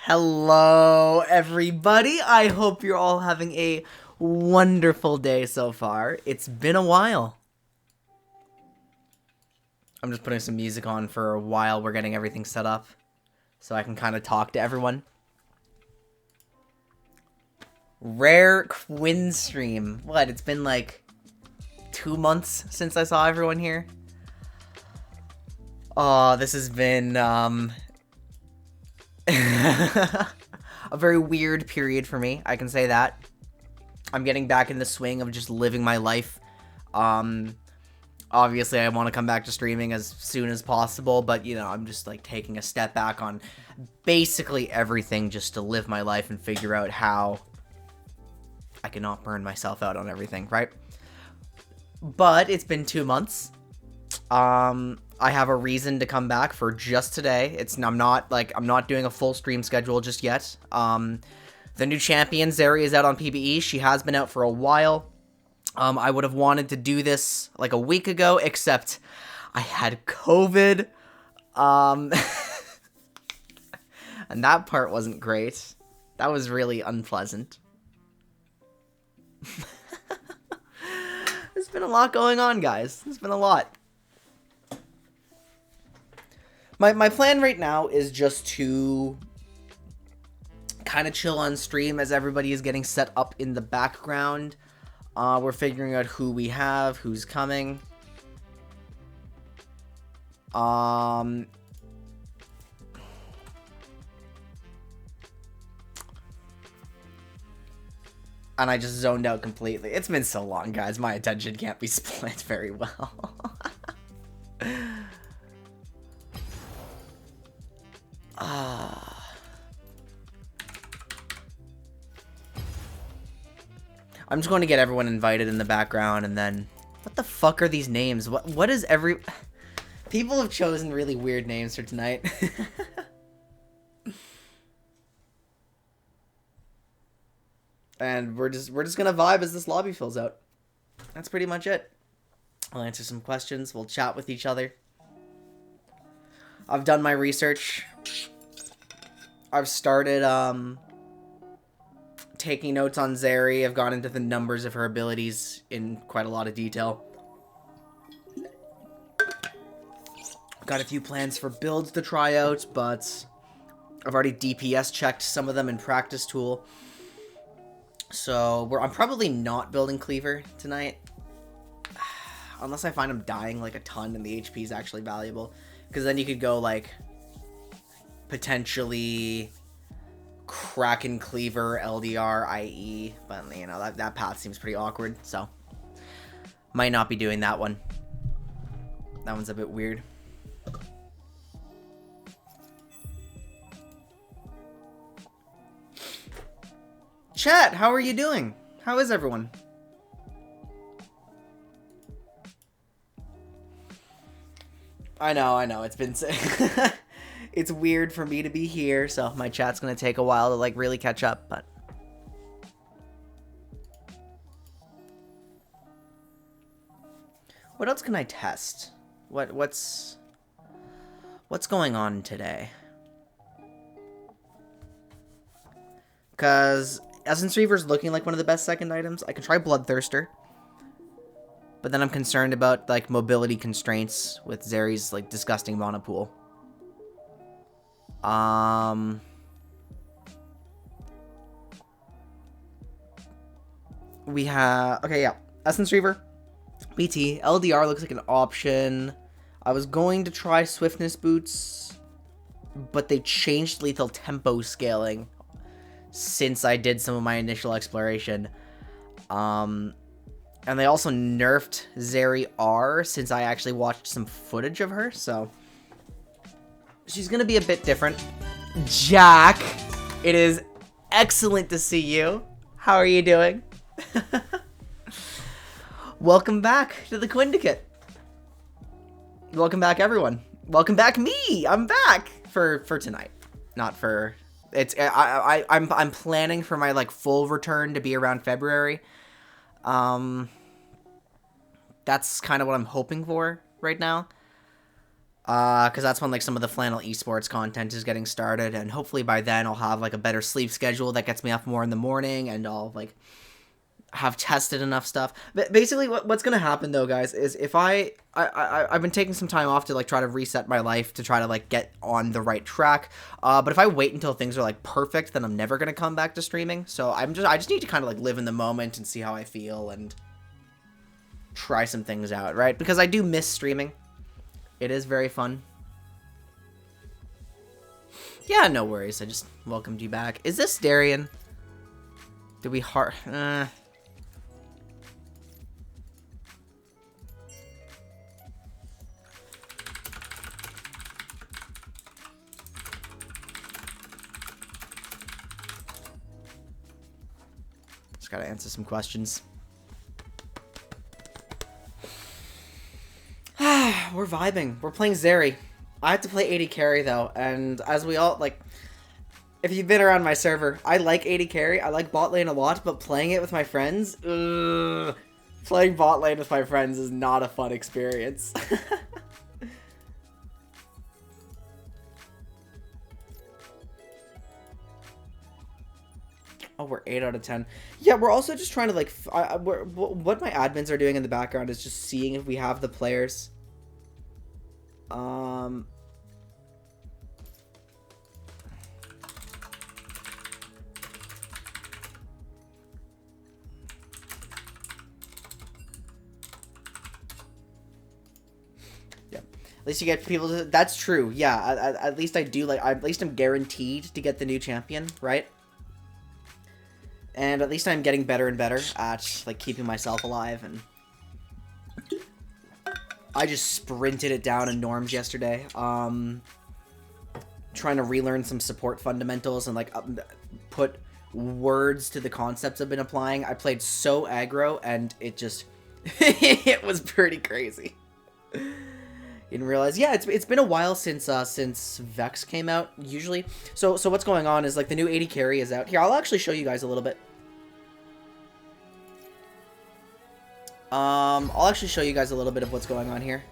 Hello, everybody. I hope you're all having a wonderful day so far. It's been a while. I'm just putting some music on for a while. We're getting everything set up so I can kind of talk to everyone. Rare Quinn stream. What? It's been like 2 months since I saw everyone here. Oh, this has been a very weird period for me. I can say that. I'm getting back in the swing of just living my life. Obviously, I want to come back to streaming as soon as possible, but, you know, I'm just, like, taking a step back on basically everything just to live my life and figure out how I cannot burn myself out on everything, right? But it's been 2 months. I have a reason to come back for just today. I'm not doing a full stream schedule just yet. The new champion, Zeri, is out on PBE. She has been out for a while. I would have wanted to do this like a week ago, except I had COVID. And that part wasn't great. That was really unpleasant. There's been a lot going on, guys. There's been a lot. My plan right now is just to kind of chill on stream as everybody is getting set up in the background. We're figuring out who we have, who's coming. And I just zoned out completely. It's been so long, guys. My attention can't be split very well. I'm just going to get everyone invited in the background, and then... What the fuck are these names? What is every... People have chosen really weird names for tonight. And we're just gonna vibe as this lobby fills out. That's pretty much it. I'll answer some questions. We'll chat with each other. I've done my research. I've started, taking notes on Zeri. I've gone into the numbers of her abilities in quite a lot of detail. Got a few plans for builds to try out, but I've already DPS checked some of them in practice tool. So I'm probably not building Cleaver tonight. Unless I find him dying like a ton and the HP is actually valuable. Because then you could go like potentially Kraken Cleaver, LDR, IE, but you know, that path seems pretty awkward, so might not be doing that one. That one's a bit weird. Chat, how are you doing? How is everyone? I know, it's been... It's weird for me to be here, so my chat's gonna take a while to, like, really catch up, but... What else can I test? What's going on today? Because Essence Reaver's looking like one of the best second items. I can try Bloodthirster. But then I'm concerned about, like, mobility constraints with Zeri's, like, disgusting mana pool. We have... Okay, yeah. Essence Reaver. BT. LDR looks like an option. I was going to try Swiftness Boots, but they changed lethal tempo scaling since I did some of my initial exploration. And they also nerfed Zeri R since I actually watched some footage of her, so... She's gonna be a bit different. Jack, it is excellent to see you. How are you doing? Welcome back to the Quindicate. Welcome back, everyone. Welcome back, me. I'm back for tonight, not for. It's I'm planning for my like full return to be around February. That's kind of what I'm hoping for right now. Because that's when like some of the flannel esports content is getting started, and hopefully by then I'll have like a better sleep schedule that gets me up more in the morning, and I'll like have tested enough stuff. But basically, what's gonna happen though, guys, is if I've been taking some time off to like try to reset my life to try to like get on the right track. But if I wait until things are like perfect, then I'm never gonna come back to streaming. So I just need to kind of like live in the moment and see how I feel and try some things out, right? Because I do miss streaming. It is very fun. Yeah, no worries. I just welcomed you back. Is this Darian? Did we Just gotta answer some questions. We're vibing. We're playing Zeri. I have to play AD carry though, and as we all like, if you've been around my server, I like AD carry. I like bot lane a lot, but playing it with my friends, playing bot lane with my friends is not a fun experience. Oh, we're 8 out of 10. Yeah, we're also just trying to like, what my admins are doing in the background is just seeing if we have the players. Yeah, at least you get people to, that's true. Yeah, at least I do like, at least I'm guaranteed to get the new champion, right? And at least I'm getting better and better at like keeping myself alive, and I just sprinted it down in norms yesterday. Trying to relearn some support fundamentals and like put words to the concepts I've been applying. I played so aggro and it just it was pretty crazy. Didn't realize. Yeah, it's been a while since Vex came out. Usually, so what's going on is like the new AD carry is out. Here, I'll actually show you guys a little bit. I'll actually show you guys a little bit of what's going on here.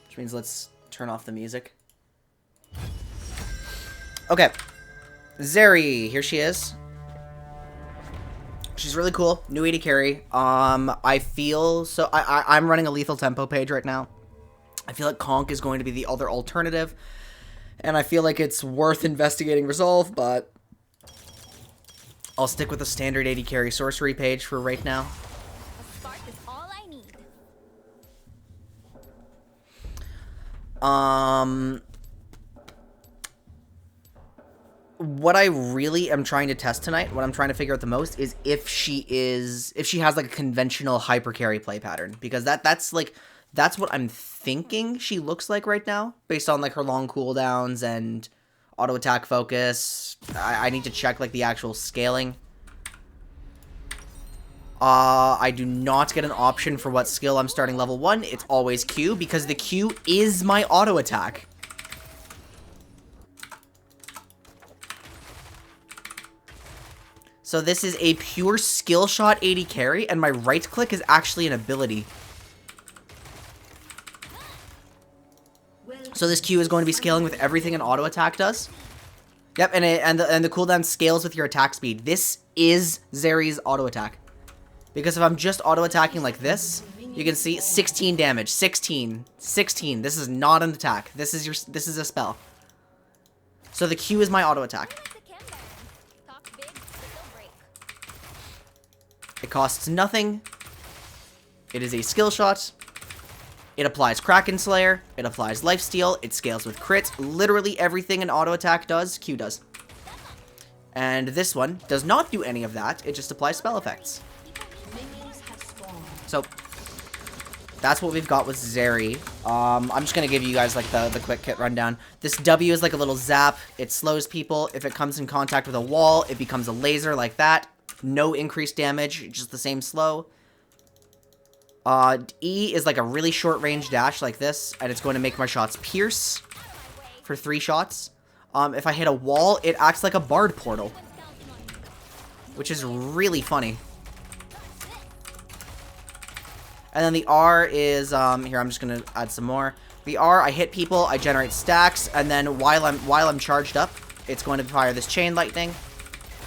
Which means let's turn off the music. Okay. Zeri, here she is. She's really cool. New AD carry. I feel so I'm running a lethal tempo page right now. I feel like Conk is going to be the other alternative. And I feel like it's worth investigating Resolve, but I'll stick with the standard AD carry sorcery page for right now. A spark is all I need. What I really am trying to test tonight, what I'm trying to figure out the most is if she has like a conventional hyper carry play pattern, because that's what I'm thinking she looks like right now based on like her long cooldowns and auto attack focus. I need to check like the actual scaling. I do not get an option for what skill I'm starting level 1. It's always Q because the Q is my auto attack. So this is a pure skill shot AD carry, and my right click is actually an ability. So this Q is going to be scaling with everything an auto attack does. Yep, and the cooldown scales with your attack speed. This is Zeri's auto attack. Because if I'm just auto attacking like this, you can see 16 damage, 16. This is not an attack. This is a spell. So the Q is my auto attack. It costs nothing. It is a skill shot. It applies Kraken Slayer. It applies Lifesteal. It scales with crit. Literally everything an auto attack does, Q does. And this one does not do any of that. It just applies spell effects. So that's what we've got with Zeri. I'm just gonna give you guys like the quick kit rundown. This W is like a little zap. It slows people. If it comes in contact with a wall, it becomes a laser like that. No increased damage, just the same slow. E is like a really short range dash like this, and it's going to make my shots pierce for 3 shots. If I hit a wall, it acts like a bard portal, which is really funny. And then the R is, here, I'm just gonna add some more. The R, I hit people, I generate stacks, and then while I'm charged up, it's going to fire this chain lightning.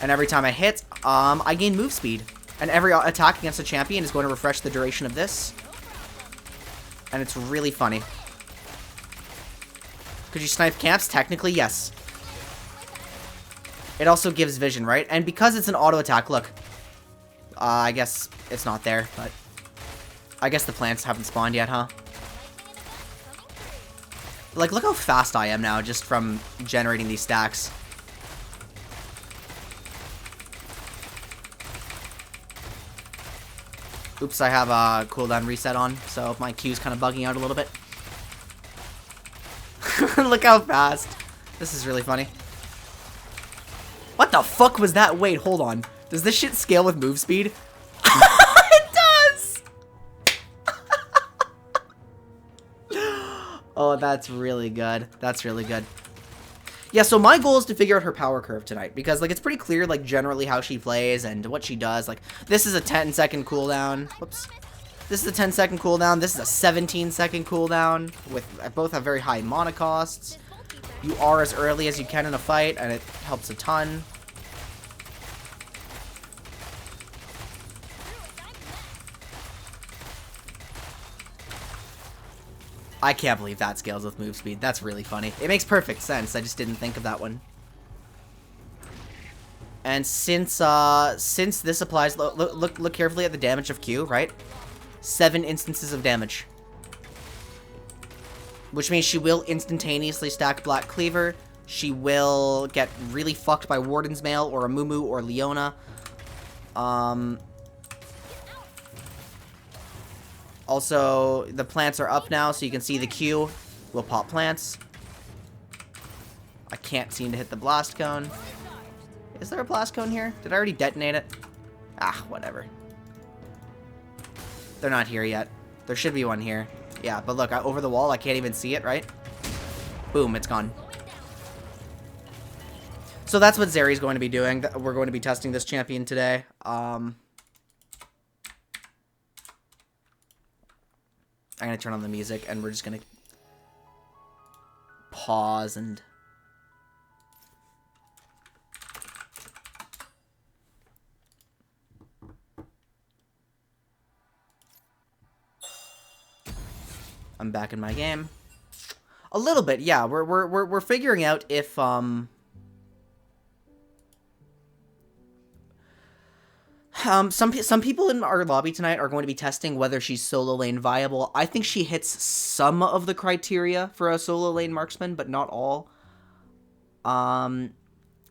And every time I hit, I gain move speed. And every attack against a champion is going to refresh the duration of this. And it's really funny. Could you snipe camps? Technically, yes. It also gives vision, right? And because it's an auto attack, look. I guess it's not there, but I guess the plants haven't spawned yet, huh? Like, look how fast I am now just from generating these stacks. Oops, I have a cooldown reset on, so my Q's kind of bugging out a little bit. Look how fast. This is really funny. What the fuck was that? Wait, hold on. Does this shit scale with move speed? It does! Oh, that's really good. That's really good. Yeah, so my goal is to figure out her power curve tonight, because, like, it's pretty clear, like, generally how she plays and what she does. Like, this is a 10-second cooldown. Whoops. This is a 10-second cooldown. This is a 17-second cooldown. Both have very high mana costs. You are as early as you can in a fight, and it helps a ton. I can't believe that scales with move speed. That's really funny. It makes perfect sense. I just didn't think of that one. And since this applies, look carefully at the damage of Q, right? 7 instances of damage. Which means she will instantaneously stack Black Cleaver. She will get really fucked by Warden's Mail or a Mumu or Leona. Also, the plants are up now, so you can see the Q will pop plants. I can't seem to hit the blast cone. Is there a blast cone here? Did I already detonate it? Ah, whatever. They're not here yet. There should be one here. Yeah, but look, over the wall, I can't even see it, right? Boom, it's gone. So that's what Zeri's going to be doing. We're going to be testing this champion today. I'm going to turn on the music, and we're just going to pause and... I'm back in my game. A little bit, yeah. We're figuring out if some people in our lobby tonight are going to be testing whether she's solo lane viable. I think she hits some of the criteria for a solo lane marksman, but not all.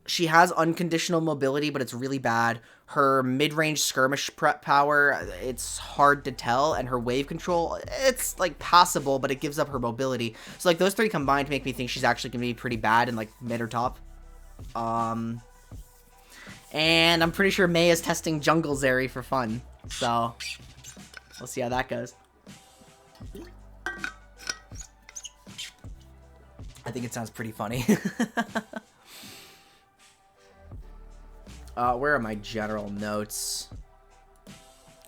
She has unconditional mobility, but it's really bad. Her mid-range skirmish prep power, it's hard to tell, and her wave control, it's, like, passable, but it gives up her mobility. So, like, those three combined make me think she's actually going to be pretty bad in, like, mid or top. And I'm pretty sure May is testing Jungle Zeri for fun, so we'll see how that goes. I think it sounds pretty funny. Where are my general notes?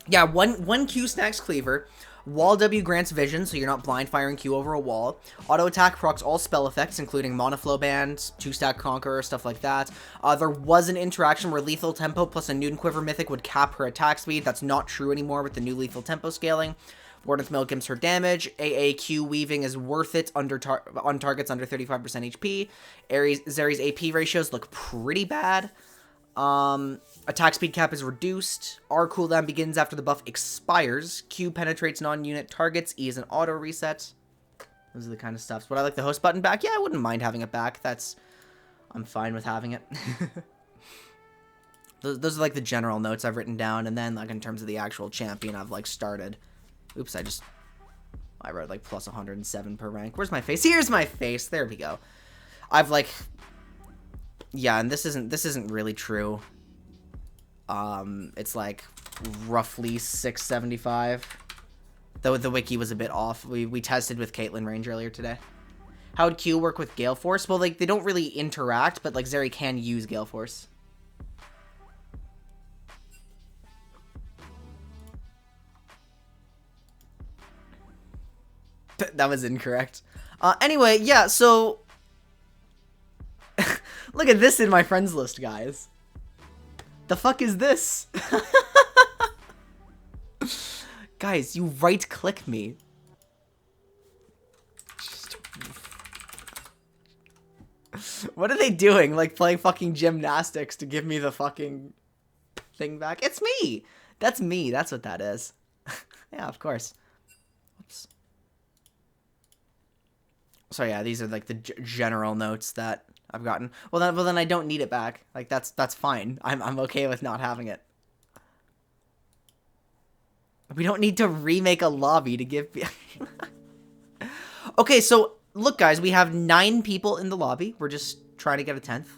Yeah, one Q stacks Cleaver. Wall W grants vision, so you're not blind firing Q over a wall. Auto attack procs all spell effects, including Mana Flow Band, 2-stack Conqueror, stuff like that. There was an interaction where Lethal Tempo plus a Newton Quiver Mythic would cap her attack speed. That's not true anymore with the new Lethal Tempo scaling. Warden's Mail gives her damage. AAQ Weaving is worth it on targets under 35% HP. Zeri's AP ratios look pretty bad. Attack speed cap is reduced. R cooldown begins after the buff expires. Q penetrates non-unit targets. E is an auto reset. Those are the kind of stuff. Would I like the host button back? Yeah, I wouldn't mind having it back. I'm fine with having it. Those are like the general notes I've written down, and then like in terms of the actual champion I've like started. Oops, I wrote like plus 107 per rank. Where's my face? Here's my face. There we go. I've like... Yeah, and this isn't really true. It's like roughly 675. Though the wiki was a bit off. We tested with Caitlyn range earlier today. How would Q work with Gale Force? Well, like they don't really interact, but like Zeri can use Gale Force. That was incorrect. Anyway, yeah, so... Look at this in my friends list, guys. The fuck is this? Guys, you right-click me. What are they doing? Like, playing fucking gymnastics to give me the fucking thing back? It's me! That's me. That's what that is. Yeah, of course. Oops. So yeah, these are like the general notes that I've gotten. Well then I don't need it back. Like that's fine. I'm okay with not having it. We don't need to remake a lobby to give. Okay, so look, guys, we have 9 people in the lobby. We're just trying to get a 10th.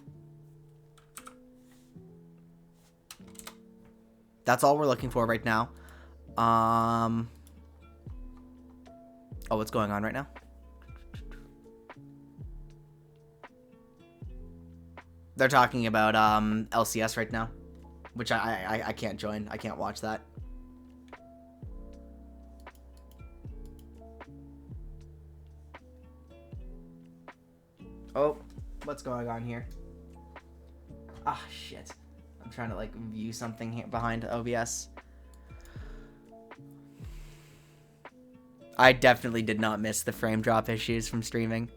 That's all we're looking for right now. Oh, what's going on right now? They're talking about LCS right now, which I can't join. I can't watch that. Oh, what's going on here? Ah, shit. I'm trying to like view something here behind OBS. I definitely did not miss the frame drop issues from streaming.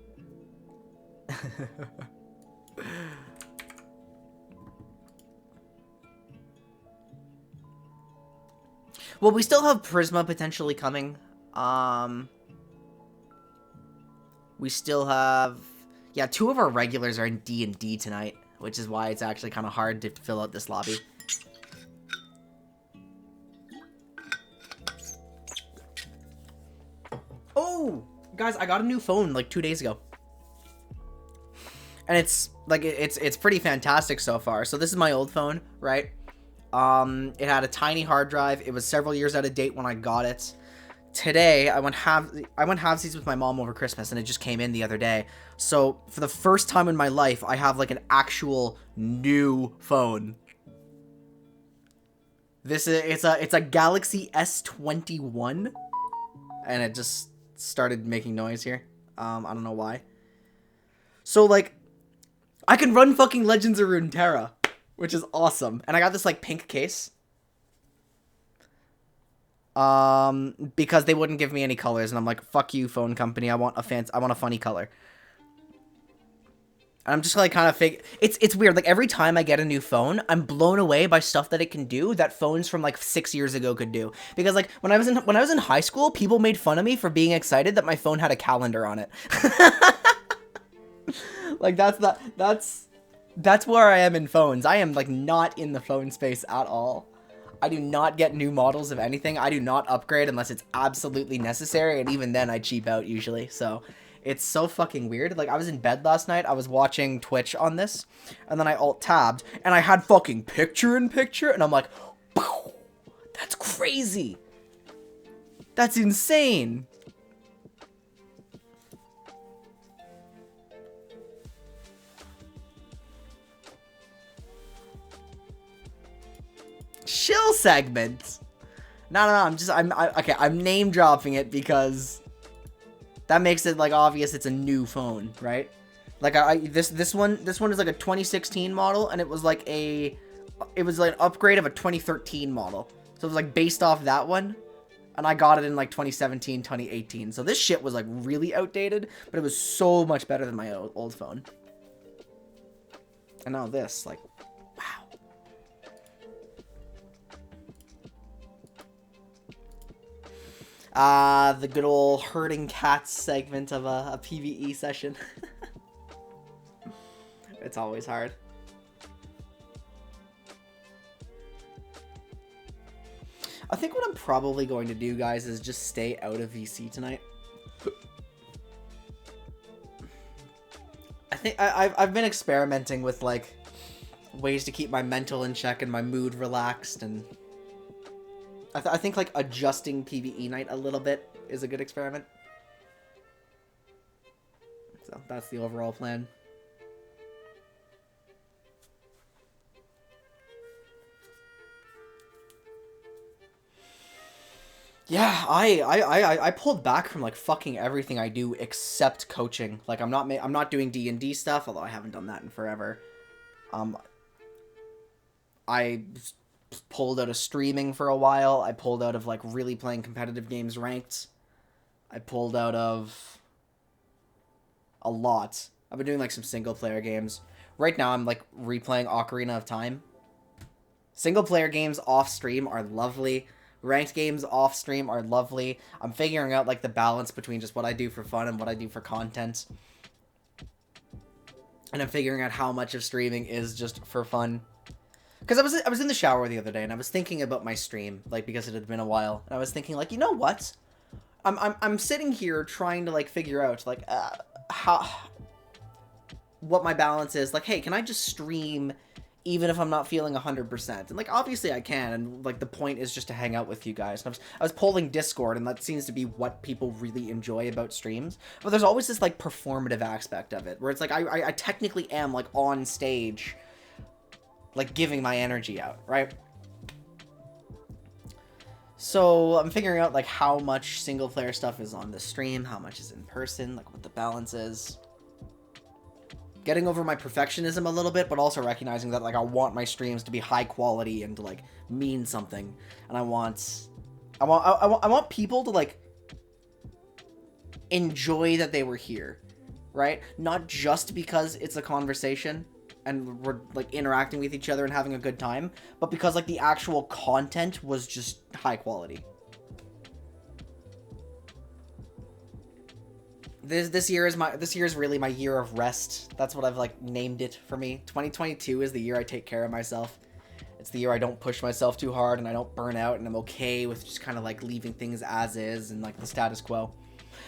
Well, we still have Prisma potentially coming. We still have... Yeah, 2 of our regulars are in D&D tonight, which is why it's actually kind of hard to fill out this lobby. Oh! Guys, I got a new phone like 2 days ago. And it's like it's pretty fantastic so far. So this is my old phone, right? It had a tiny hard drive. It was several years out of date when I got it. Today, I went halvesies with my mom over Christmas, and it just came in the other day. So for the first time in my life, I have like an actual new phone. It's a Galaxy S21, and it just started making noise here. I don't know why. So like, I can run fucking Legends of Runeterra, which is awesome. And I got this like pink case. Because they wouldn't give me any colors, and I'm like, fuck you, phone company. I want a funny color. And I'm just like kind of fake. It's weird. Like every time I get a new phone, I'm blown away by stuff that it can do that phones from like 6 years ago could do. Because like when I was in high school, people made fun of me for being excited that my phone had a calendar on it. Like that's where I am in phones. I am like not in the phone space at all. I do not get new models of anything. I do not upgrade unless it's absolutely necessary, and even then I cheap out usually. So it's so fucking weird. Like I was in bed last night, I was watching Twitch on this, and then I alt-tabbed, and I had fucking picture-in-picture, and I'm like, pow, that's crazy. That's insane. Chill segment. No, I'm name dropping it because that makes it like obvious it's a new phone, right? Like this one is like a 2016 model, and it was like an upgrade of a 2013 model. So it was like based off that one, and I got it in like 2017, 2018. So this shit was like really outdated, but it was so much better than my old phone. And now this, like, wow. The good old herding cats segment of a PBE session. It's always hard. I think what I'm probably going to do, guys, is just stay out of VC tonight. I think I've been experimenting with like ways to keep my mental in check and my mood relaxed, and I think like adjusting PBE night a little bit is a good experiment. So that's the overall plan. Yeah, I pulled back from like fucking everything I do except coaching. Like I'm not doing D&D stuff, although I haven't done that in forever. Um, I pulled out of streaming for a while. I pulled out of like really playing competitive games ranked. I pulled out of a lot. I've been doing like some single player games. Right now I'm like replaying Ocarina of Time. Single player games off stream are lovely. Ranked games off stream are lovely. I'm figuring out like the balance between just what I do for fun and what I do for content. And I'm figuring out how much of streaming is just for fun. Because I was in the shower the other day and I was thinking about my stream, like because it had been a while. And I was thinking like, you know what? I'm sitting here trying to like figure out like how what my balance is. Like, hey, can I just stream even if I'm not feeling 100%? And like obviously I can, and like the point is just to hang out with you guys. And I was polling Discord, and that seems to be what people really enjoy about streams. But there's always this like performative aspect of it where it's like I technically am like on stage, like giving my energy out, right? So I'm figuring out like how much single player stuff is on the stream, how much is in person, like what the balance is. Getting over my perfectionism a little bit, but also recognizing that like I want my streams to be high quality and to like mean something, and I want people to like enjoy that they were here, right? Not just because it's a conversation and we're like interacting with each other and having a good time, but because like the actual content was just high quality. This year is really my year of rest. That's what I've like named it for me. 2022 is the year I take care of myself. It's the year I don't push myself too hard and I don't burn out, and I'm okay with just kind of like leaving things as is and like the status quo.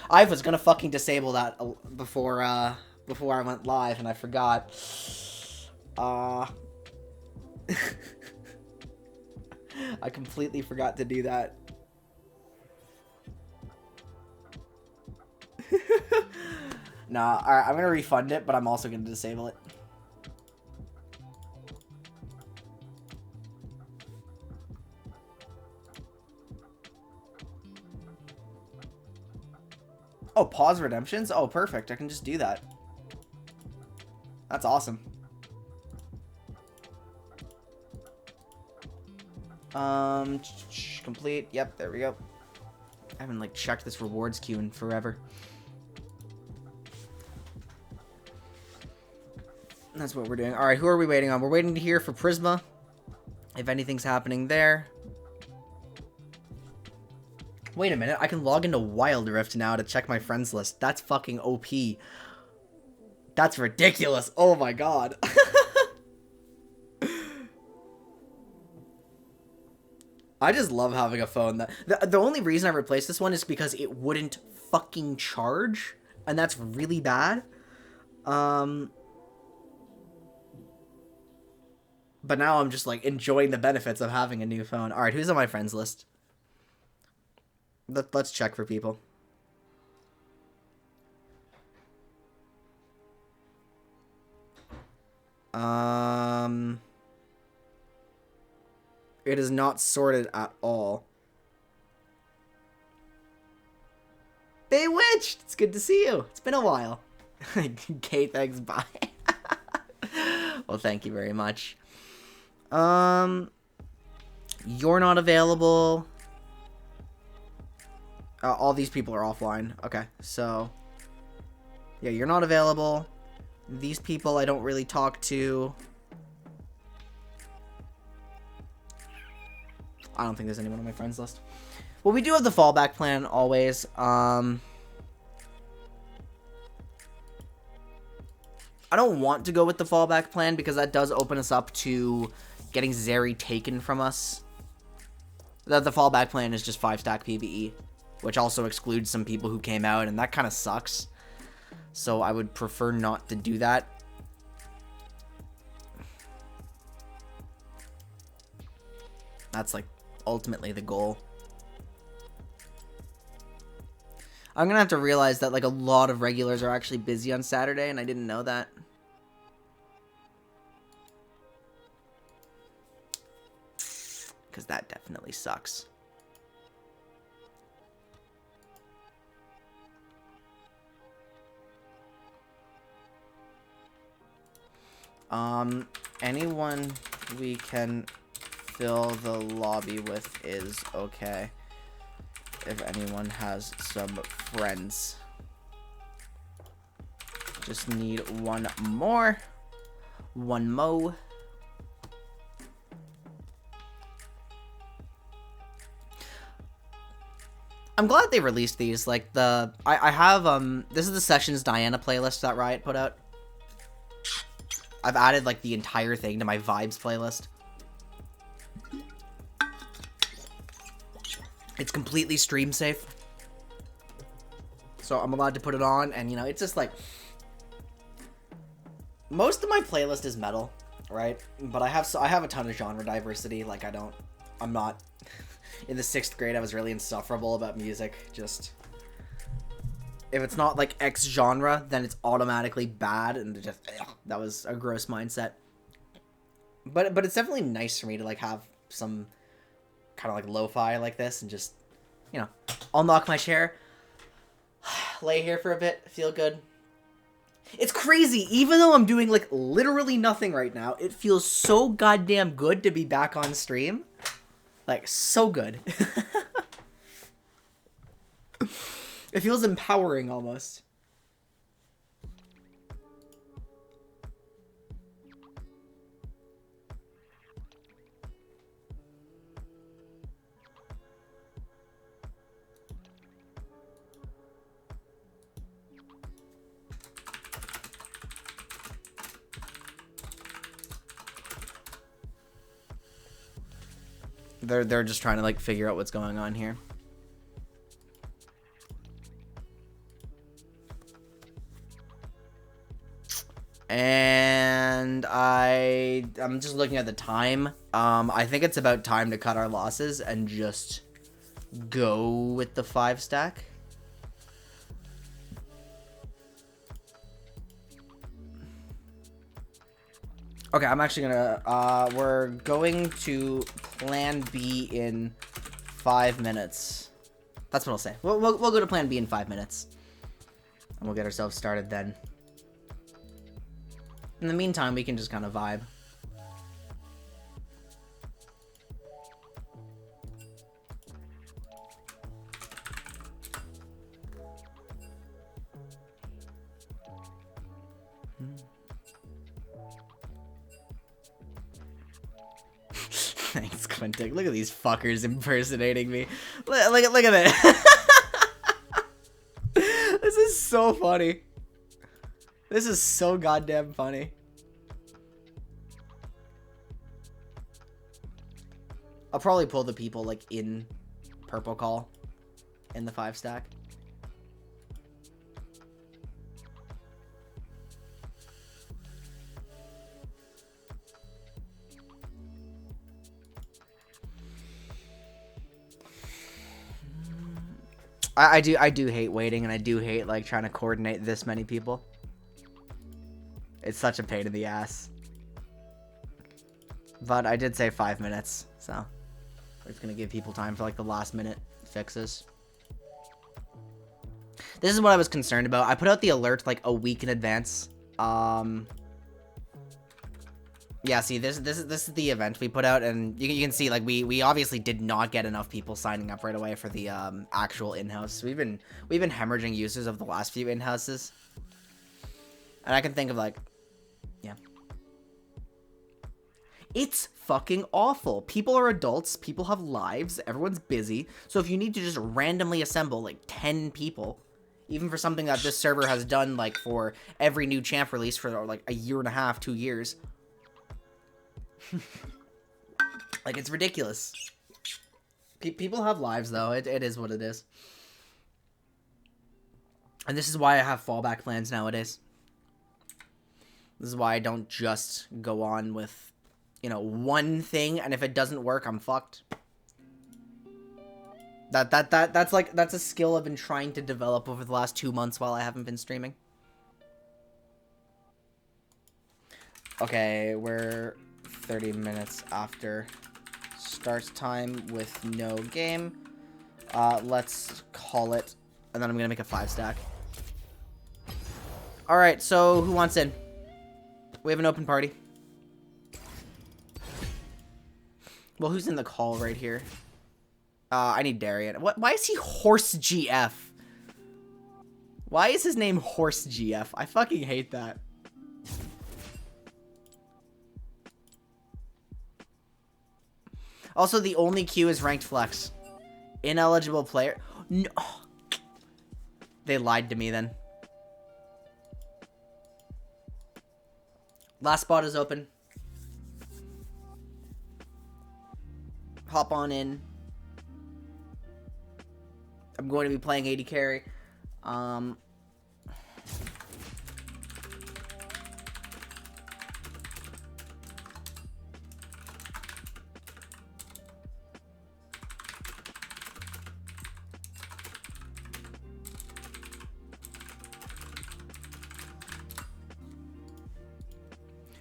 I was gonna fucking disable that before I went live, and I forgot. I completely forgot to do that. Nah, alright, I'm gonna refund it, but I'm also gonna disable it. Oh, pause redemptions? Oh, perfect. I can just do that. That's awesome. Complete. Yep, there we go. I haven't like checked this rewards queue in forever. That's what we're doing. All right, who are we waiting on? We're waiting to hear for Prisma, if anything's happening there. Wait a minute, I can log into Wild Rift now to check my friends list. That's fucking OP. That's ridiculous. Oh my god. I just love having a phone that... The only reason I replaced this one is because it wouldn't fucking charge, and that's really bad. But now I'm just, like, enjoying the benefits of having a new phone. Alright, who's on my friends list? Let's check for people. It is not sorted at all. Bewitched! It's good to see you. It's been a while. Okay, thanks, bye. Well, thank you very much. You're not available. All these people are offline. Okay, so... Yeah, you're not available. These people I don't really talk to. I don't think there's anyone on my friends list. Well, we do have the fallback plan always. I don't want to go with the fallback plan because that does open us up to getting Zeri taken from us. The fallback plan is just 5-stack PBE, which also excludes some people who came out, and that kind of sucks. So I would prefer not to do that. That's like ultimately the goal. I'm gonna have to realize that like a lot of regulars are actually busy on Saturday, and I didn't know that. Because that definitely sucks. Anyone we can fill the lobby with is okay. If anyone has some friends. Just need one more. One mo. I'm glad they released these. Like I have this is the Sessions Diana playlist that Riot put out. I've added like the entire thing to my vibes playlist. It's completely stream safe. So I'm allowed to put it on, and you know, it's just like most of my playlist is metal, right? But I have a ton of genre diversity. Like I'm not in the 6th grade I was really insufferable about music. Just if it's not like X genre, then it's automatically bad, and just that was a gross mindset. But it's definitely nice for me to like have some kind of like lo-fi like this, and just, you know, I'll knock my chair, lay here for a bit, feel good. It's crazy, even though I'm doing like literally nothing right now, it feels so goddamn good to be back on stream. Like, so good. It feels empowering almost. They're just trying to like figure out what's going on here. And I'm just looking at the time. I think it's about time to cut our losses and just go with the 5 stack. Okay, I'm actually gonna, we're going to plan B in 5 minutes. That's what I'll say. We'll go to plan B in 5 minutes. And we'll get ourselves started then. In the meantime, we can just kind of vibe. Thanks, Quintic. Look at these fuckers impersonating me. Look at that. This is so funny. This is so goddamn funny. I'll probably pull the people like in purple call in the 5 stack. I do hate waiting, and I do hate like trying to coordinate this many people. It's such a pain in the ass. But I did say 5 minutes, so we're just gonna give people time for like the last minute fixes. This is what I was concerned about. I put out the alert like a week in advance. Yeah, see, this is the event we put out, and you can see like we obviously did not get enough people signing up right away for the actual in-house. We've been hemorrhaging users of the last few in-houses, and I can think of like, yeah, it's fucking awful. People are adults, people have lives, everyone's busy, so if you need to just randomly assemble like 10 people, even for something that this server has done like for every new champ release for like a year and a half, 2 years. Like, it's ridiculous. People have lives, though. It is what it is. And this is why I have fallback plans nowadays. This is why I don't just go on with, you know, one thing, and if it doesn't work, I'm fucked. That's a skill I've been trying to develop over the last 2 months while I haven't been streaming. Okay, we're 30 minutes after start time with no game. Let's call it, and then I'm gonna make a 5 stack. All right, so who wants in? We have an open party. Well, who's in the call right here? I need Darian. What? Why is he Horse GF? Why is his name Horse GF? I fucking hate that. Also, the only queue is ranked flex. Ineligible player. No. They lied to me then. Last spot is open. Hop on in. I'm going to be playing AD carry.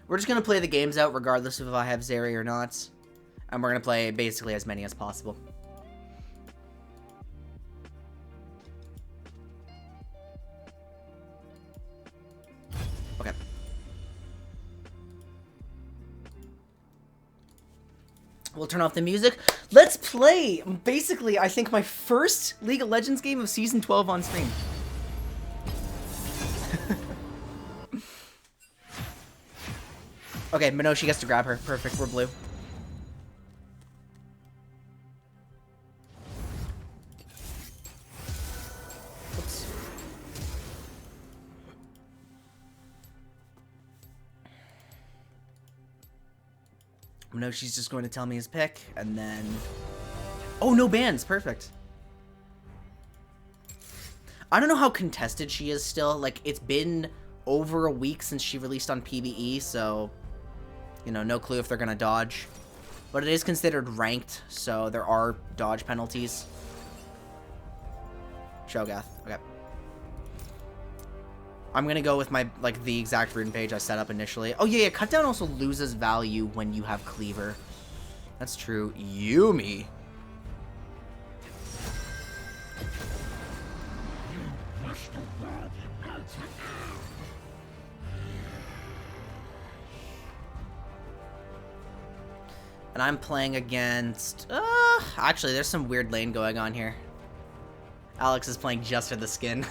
We're just going to play the games out regardless of if I have Zeri or not. And we're going to play basically as many as possible. Okay. We'll turn off the music. Let's play, basically, I think my first League of Legends game of Season 12 on stream. Okay, Minoshi gets to grab her. Perfect, we're blue. Oops. Minoshi's just going to tell me his pick, and then... Oh, no bans. Perfect. I don't know how contested she is still. Like, it's been over a week since she released on PBE, so... You know, no clue if they're gonna dodge. But it is considered ranked, so there are dodge penalties. Shogath. Okay. I'm gonna go with my, like, the exact rune page I set up initially. Oh, yeah, Cut down also loses value when you have Cleaver. That's true. Yumi. And I'm playing against... actually, there's some weird lane going on here. Alex is playing just for the skin.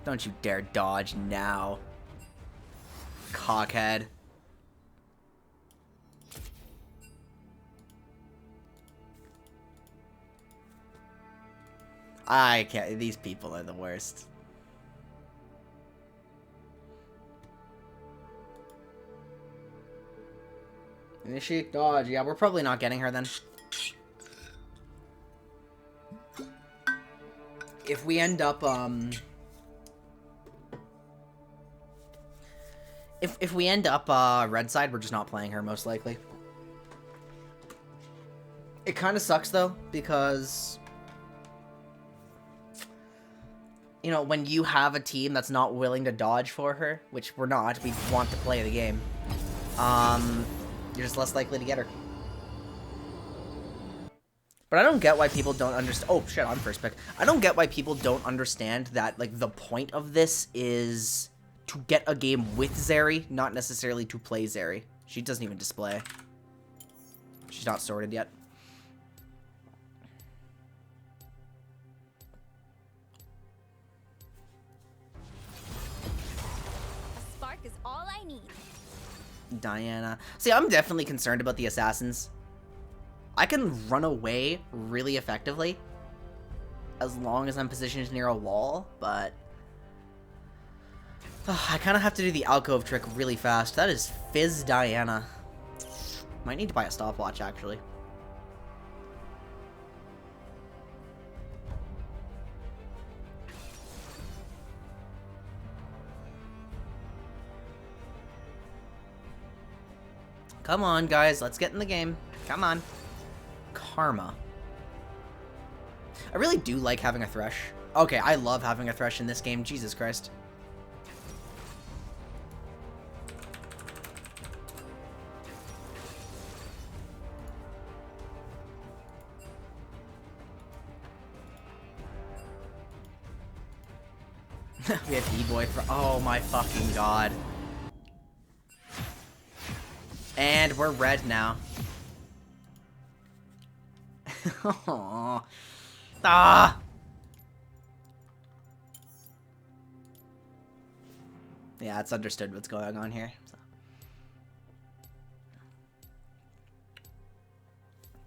Don't you dare dodge now. Cockhead. I can't... These people are the worst. Initiate dodge. Yeah, we're probably not getting her then. If we end up, If we end up, red side, we're just not playing her, most likely. It kind of sucks, though, because... You know, when you have a team that's not willing to dodge for her, which we're not, we want to play the game, you're just less likely to get her. But I don't get why people don't understand. Oh, shit, I'm first pick. I don't get why people don't understand that, like, the point of this is to get a game with Zeri, not necessarily to play Zeri. She doesn't even display. She's not sorted yet. A spark is all I need. Diana. See, I'm definitely concerned about the assassins. I can run away really effectively as long as I'm positioned near a wall, but I kind of have to do the alcove trick really fast. That is Fizz Diana. Might need to buy a stopwatch, actually. Come on, guys. Let's get in the game. Come on. Karma. I really do like having a Thresh. Okay, I love having a Thresh in this game. Jesus Christ. We have D-Boy for... Oh my fucking god. And we're red now. Aww. Ah! Yeah, it's understood what's going on here. So.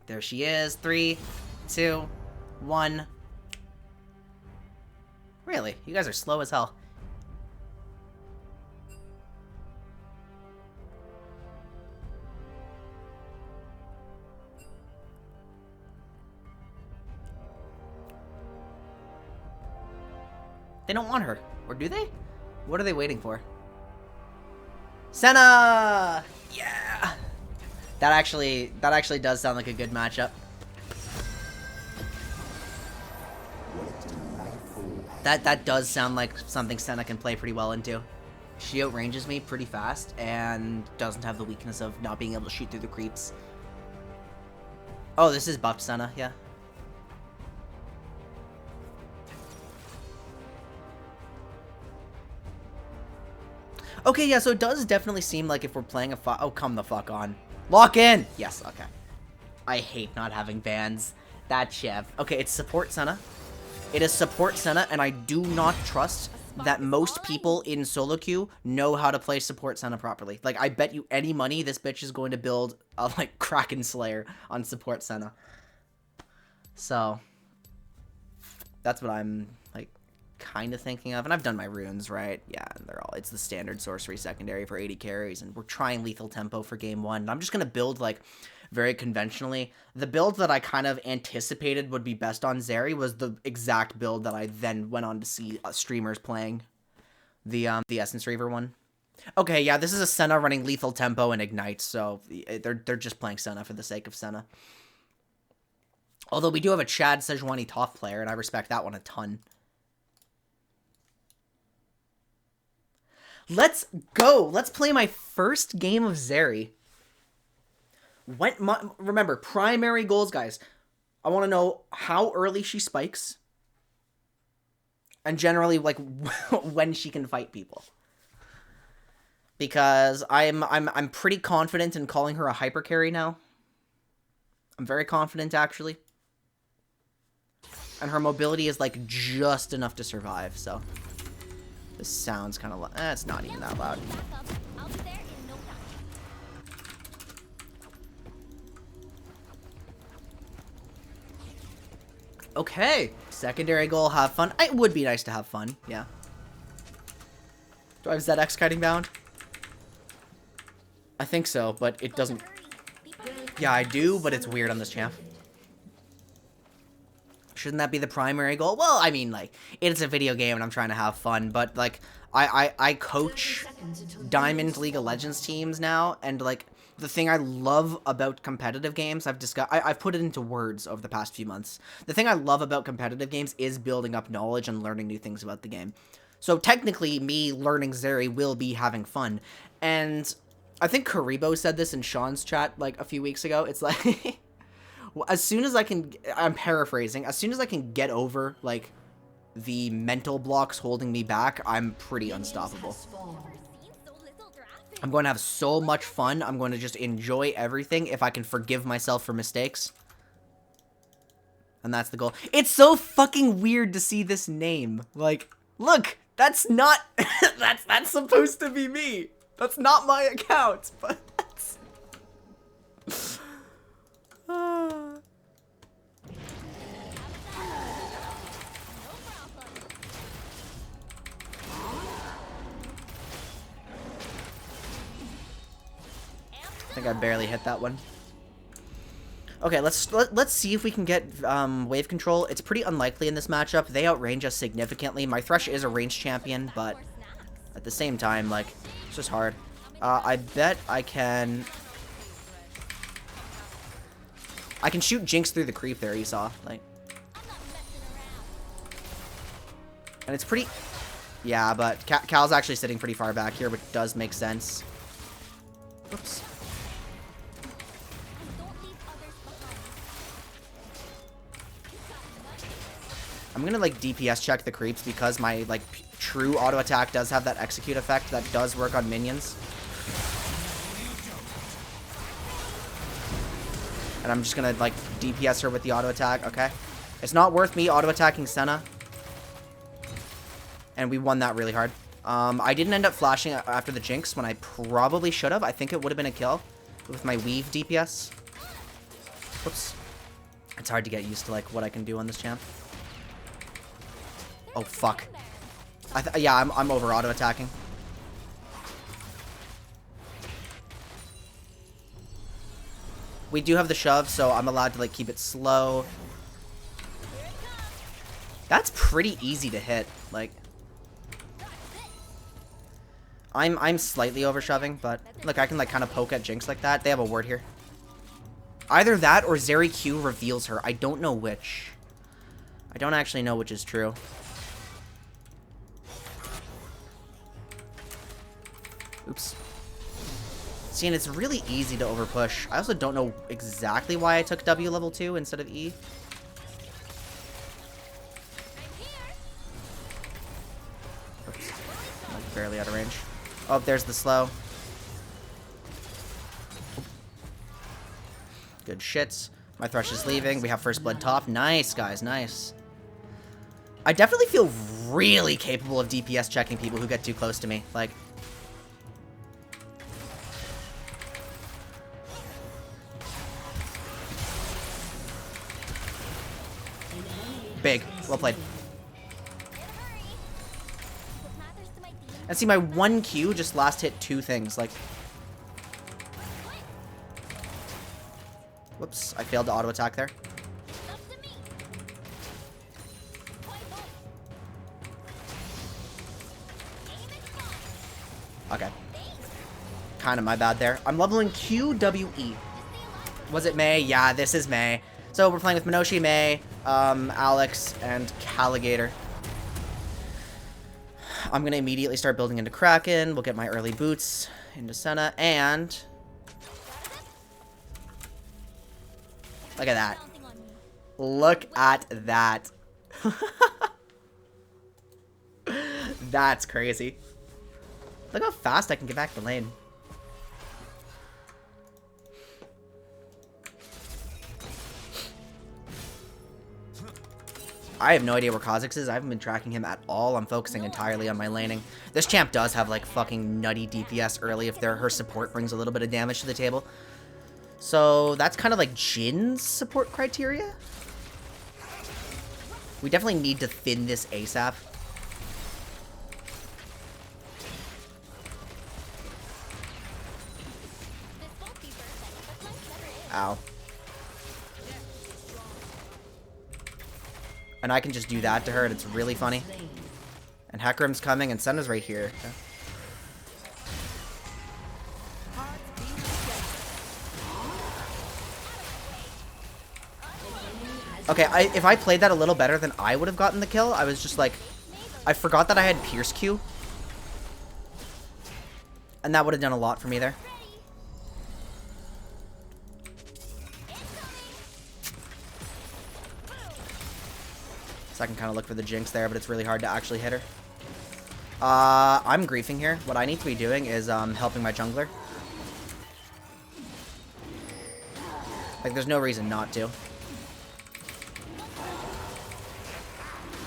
There she is. 3, 2, 1. Really? You guys are slow as hell. They don't want her. Or do they? What are they waiting for? Senna! Yeah! That actually does sound like a good matchup. That does sound like something Senna can play pretty well into. She outranges me pretty fast and doesn't have the weakness of not being able to shoot through the creeps. Oh, this is buffed Senna, yeah. Okay, yeah, so it does definitely seem like if we're playing a oh, come the fuck on. Lock in! Yes, okay. I hate not having bans. That Chev. Okay, it's support Senna. It is support Senna, and I do not trust that most people in solo queue know how to play support Senna properly. Like, I bet you any money this bitch is going to build a, like, Kraken Slayer on support Senna. So, that's what I'm, like, kind of thinking of. And I've done my runes, right? Yeah, and they're all, it's the standard sorcery secondary for 80 carries, and we're trying lethal tempo for game 1. And I'm just going to build, like, very conventionally. The build that I kind of anticipated would be best on Zeri was the exact build that I then went on to see streamers playing. The Essence Reaver one. Okay, yeah, this is a Senna running lethal tempo and ignite, so they're just playing Senna for the sake of Senna. Although we do have a Chad Sejuani Toph player, and I respect that one a ton. Let's go! Let's play my first game of Zeri. Remember, primary goals, guys. I want to know how early she spikes. And generally, like, when she can fight people. Because I'm pretty confident in calling her a hyper carry now. I'm very confident, actually. And her mobility is, like, just enough to survive, so. This sounds kind of... it's not even that loud. Okay, secondary goal, have fun. It would be nice to have fun, yeah. Do I have ZX kiting bound? I think so, but it doesn't... Yeah, I do, but it's weird on this champ. Shouldn't that be the primary goal? Well, I mean, like, it's a video game and I'm trying to have fun, but, like, I coach Diamond League of Legends teams now, and, like, the thing I love about competitive games, I've put it into words over the past few months. The thing I love about competitive games is building up knowledge and learning new things about the game. So technically, me learning Zeri will be having fun. And I think Karibo said this in Sean's chat, like, a few weeks ago. It's like, as soon as I can, I'm paraphrasing, as soon as I can get over, like, the mental blocks holding me back, I'm pretty unstoppable. I'm going to have so much fun. I'm going to just enjoy everything if I can forgive myself for mistakes. And that's the goal. It's so fucking weird to see this name. Like, look, that's not... that's supposed to be me. That's not my account, but that's... I think I barely hit that one. Okay, let's see if we can get wave control. It's pretty unlikely in this matchup. They outrange us significantly. My Thresh is a ranged champion, but at the same time, like, it's just hard. I bet I can shoot Jinx through the creep there, you saw. Like, and it's pretty... Yeah, but Cal's actually sitting pretty far back here, which does make sense. Whoops. I'm gonna, like, DPS check the creeps because my, like, true auto attack does have that execute effect that does work on minions. And I'm just gonna, like, DPS her with the auto attack, okay? It's not worth me auto attacking Senna. And we won that really hard. I didn't end up flashing after the Jinx when I probably should have. I think it would have been a kill with my weave DPS. Whoops. It's hard to get used to, like, what I can do on this champ. Oh, fuck. Yeah, I'm over auto attacking. We do have the shove, so I'm allowed to, like, keep it slow. That's pretty easy to hit. Like, I'm slightly over shoving, but look, I can, like, kind of poke at Jinx like that. They have a ward here. Either that or Zeri Q reveals her. I don't know which. I don't actually know which is true. Oops. See, and it's really easy to overpush. I also don't know exactly why I took W level 2 instead of E. Oops. I'm, like, barely out of range. Oh, there's the slow. Good shits. My Thresh is leaving. We have first blood top. Nice, guys. Nice. I definitely feel really capable of DPS checking people who get too close to me. Like, big. Well played. And see, my 1Q just last hit 2 things. Like, whoops, I failed to auto attack there. Okay. Kind of my bad there. I'm leveling QWE. Was it May? Yeah, this is May. So we're playing with Minoshi, May, Alex, and Caligator. I'm going to immediately start building into Kraken. We'll get my early boots into Senna, and look at that. Look at that. That's crazy. Look how fast I can get back to lane. I have no idea where Kha'Zix is. I haven't been tracking him at all. I'm focusing entirely on my laning. This champ does have, like, fucking nutty DPS early if her support brings a little bit of damage to the table. So that's kind of like Jin's support criteria. We definitely need to thin this ASAP. Ow. And I can just do that to her, and it's really funny. And Hecarim's coming, and Senna's right here. Okay, if I played that a little better, then I would have gotten the kill. I was just like, I forgot that I had Pierce Q. And that would have done a lot for me there. So I can kind of look for the Jinx there, but it's really hard to actually hit her. I'm griefing here. What I need to be doing is helping my jungler. Like, there's no reason not to.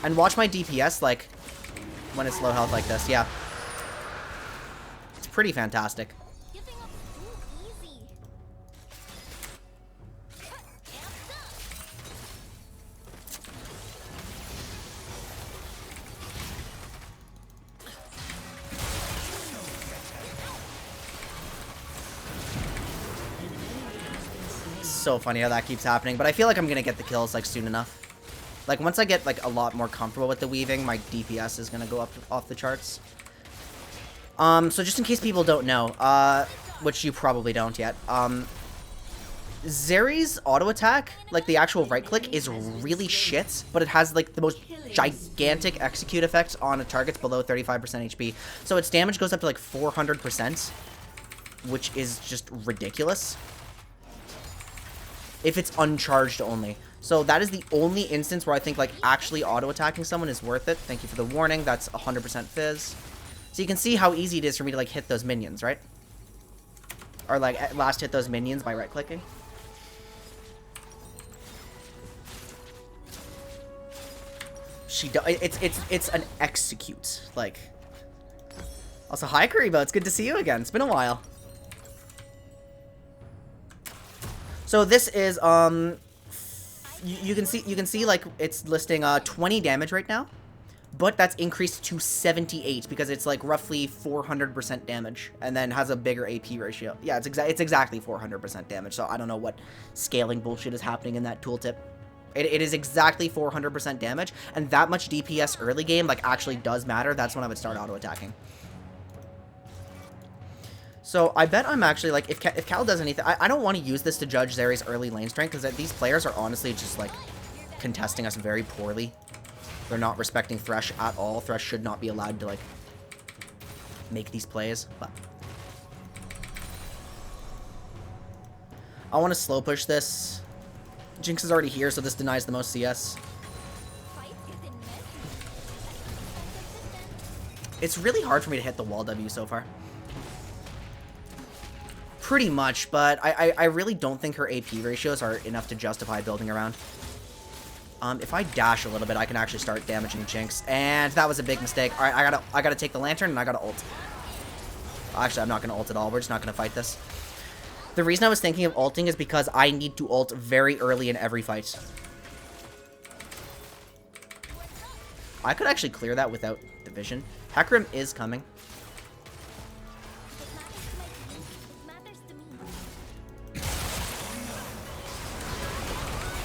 And watch my DPS, like, when it's low health like this. Yeah. It's pretty fantastic. So funny how that keeps happening, but I feel like I'm gonna get the kills, like, soon enough. Like, once I get, like, a lot more comfortable with the weaving, my DPS is gonna go up off the charts. So just in case people don't know, which you probably don't yet, Zeri's auto attack, like the actual right click, is really shit, but it has, like, the most gigantic execute effect on a target's below 35% HP. So its damage goes up to, like, 400%, which is just ridiculous. If it's uncharged only. So that is the only instance where I think, like, actually auto-attacking someone is worth it. Thank you for the warning. That's 100% fizz. So you can see how easy it is for me to, like, hit those minions, right? Or, like, at last hit those minions by right-clicking. It's an execute. Like... Also, hi, Karibo. It's good to see you again. It's been a while. So this is, you can see like it's listing 20 damage right now, but that's increased to 78 because it's like roughly 400% damage and then has a bigger AP ratio. Yeah, it's exactly 400% damage. So I don't know what scaling bullshit is happening in that tooltip. It is exactly 400% damage, and that much DPS early game like actually does matter. That's when I would start auto attacking. So I bet I'm actually, like, if Cal does anything... I don't want to use this to judge Zeri's early lane strength, because these players are honestly just, like, contesting us very poorly. They're not respecting Thresh at all. Thresh should not be allowed to, like, make these plays, but... I want to slow push this. Jinx is already here, so this denies the most CS. It's really hard for me to hit the wall W so far. Pretty much, but I really don't think her AP ratios are enough to justify building around. If I dash a little bit, I can actually start damaging Jinx, and that was a big mistake. All right, I gotta take the lantern, and I gotta ult. Actually, I'm not gonna ult at all. We're just not gonna fight this. The reason I was thinking of ulting is because I need to ult very early in every fight. I could actually clear that without division. Hecarim is coming.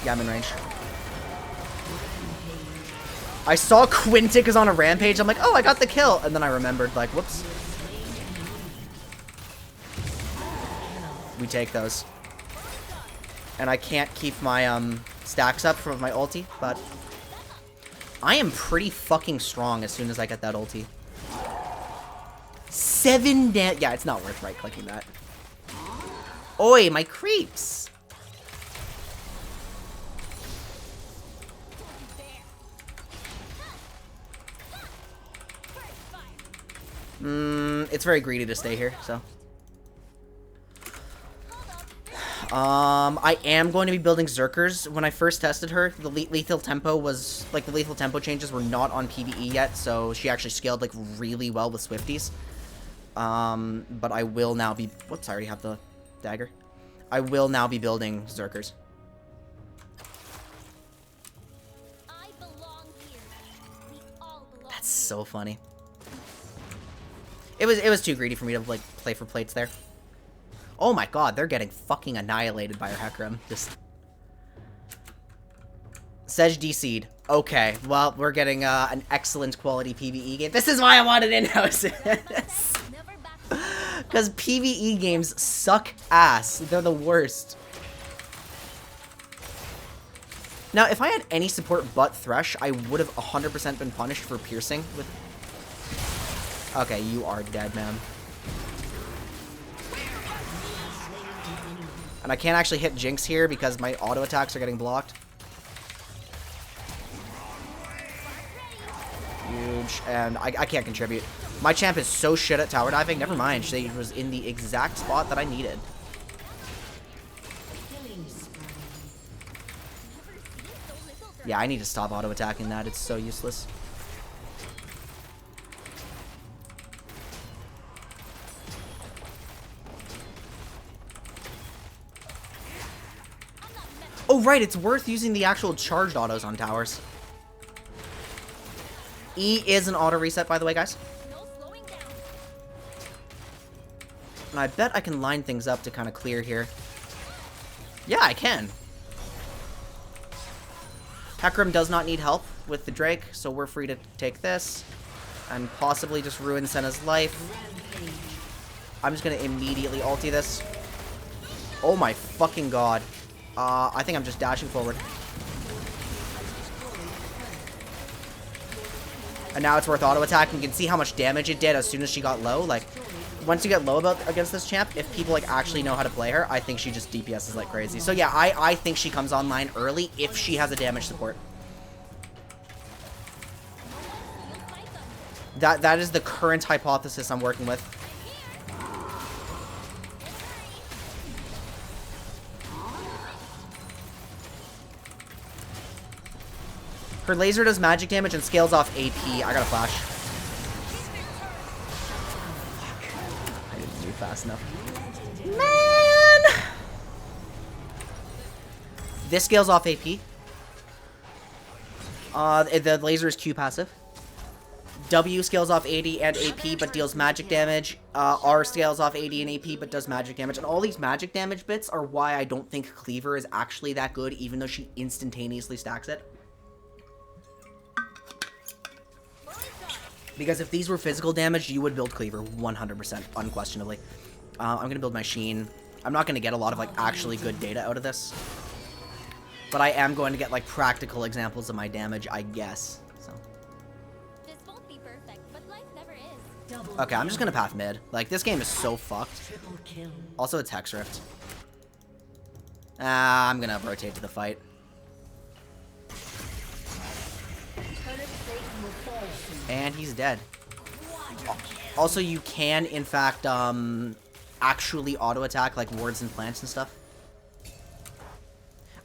Yeah, I'm in range. I saw Quinn is on a rampage. I'm like, oh, I got the kill. And then I remembered, like, whoops. We take those. And I can't keep my stacks up from my ulti, but I am pretty fucking strong as soon as I get that ulti. 7 damage. Yeah, it's not worth right-clicking that. Oi, my creeps. It's very greedy to stay here, so. I am going to be building Zerkers. When I first tested her, the lethal tempo was, like, the lethal tempo changes were not on PBE yet, so she actually scaled, like, really well with Swifties. But I will now be, whoops, I already have the dagger. I will now be building Zerkers. I belong here. We all belong. That's so funny. It was too greedy for me to, like, play for plates there. Oh my god, they're getting fucking annihilated by our Hecarim. Just... Sedge DC'd. Okay, well, we're getting an excellent quality PBE game. This is why I wanted in-house. Because PBE games suck ass. They're the worst. Now, if I had any support but Thresh, I would have 100% been punished for piercing with... Okay, you are dead, man. And I can't actually hit Jinx here because my auto attacks are getting blocked. Huge. And I can't contribute. My champ is so shit at tower diving. Never mind. She was in the exact spot that I needed. Yeah, I need to stop auto attacking that. It's so useless. Oh, right, it's worth using the actual charged autos on towers. E is an auto reset, by the way, guys. And I bet I can line things up to kind of clear here. Yeah, I can. Hecarim does not need help with the Drake, so we're free to take this. And possibly just ruin Senna's life. I'm just going to immediately ulti this. Oh my fucking god. I think I'm just dashing forward. And now it's worth auto attacking. You can see how much damage it did as soon as she got low. Like, once you get low against this champ, if people like actually know how to play her, I think she just DPSs like crazy. So yeah, I think she comes online early if she has a damage support. That is the current hypothesis I'm working with. Her laser does magic damage and scales off AP. I got a flash. I didn't move fast enough. Man! This scales off AP. The laser is Q passive. W scales off AD and AP but deals magic damage. R scales off AD and AP but does magic damage. And all these magic damage bits are why I don't think Cleaver is actually that good, even though she instantaneously stacks it. Because if these were physical damage, you would build Cleaver 100%, unquestionably. I'm going to build my Sheen. I'm not going to get a lot of, like, actually good data out of this. But I am going to get, like, practical examples of my damage, I guess. So. This won't be perfect, but life never is. Okay, I'm just going to path mid. Like, this game is so fucked. Also, it's Hex Rift. I'm going to rotate to the fight. And he's dead. Also, you can, in fact, actually auto-attack, like, wards and plants and stuff.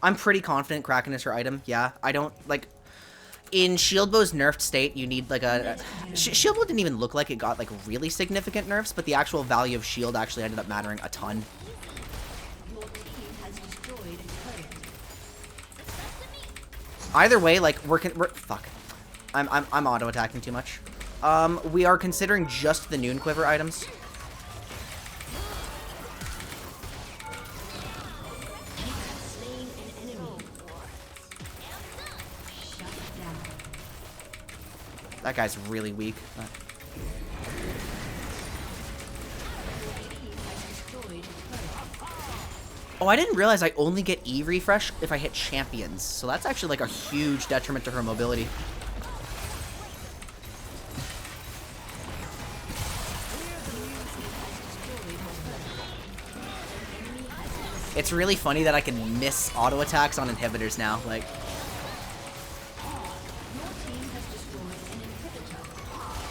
I'm pretty confident Kraken is her item, yeah. I don't, like... In Shieldbow's nerfed state, you need, like, a... Shieldbow didn't even look like it got, like, really significant nerfs, but the actual value of shield actually ended up mattering a ton. Either way, like, we're fuck. I'm auto-attacking too much. We are considering just the Noon Quiver items. That guy's really weak. Oh, I didn't realize I only get E refresh if I hit champions. So that's actually like a huge detriment to her mobility. It's really funny that I can miss auto attacks on inhibitors now. Like,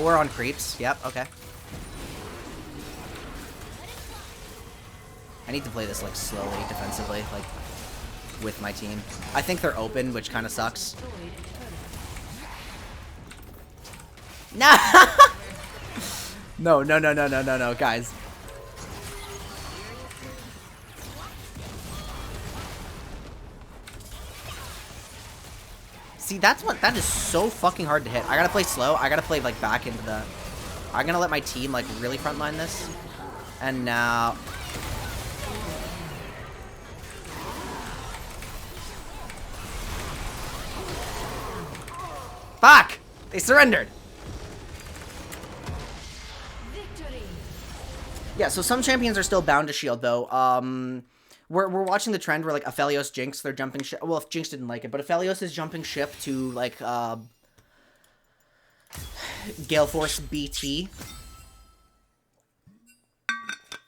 or on creeps. Yep. Okay. I need to play this like slowly, defensively, like with my team. I think they're open, which kind of sucks. No. No, guys. See, that is so fucking hard to hit. I gotta play slow. I gotta play like back into the... I'm gonna let my team like really frontline this. And now... Fuck! They surrendered! Yeah, so some champions are still bound to shield, though. We're watching the trend where, like, Aphelios Jinx, they're jumping ship. Well, if Jinx didn't like it, but Aphelios is jumping ship to, like, Gale Force BT.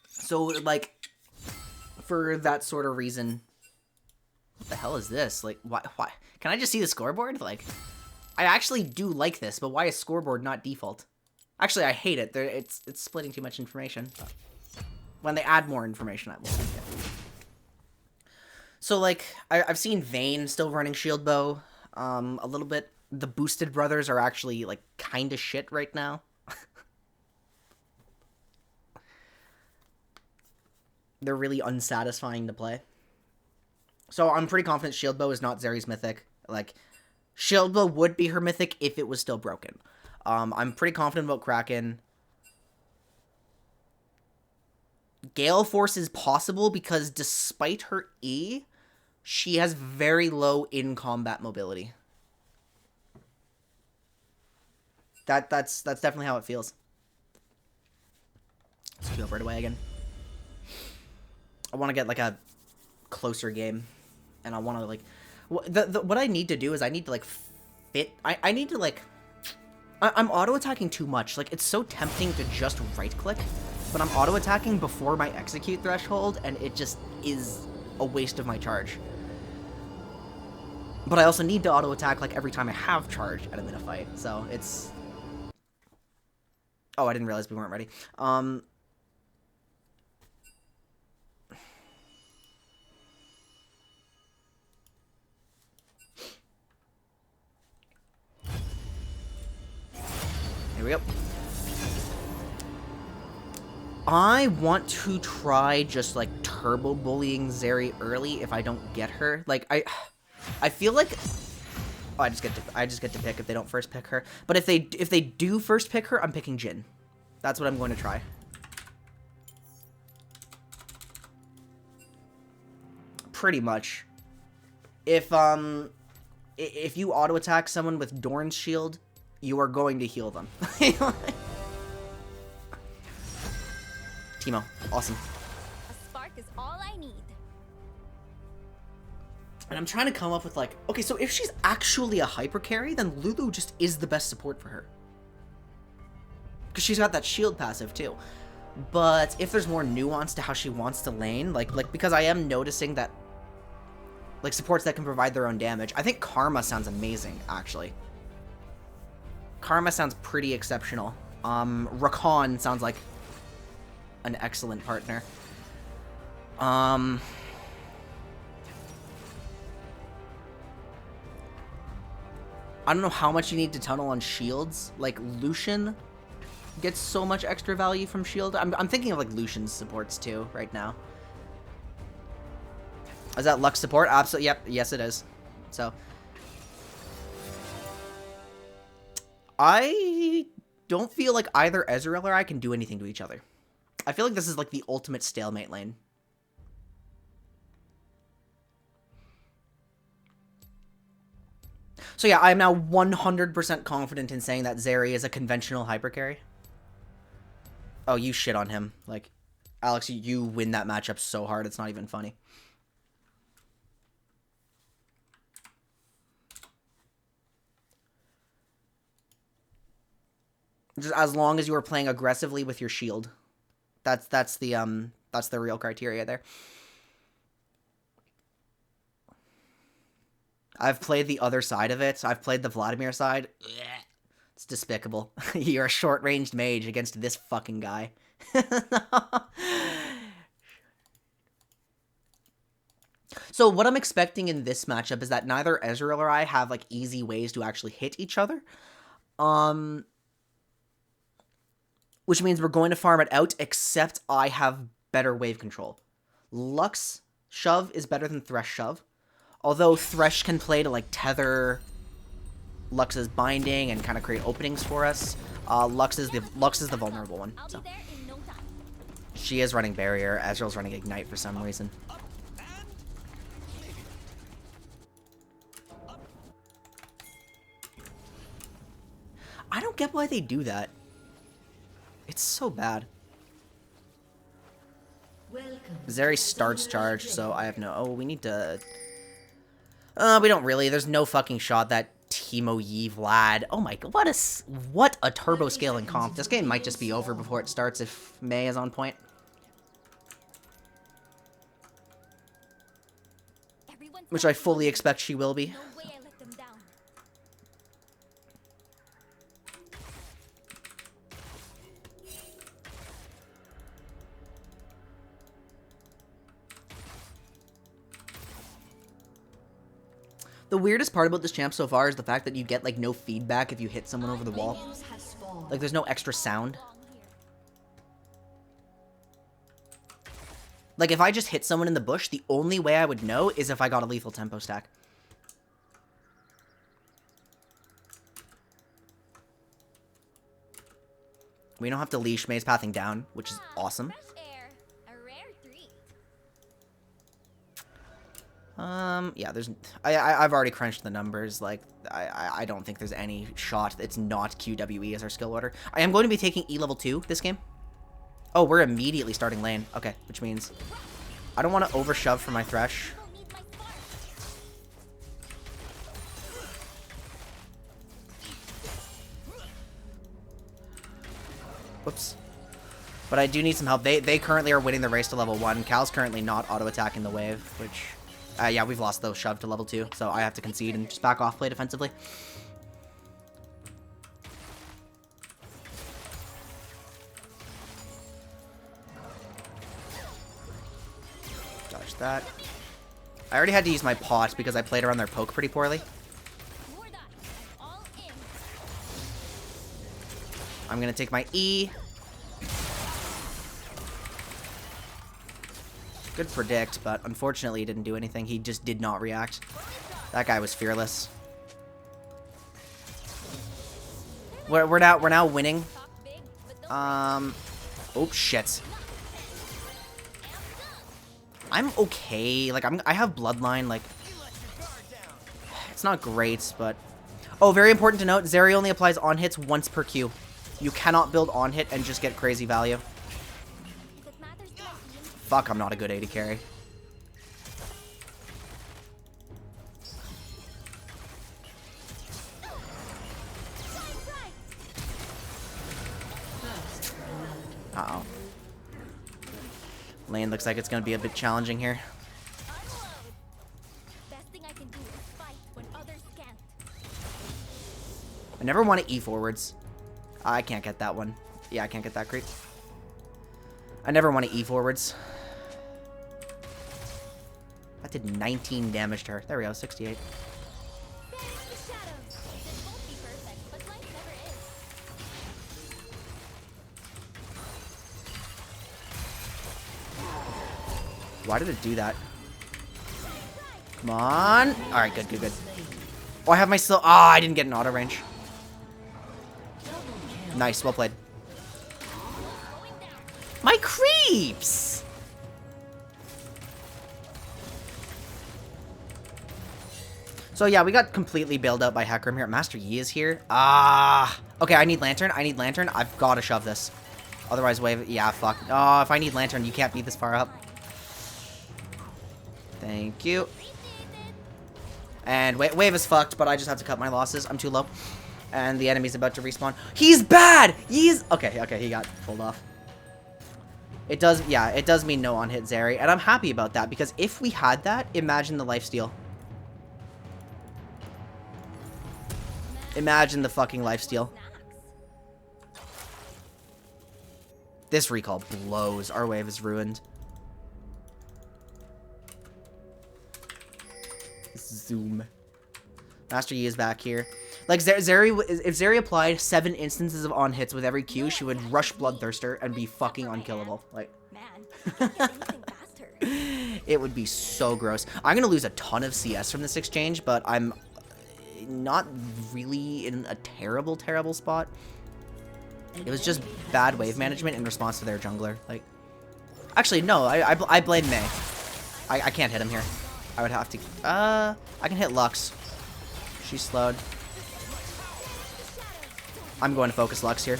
So, like, for that sort of reason... What the hell is this? Like, why? Can I just see the scoreboard? Like, I actually do like this, but why is scoreboard not default? Actually, I hate it. It's splitting too much information. But when they add more information, I will like it. So, like, I've seen Vayne still running Shield Bow a little bit. The Boosted Brothers are actually, like, kind of shit right now. They're really unsatisfying to play. So, I'm pretty confident Shield Bow is not Zeri's mythic. Like, Shield Bow would be her mythic if it was still broken. I'm pretty confident about Kraken. Gale Force is possible because despite her E, she has very low in-combat mobility. That's definitely how it feels. Let's go right away again. I want to get, like, a closer game. And I want to, like... What I need to do is I need to, like, fit... I need to, like... I'm auto-attacking too much. Like, it's so tempting to just right-click. but I'm auto-attacking before my execute threshold, and it just is a waste of my charge. But I also need to auto-attack, like, every time I have charge at a fight, so it's... Oh, I didn't realize we weren't ready. Here we go. I want to try just, like, turbo bullying Zeri early if I don't get her. Like, I feel like... Oh, I just get to pick if they don't first pick her. But if they do first pick her, I'm picking Jhin. That's what I'm going to try. Pretty much. If you auto attack someone with Dorn's shield, you are going to heal them. Teemo, awesome. A spark is all I need. And I'm trying to come up with, like, okay, so if she's actually a hyper carry, then Lulu just is the best support for her. Because she's got that shield passive, too. But if there's more nuance to how she wants to lane, like because I am noticing that, like, supports that can provide their own damage, I think Karma sounds amazing, actually. Karma sounds pretty exceptional. Rakan sounds like an excellent partner. I don't know how much you need to tunnel on shields. Like, Lucian gets so much extra value from shield. I'm thinking of, like, Lucian's supports, too, right now. Is that Lux support? Absolutely. Yep. Yes, it is. So, I don't feel like either Ezreal or I can do anything to each other. I feel like this is, like, the ultimate stalemate lane. So yeah, I'm now 100% confident in saying that Zeri is a conventional hypercarry. Oh, you shit on him. Like, Alex, you win that matchup so hard, it's not even funny. Just as long as you are playing aggressively with your shield. That's the real criteria there. I've played the other side of it. I've played the Vladimir side. It's despicable. You're a short-ranged mage against this fucking guy. So what I'm expecting in this matchup is that neither Ezreal or I have, like, easy ways to actually hit each other. Which means we're going to farm it out, except I have better wave control. Lux shove is better than Thresh shove. Although Thresh can play to, like, tether Lux's binding and kind of create openings for us, Lux is the vulnerable one. So. She is running barrier. Ezreal's running ignite for some reason. I don't get why they do that. It's so bad. Zeri starts charge, so I have no... Oh, we need to... we don't really. There's no fucking shot that Teemo Yi Vlad. Oh my god, what a turbo scaling comp. This game might just be over before it starts if Mei is on point. Which I fully expect she will be. The weirdest part about this champ so far is the fact that you get, like, no feedback if you hit someone over the wall. Like, there's no extra sound. Like, if I just hit someone in the bush, the only way I would know is if I got a lethal tempo stack. We don't have to leash Mei's pathing down, which is awesome. Yeah, I've already crunched the numbers. Like, I don't think there's any shot it's not QWE as our skill order. I am going to be taking E level 2 this game. Oh, we're immediately starting lane. Okay, which means I don't want to overshove for my Thresh. Whoops. But I do need some help. They currently are winning the race to level 1. Cal's currently not auto-attacking the wave, which... yeah, we've lost those shove to level 2, so I have to concede and just back off, play defensively. Dodge that. I already had to use my pot because I played around their poke pretty poorly. I'm gonna take my E. Good predict, but unfortunately he didn't do anything. He just did not react. That guy was fearless. We're now winning. Oh shit. I'm okay. Like I have bloodline. Like it's not great, but oh, very important to note. Zeri only applies on hits once per Q. You cannot build on hit and just get crazy value. Fuck, I'm not a good AD carry. Uh-oh. Lane looks like it's going to be a bit challenging here. I never want to E forwards. I can't get that one. Yeah, I can't get that creep. I never want to E forwards. That did 19 damage to her. There we go, 68. Why did it do that? Come on. Alright, good, good, good. Oh, I have my still. Ah, I didn't get an auto range. Nice, well played. My creeps! So yeah, we got completely bailed out by Hecarim here. Master Yi is here. Ah. Okay, I need Lantern. I need Lantern. I've got to shove this. Otherwise, wave. Yeah, fuck. Oh, if I need Lantern, you can't be this far up. Thank you. And wave is fucked, but I just have to cut my losses. I'm too low. And the enemy's about to respawn. He's bad! He's... Okay, okay, he got pulled off. It does, yeah, it does mean no on-hit Zeri. And I'm happy about that, because if we had that, imagine the lifesteal. Imagine the fucking lifesteal. This recall blows. Our wave is ruined. Zoom. Master Yi is back here. Like, Zeri, if Zeri applied 7 instances of on hits with every Q, she would rush Bloodthirster and be fucking unkillable. Like, it would be so gross. I'm gonna lose a ton of CS from this exchange, but I'm not really in a terrible, terrible spot. It was just bad wave management in response to their jungler. Like, actually, no, I blame Mei. I can't hit him here. I would have to, I can hit Lux. She's slowed. I'm going to focus Lux here.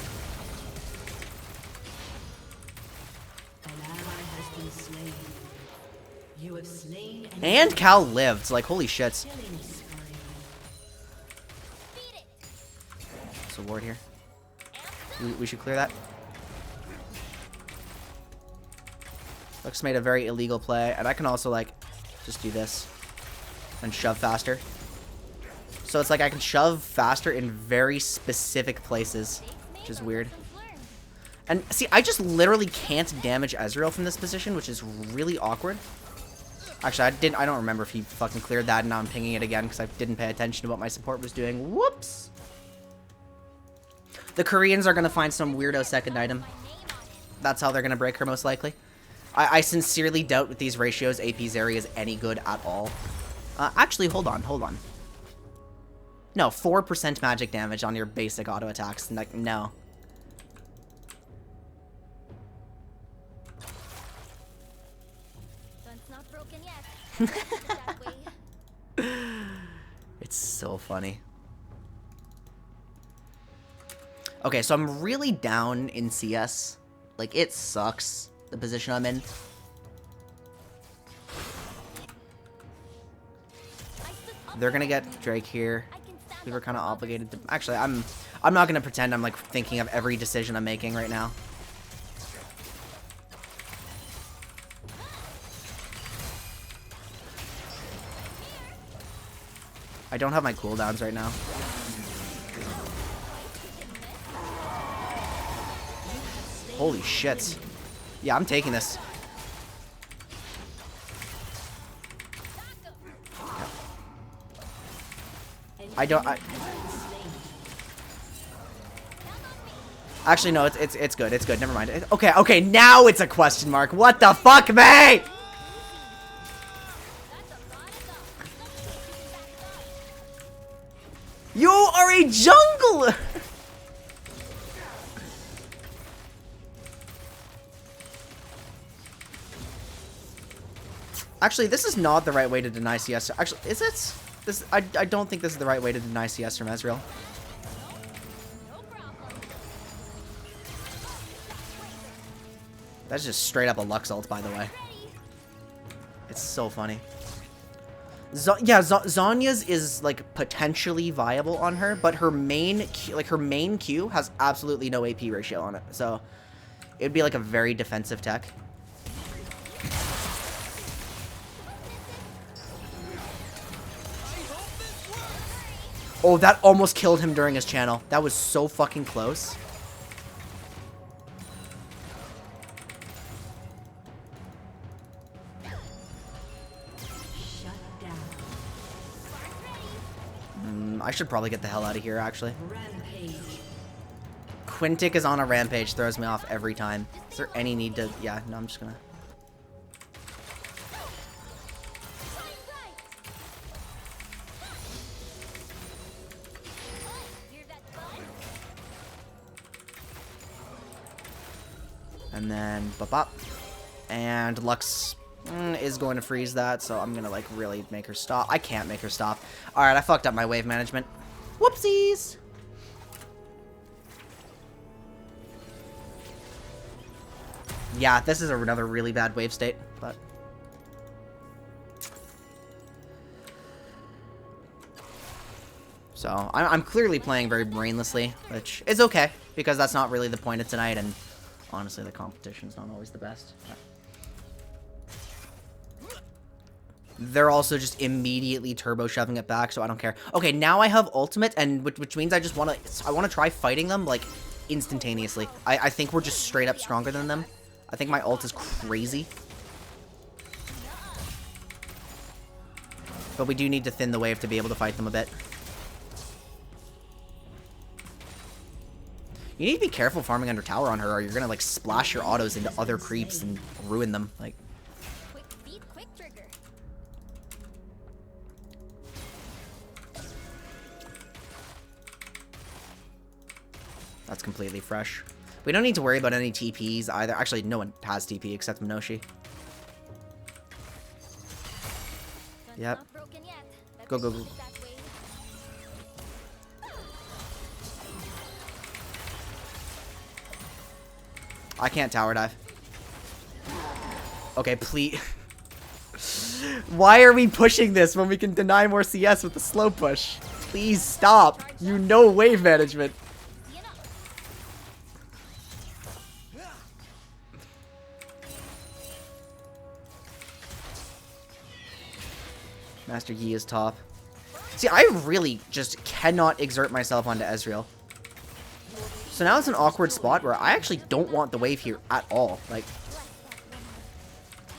And Cal lived. Like, holy shit. There's a ward here. We should clear that. Lux made a very illegal play. And I can also, like, just do this. And shove faster. So it's like I can shove faster in very specific places, which is weird. And see, I just literally can't damage Ezreal from this position, which is really awkward. Actually, I don't remember if he fucking cleared that, and now I'm pinging it again because I didn't pay attention to what my support was doing. Whoops. The Koreans are going to find some weirdo second item. That's how they're going to break her, most likely. I sincerely doubt with these ratios AP Zeri is any good at all. Actually, hold on. No, 4% magic damage on your basic auto attacks. Like, no. Sun's not broken yet. It's so funny. Okay, so I'm really down in CS. Like, it sucks, the position I'm in. They're gonna get Drake here. We were kind of obligated to... Actually, I'm not gonna pretend I'm, like, thinking of every decision I'm making right now. I don't have my cooldowns right now. Holy shit. Yeah, I'm taking this. Actually, no, it's good. It's good. Never mind. Okay, now it's a question mark. What the fuck, mate? You are a jungler! Actually, this is not the right way to deny CS. Actually, is it? I don't think this is the right way to deny CS from Ezreal. That's just straight up a Lux ult, by the way. It's so funny. Zhonya's is like potentially viable on her, but her main Q has absolutely no AP ratio on it, so it'd be like a very defensive tech. Oh, that almost killed him during his channel. That was so fucking close. I should probably get the hell out of here, actually. Rampage. Quintic is on a rampage. Throws me off every time. Is there any need to... Yeah, no, I'm just gonna... And then... Bop. And Lux... is going to freeze that, so I'm gonna like really make her stop. I can't make her stop. Alright, I fucked up my wave management. Whoopsies! Yeah, this is another really bad wave state, but... So, I'm clearly playing very brainlessly, which is okay, because that's not really the point of tonight, and honestly, the competition's not always the best. They're also just immediately turbo shoving it back, so I don't care. Okay, now I have ultimate, and which means I just want to try fighting them like instantaneously. I think we're just straight up stronger than them. I think my ult is crazy. But we do need to thin the wave to be able to fight them a bit. You need to be careful farming under tower on her, or you're gonna like splash your autos into other creeps and ruin them. Like. That's completely fresh. We don't need to worry about any TPs either. Actually, no one has TP except Minoshi. Yep. Go. I can't tower dive. Okay, please. Why are we pushing this when we can deny more CS with the slow push? Please stop. You know wave management. Master Yi is top. See, I really just cannot exert myself onto Ezreal. So now it's an awkward spot where I actually don't want the wave here at all. Like,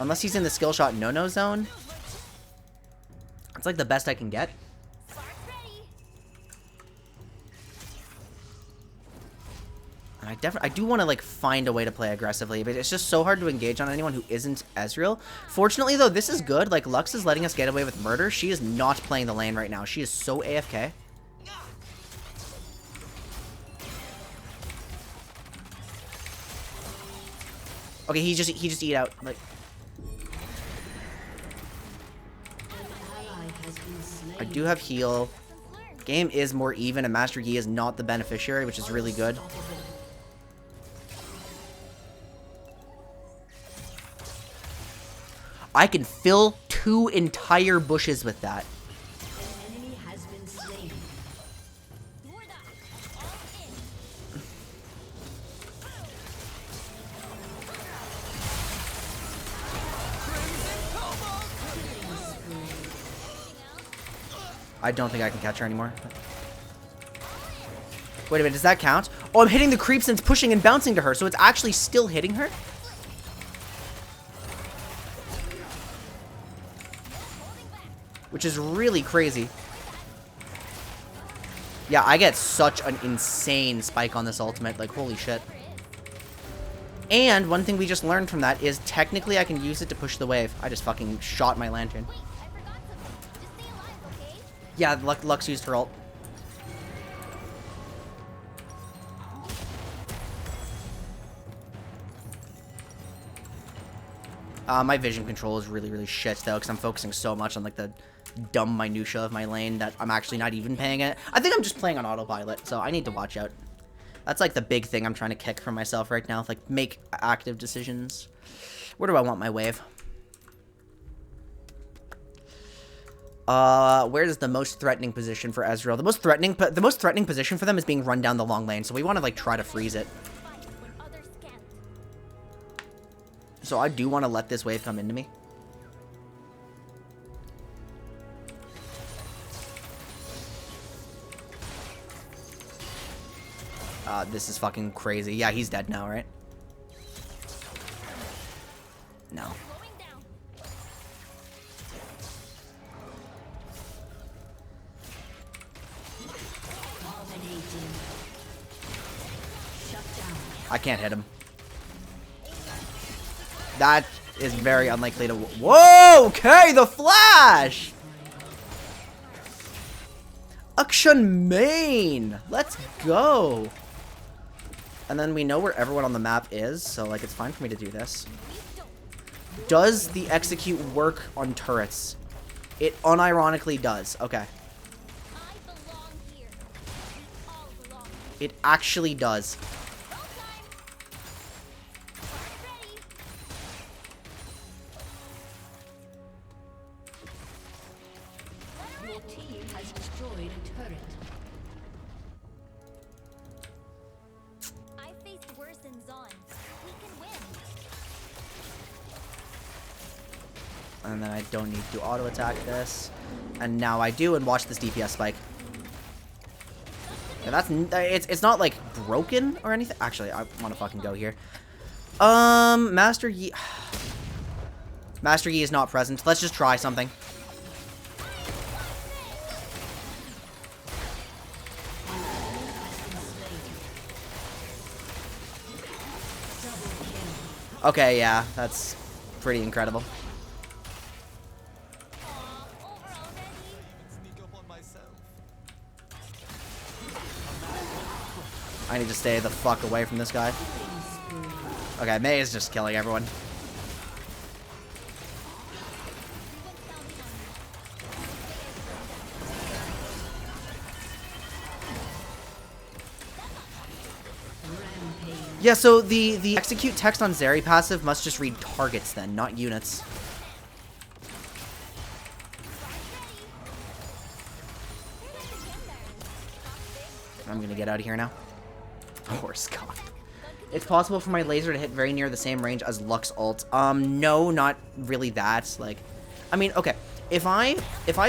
unless he's in the skill shot no-no zone. It's like the best I can get. And I do want to like find a way to play aggressively, but it's just so hard to engage on anyone who isn't Ezreal. Fortunately though, this is good. Like Lux is letting us get away with murder. She is not playing the lane right now. She is so AFK. Okay, he just eat out. Like, I do have heal. Game is more even, and Master Yi is not the beneficiary, which is really good. I can fill 2 entire bushes with that. I don't think I can catch her anymore. Wait a minute, does that count? Oh, I'm hitting the creeps and it's pushing and bouncing to her, so it's actually still hitting her? Which is really crazy. Yeah, I get such an insane spike on this ultimate. Like, holy shit. And one thing we just learned from that is technically I can use it to push the wave. I just fucking shot my lantern. Wait, I forgot something. Just stay alive, okay? Yeah, Lux used her ult. My vision control is really, really shit, though, because I'm focusing so much on, like, the dumb minutia of my lane that I'm actually not even paying it. I think I'm just playing on autopilot, so I need to watch out. That's, like, the big thing I'm trying to kick for myself right now. Like, make active decisions. Where do I want my wave? Where's the most threatening position for Ezreal? The most threatening position for them is being run down the long lane, so we want to, like, try to freeze it. So I do want to let this wave come into me. This is fucking crazy. Yeah, he's dead now, right? No. I can't hit him. That is very unlikely to... Whoa! Okay, the flash! Action main! Let's go! And then we know where everyone on the map is, so, like, it's fine for me to do this. Does the execute work on turrets? It unironically does. Okay. It actually does. Your team has destroyed a turret. I faced worse than Zon. We can win. And then I don't need to auto attack this. And now I do, and watch this DPS spike. Yeah, it's not like broken or anything. Actually, I want to fucking go here. Master Yi. Master Yi is not present. Let's just try something. Okay, yeah, that's pretty incredible. I need to stay the fuck away from this guy. Okay, Mei is just killing everyone. Yeah, so the execute text on Zeri passive must just read targets then, not units. I'm gonna get out of here now. Horse god. It's possible for my laser to hit very near the same range as Lux ult. No, not really that. Like, I mean, okay. If I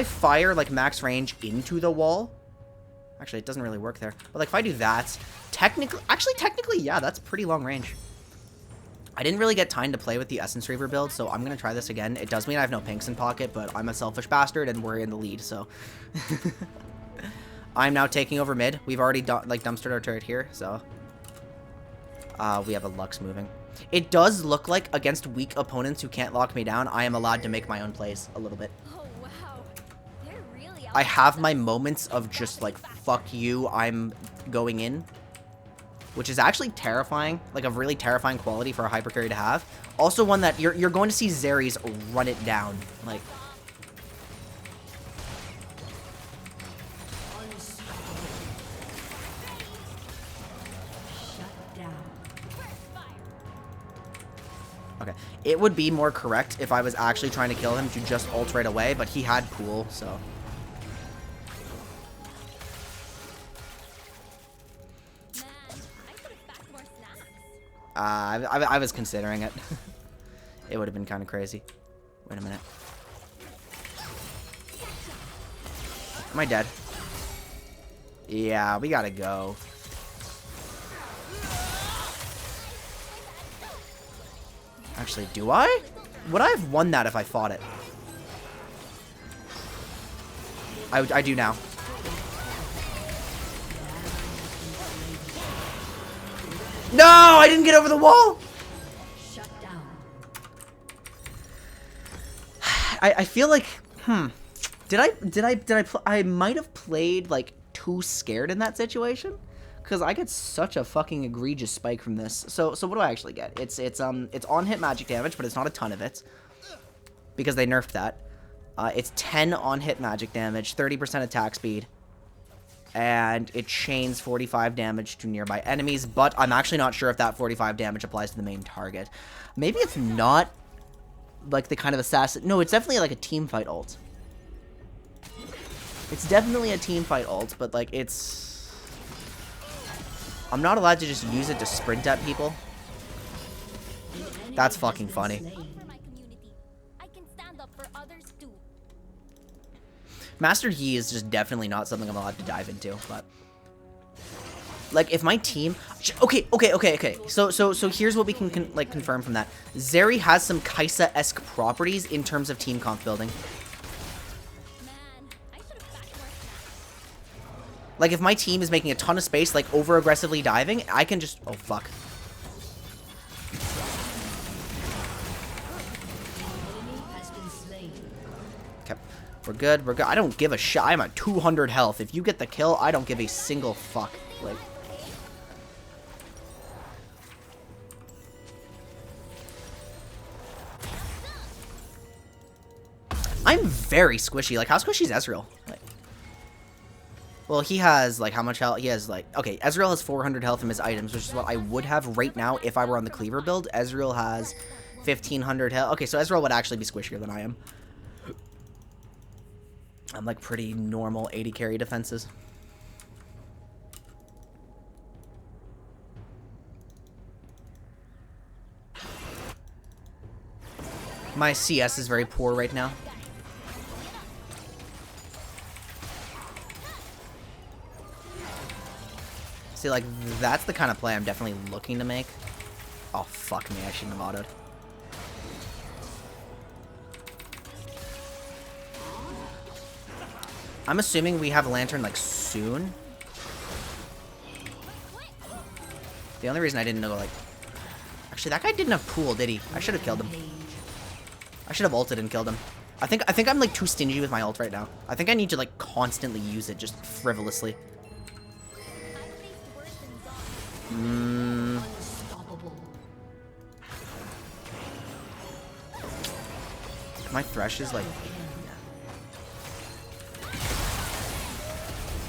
fire like max range into the wall, actually it doesn't really work there. But like if I do that, technically, yeah, that's pretty long range. I didn't really get time to play with the Essence Reaver build, so I'm gonna try this again. It does mean I have no pinks in pocket, but I'm a selfish bastard and we're in the lead, so. I'm now taking over mid. We've already dumpstered our turret here, so. We have a Lux moving. It does look like against weak opponents who can't lock me down, I am allowed to make my own plays a little bit. Oh wow. They're really I have my moments of just like, fuck you, I'm going in. Which is actually terrifying, like a really terrifying quality for a hyper carry to have. Also one that you're going to see Zeri's run it down. Like, okay, it would be more correct if I was actually trying to kill him to just ult right away, but he had pool, so. I was considering it. It would have been kind of crazy. Wait a minute. Am I dead? Yeah, we gotta go. Actually, do I? Would I have won that if I fought it? I do now. No, I didn't get over the wall. Shut down. I feel like, I might have played like too scared in that situation, because I get such a fucking egregious spike from this. So what do I actually get? It's on hit magic damage, but it's not a ton of it, because they nerfed that. It's 10 on hit magic damage, 30% attack speed, and it chains 45 damage to nearby enemies, but I'm actually not sure if that 45 damage applies to the main target. Maybe it's not like the kind of assassin. No, it's definitely like a team fight ult. It's definitely a team fight ult, but like it's... I'm not allowed to just use it to sprint at people. That's fucking funny. For my community, I can stand up for others too. Master Yi is just definitely not something I'm allowed to dive into, but... Like, if my team... Okay. So here's what we can confirm from that. Zeri has some Kaisa-esque properties in terms of team comp building. Man, I should have backed more. Like, if my team is making a ton of space, like, over-aggressively diving, I can just... Oh, fuck. Okay. We're good. We're good. I don't give a shit. I'm at 200 health. If you get the kill, I don't give a single fuck. Like... I'm very squishy. Like, how squishy is Ezreal? Like... Well, he has, like, how much health? He has, like... Okay, Ezreal has 400 health from his items, which is what I would have right now if I were on the Cleaver build. Ezreal has 1,500 health. Okay, so Ezreal would actually be squishier than I am. I'm, like, pretty normal 80 carry defenses. My CS is very poor right now. See, like, that's the kind of play I'm definitely looking to make. Oh, fuck me. I shouldn't have autoed. I'm assuming we have a Lantern, like, soon. The only reason I didn't know, like... Actually, that guy didn't have pool, did he? I should have killed him. I should have ulted and killed him. I think I'm, like, too stingy with my ult right now. I think I need to, like, constantly use it, just frivolously. My Thresh is like...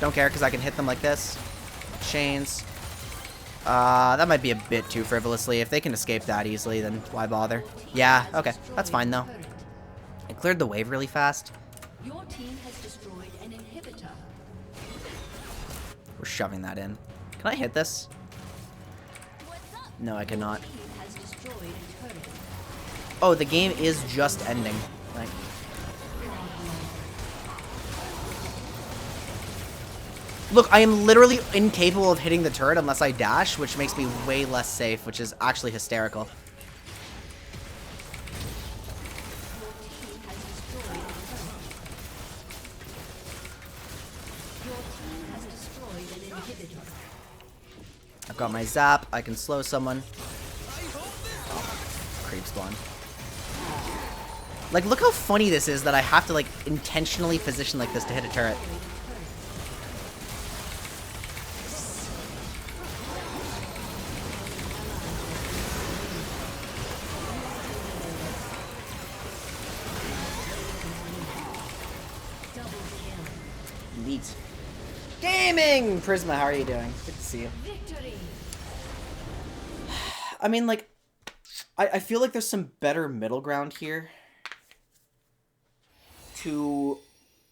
Don't care, because I can hit them like this. Chains. That might be a bit too frivolously. If they can escape that easily, then why bother? Yeah, okay. That's fine, though. I cleared the wave really fast. Your team has destroyed an inhibitor. We're shoving that in. Can I hit this? No, I cannot. Has destroyed a turret. Oh, the game is just ending. Like... Look, I am literally incapable of hitting the turret unless I dash, which makes me way less safe, which is actually hysterical. I've got my zap. I can slow someone. Oh, creep spawn. Like, look how funny this is that I have to, like, intentionally position like this to hit a turret. Neat. Gaming! Prisma, how are you doing? Good to see you. I mean, like, I feel like there's some better middle ground here to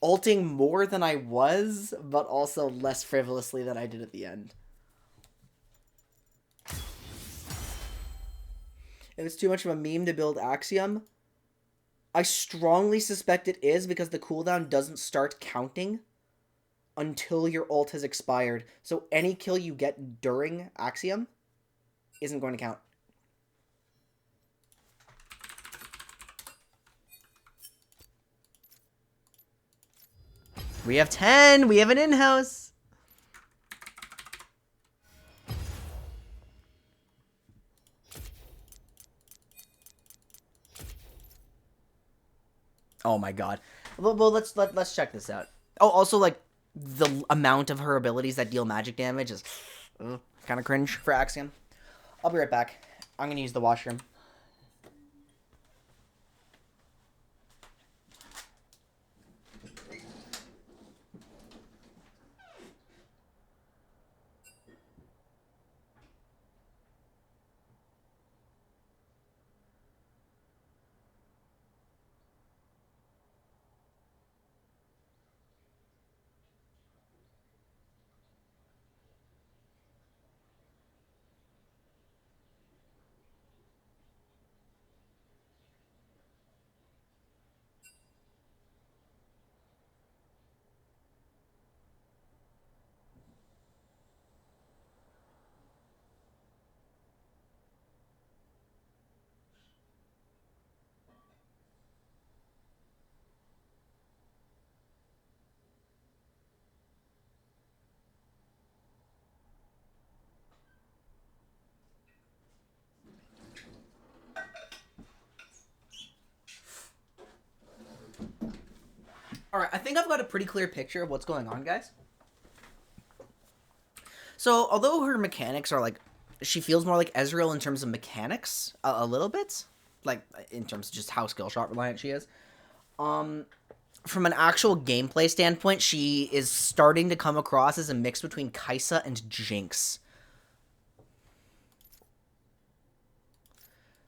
ulting more than I was, but also less frivolously than I did at the end. If it's too much of a meme to build Axiom, I strongly suspect it is because the cooldown doesn't start counting until your ult has expired. So any kill you get during Axiom isn't going to count. We have 10. We have an in-house. Oh my god. Well, let's check this out. Oh, also, like, the amount of her abilities that deal magic damage is kind of cringe for Axiom. I'll be right back. I'm gonna use the washroom. Alright, I think I've got a pretty clear picture of what's going on, guys. So, although her mechanics are like... She feels more like Ezreal in terms of mechanics, a little bit. Like, in terms of just how skill shot reliant she is. From an actual gameplay standpoint, she is starting to come across as a mix between Kai'Sa and Jinx.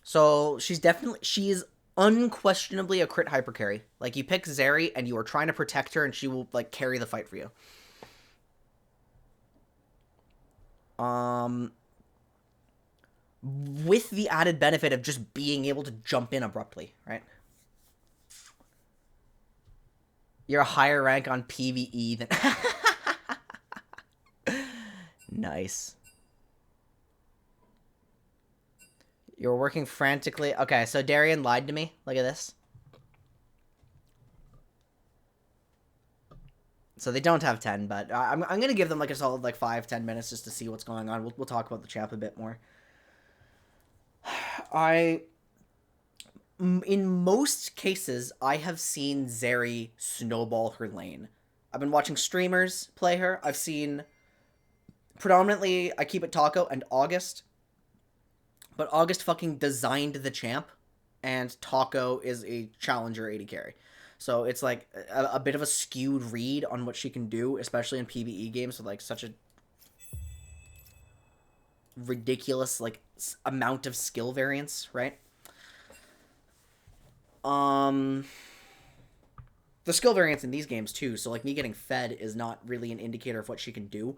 So, she is unquestionably a crit hyper carry. Like, you pick Zeri and you are trying to protect her and she will, like, carry the fight for you. With the added benefit of just being able to jump in abruptly, right? You're a higher rank on PBE than... Nice. You're working frantically. Okay, so Darian lied to me. Look at this. So they don't have 10, but I'm going to give them like a solid like 5-10 minutes just to see what's going on. We'll talk about the champ a bit more. In most cases, I have seen Zeri snowball her lane. I've been watching streamers play her. I've seen predominantly I Keep It Taco and August. But August fucking designed the champ, and Taco is a challenger AD carry. So it's like a bit of a skewed read on what she can do, especially in PBE games with like such a ridiculous like amount of skill variance, right? The skill variance in these games too, so like me getting fed is not really an indicator of what she can do.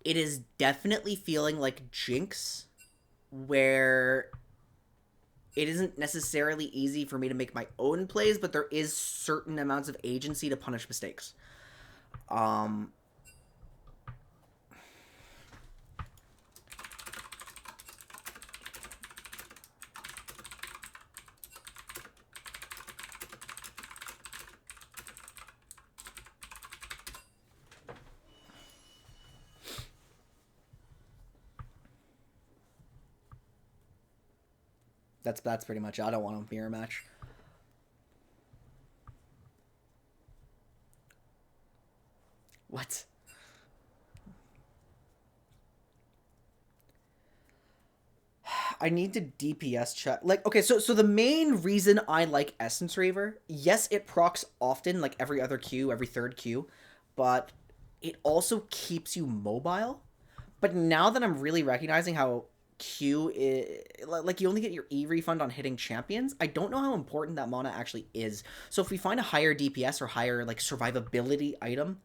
It is definitely feeling like Jinx, where it isn't necessarily easy for me to make my own plays, but there is certain amounts of agency to punish mistakes. That's pretty much it. I don't want a mirror match. What? I need to DPS check. Like, okay, so the main reason I like Essence Reaver, yes, it procs often, like every other Q, every third Q, but it also keeps you mobile. But now that I'm really recognizing how Q is, like, you only get your E refund on hitting champions, I don't know how important that mana actually is. So if we find a higher DPS or higher, like, survivability item,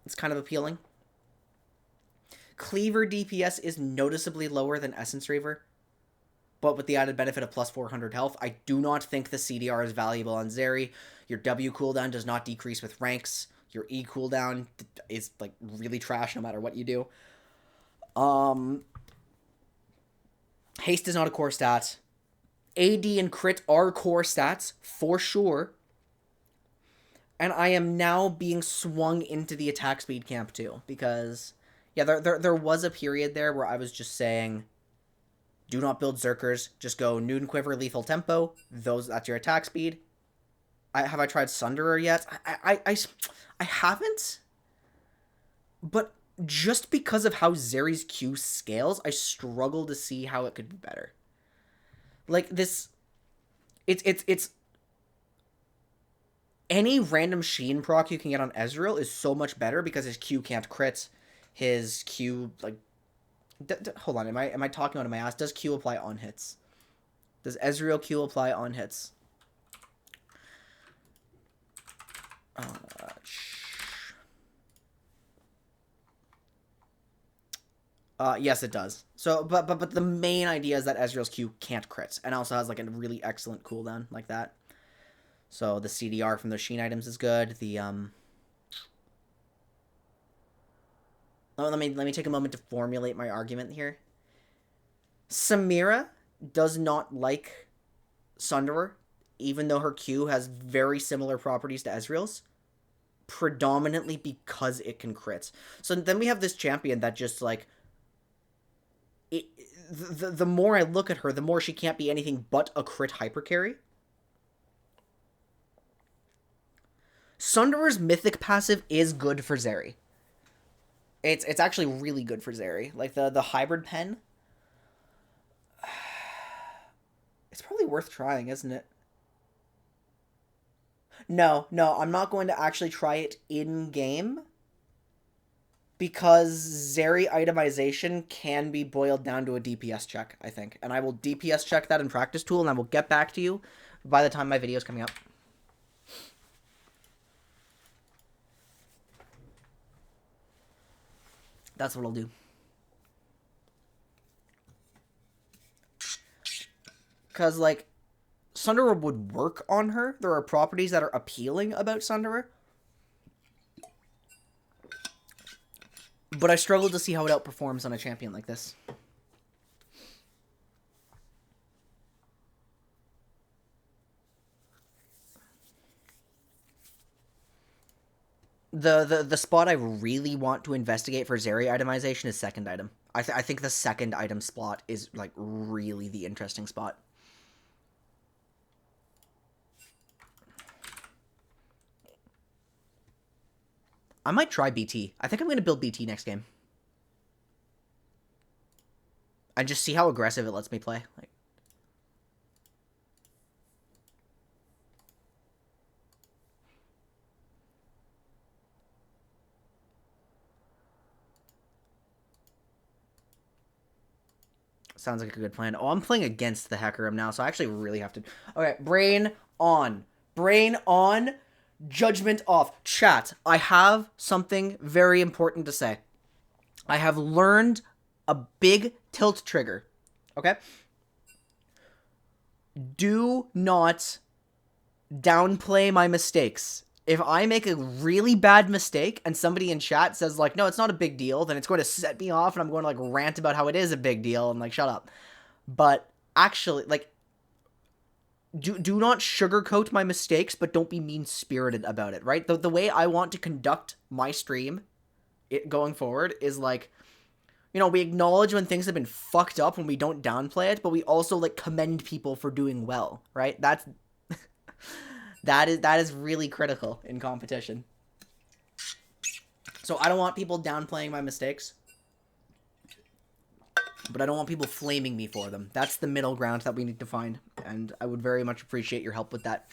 it's kind of appealing. Cleaver DPS is noticeably lower than Essence Reaver. but with the added benefit of plus 400 health. I do not think the CDR is valuable on Zeri. Your W cooldown does not decrease with ranks. Your E cooldown is, like, really trash no matter what you do. Haste is not a core stat. AD and crit are core stats, for sure. And I am now being swung into the attack speed camp, too. Because, yeah, there was a period there where I was just saying, do not build Zerkers. Just go Noon Quiver, Lethal Tempo. That's your attack speed. Have I tried Sunderer yet? I haven't. But just because of how Zeri's Q scales, I struggle to see how it could be better. Like, this... It's... Any random Sheen proc you can get on Ezreal is so much better because his Q can't crit. His Q, like... hold on, am I talking out of my ass? Does Q apply on hits? Does Ezreal Q apply on hits? Yes, it does. So, but the main idea is that Ezreal's Q can't crit, and also has, like, a really excellent cooldown like that. So the CDR from those Sheen items is good. The let me take a moment to formulate my argument here. Samira does not like Sunderer, even though her Q has very similar properties to Ezreal's, predominantly because it can crit. So then we have this champion that just, like, the more I look at her, the more she can't be anything but a crit hyper carry. Sunderer's mythic passive is good for Zeri. It's actually really good for Zeri. Like, the hybrid pen, it's probably worth trying, isn't it? No, I'm not going to actually try it in-game, because Zeri itemization can be boiled down to a DPS check, I think. And I will DPS check that in Practice Tool, and I will get back to you by the time my video is coming up. That's what I'll do. Because, like, Sunderer would work on her. There are properties that are appealing about Sunderer. But I struggle to see how it outperforms on a champion like this. The spot I really want to investigate for Zeri itemization is second item. I think the second item spot is, like, really the interesting spot. I might try BT. I think I'm going to build BT next game. And just see how aggressive it lets me play. Like, sounds like a good plan. Oh, I'm playing against the Hecarim now, so I actually really have to... Okay, brain on. Brain on. Judgment off. Chat, I have something very important to say. I have learned a big tilt trigger. Okay? Do not downplay my mistakes. If I make a really bad mistake and somebody in chat says, like, no, it's not a big deal, then it's going to set me off and I'm going to, like, rant about how it is a big deal and, like, shut up. But actually, like, do not sugarcoat my mistakes, but don't be mean-spirited about it, right? The way I want to conduct my stream going forward is, like, you know, we acknowledge when things have been fucked up when we don't downplay it, but we also, like, commend people for doing well, right? That's... That is really critical in competition. So I don't want people downplaying my mistakes, but I don't want people flaming me for them. That's the middle ground that we need to find, and I would very much appreciate your help with that.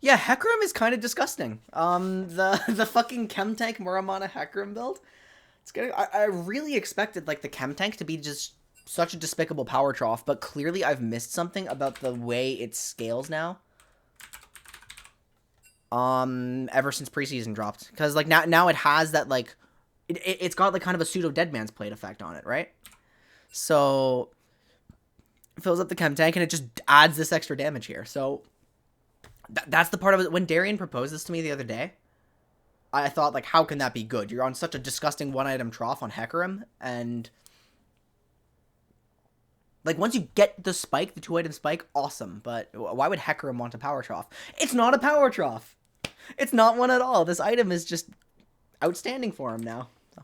Yeah, Hecarim is kind of disgusting. The fucking Chem Tank Muramana Hecarim build. It's gonna. I really expected, like, the Chem Tank to be just such a despicable power trough, but clearly I've missed something about the way it scales now. Ever since preseason dropped. Because, like, now it has that, like, it's got, like, kind of a pseudo Dead Man's Plate effect on it, right? So, it fills up the chem tank, and it just adds this extra damage here. So, that's the part of it. When Darian proposed this to me the other day, I thought, like, how can that be good? You're on such a disgusting one-item trough on Hecarim, and... like, once you get the spike, the 2-item spike, awesome. But why would Hecarim want a power trough? It's not a power trough! It's not one at all. This item is just outstanding for him now. So.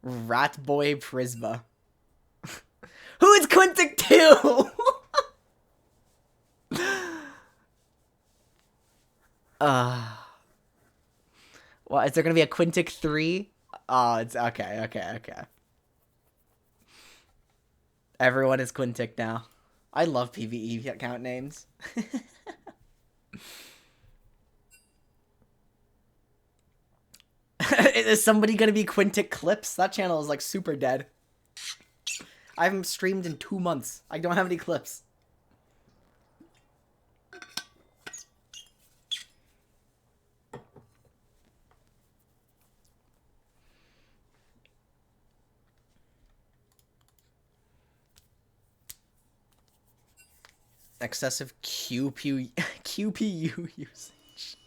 Ratboy Prisma. Who is Quintic 2? Well, is there going to be a Quintic 3? Oh, it's okay. Everyone is Quintic now. I love PBE account names. Is somebody going to be Quintic Clips? That channel is like super dead. I haven't streamed in 2 months. I don't have any clips. Excessive QPU usage.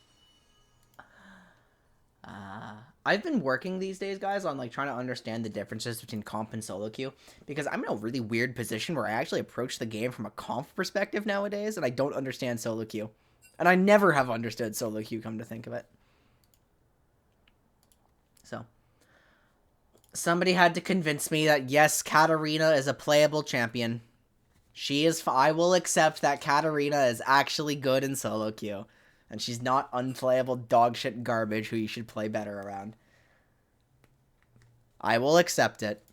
I've been working these days, guys, on like trying to understand the differences between comp and solo queue, because I'm in a really weird position where I actually approach the game from a comp perspective nowadays, and I don't understand solo queue. And I never have understood solo queue, come to think of it. So, somebody had to convince me that yes, Katarina is a playable champion. She is. I will accept that Katarina is actually good in solo queue, and she's not unplayable dogshit garbage who you should play better around. I will accept it.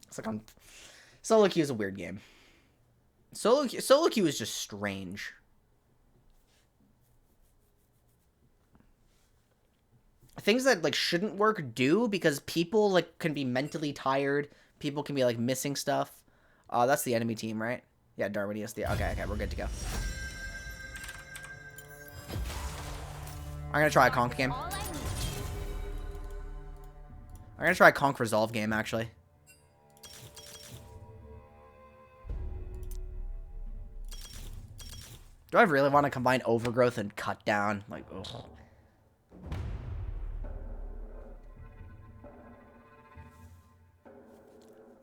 It's like solo queue is a weird game. Solo queue is just strange. Things that like shouldn't work do, because people like can be mentally tired. People can be like missing stuff. That's the enemy team, right? Yeah, Darwinius. Okay, we're good to go. I'm gonna try a conk game. I'm gonna try a conk resolve game, actually. Do I really want to combine overgrowth and cut down? Like, ugh.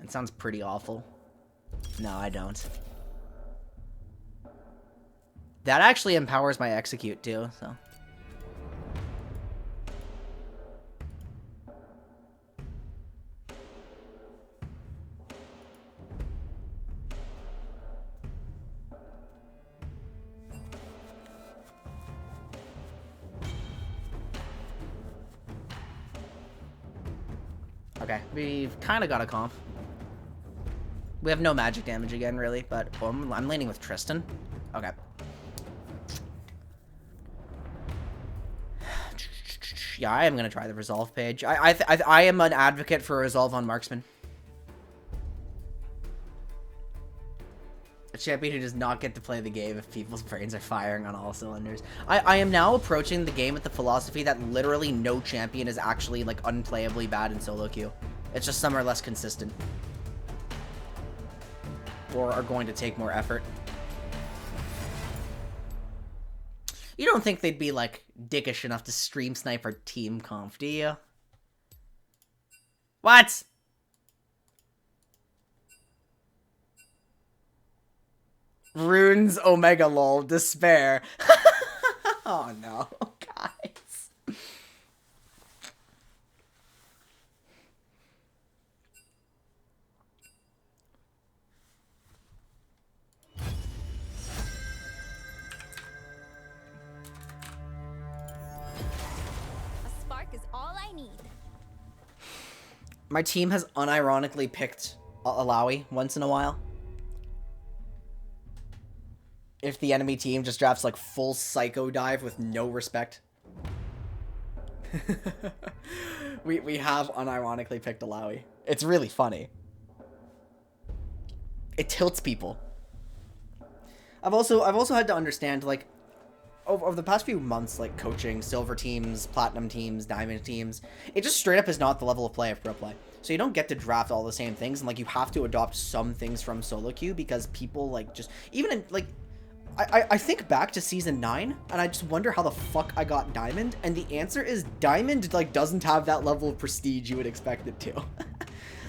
It sounds pretty awful. No, I don't. That actually empowers my execute too, so. Okay, we've kind of got a comp. We have no magic damage again, really, but I'm laning with Tristan. Okay. Yeah, I am going to try the resolve page. I am an advocate for a resolve on marksman. A champion who does not get to play the game if people's brains are firing on all cylinders. I am now approaching the game with the philosophy that literally no champion is actually, like, unplayably bad in solo queue. It's just some are less consistent. Or are going to take more effort. You don't think they'd be, like, dickish enough to stream snipe our team conf, do you? What? Runes Omega lol. Despair. Oh no, guys. A spark is all I need. My team has unironically picked Alawi once in a while. if the enemy team just drafts like full psycho dive with no respect. we have unironically picked Alawi. It's really funny. It tilts people. I've also had to understand, like, over the past few months, like, coaching silver teams, platinum teams, diamond teams, it just straight up is not the level of play of pro play. So you don't get to draft all the same things, and, like, you have to adopt some things from solo queue because people, like, just, even in, like, I think back to Season 9, and I just wonder how the fuck I got Diamond, and the answer is Diamond, like, doesn't have that level of prestige you would expect it to.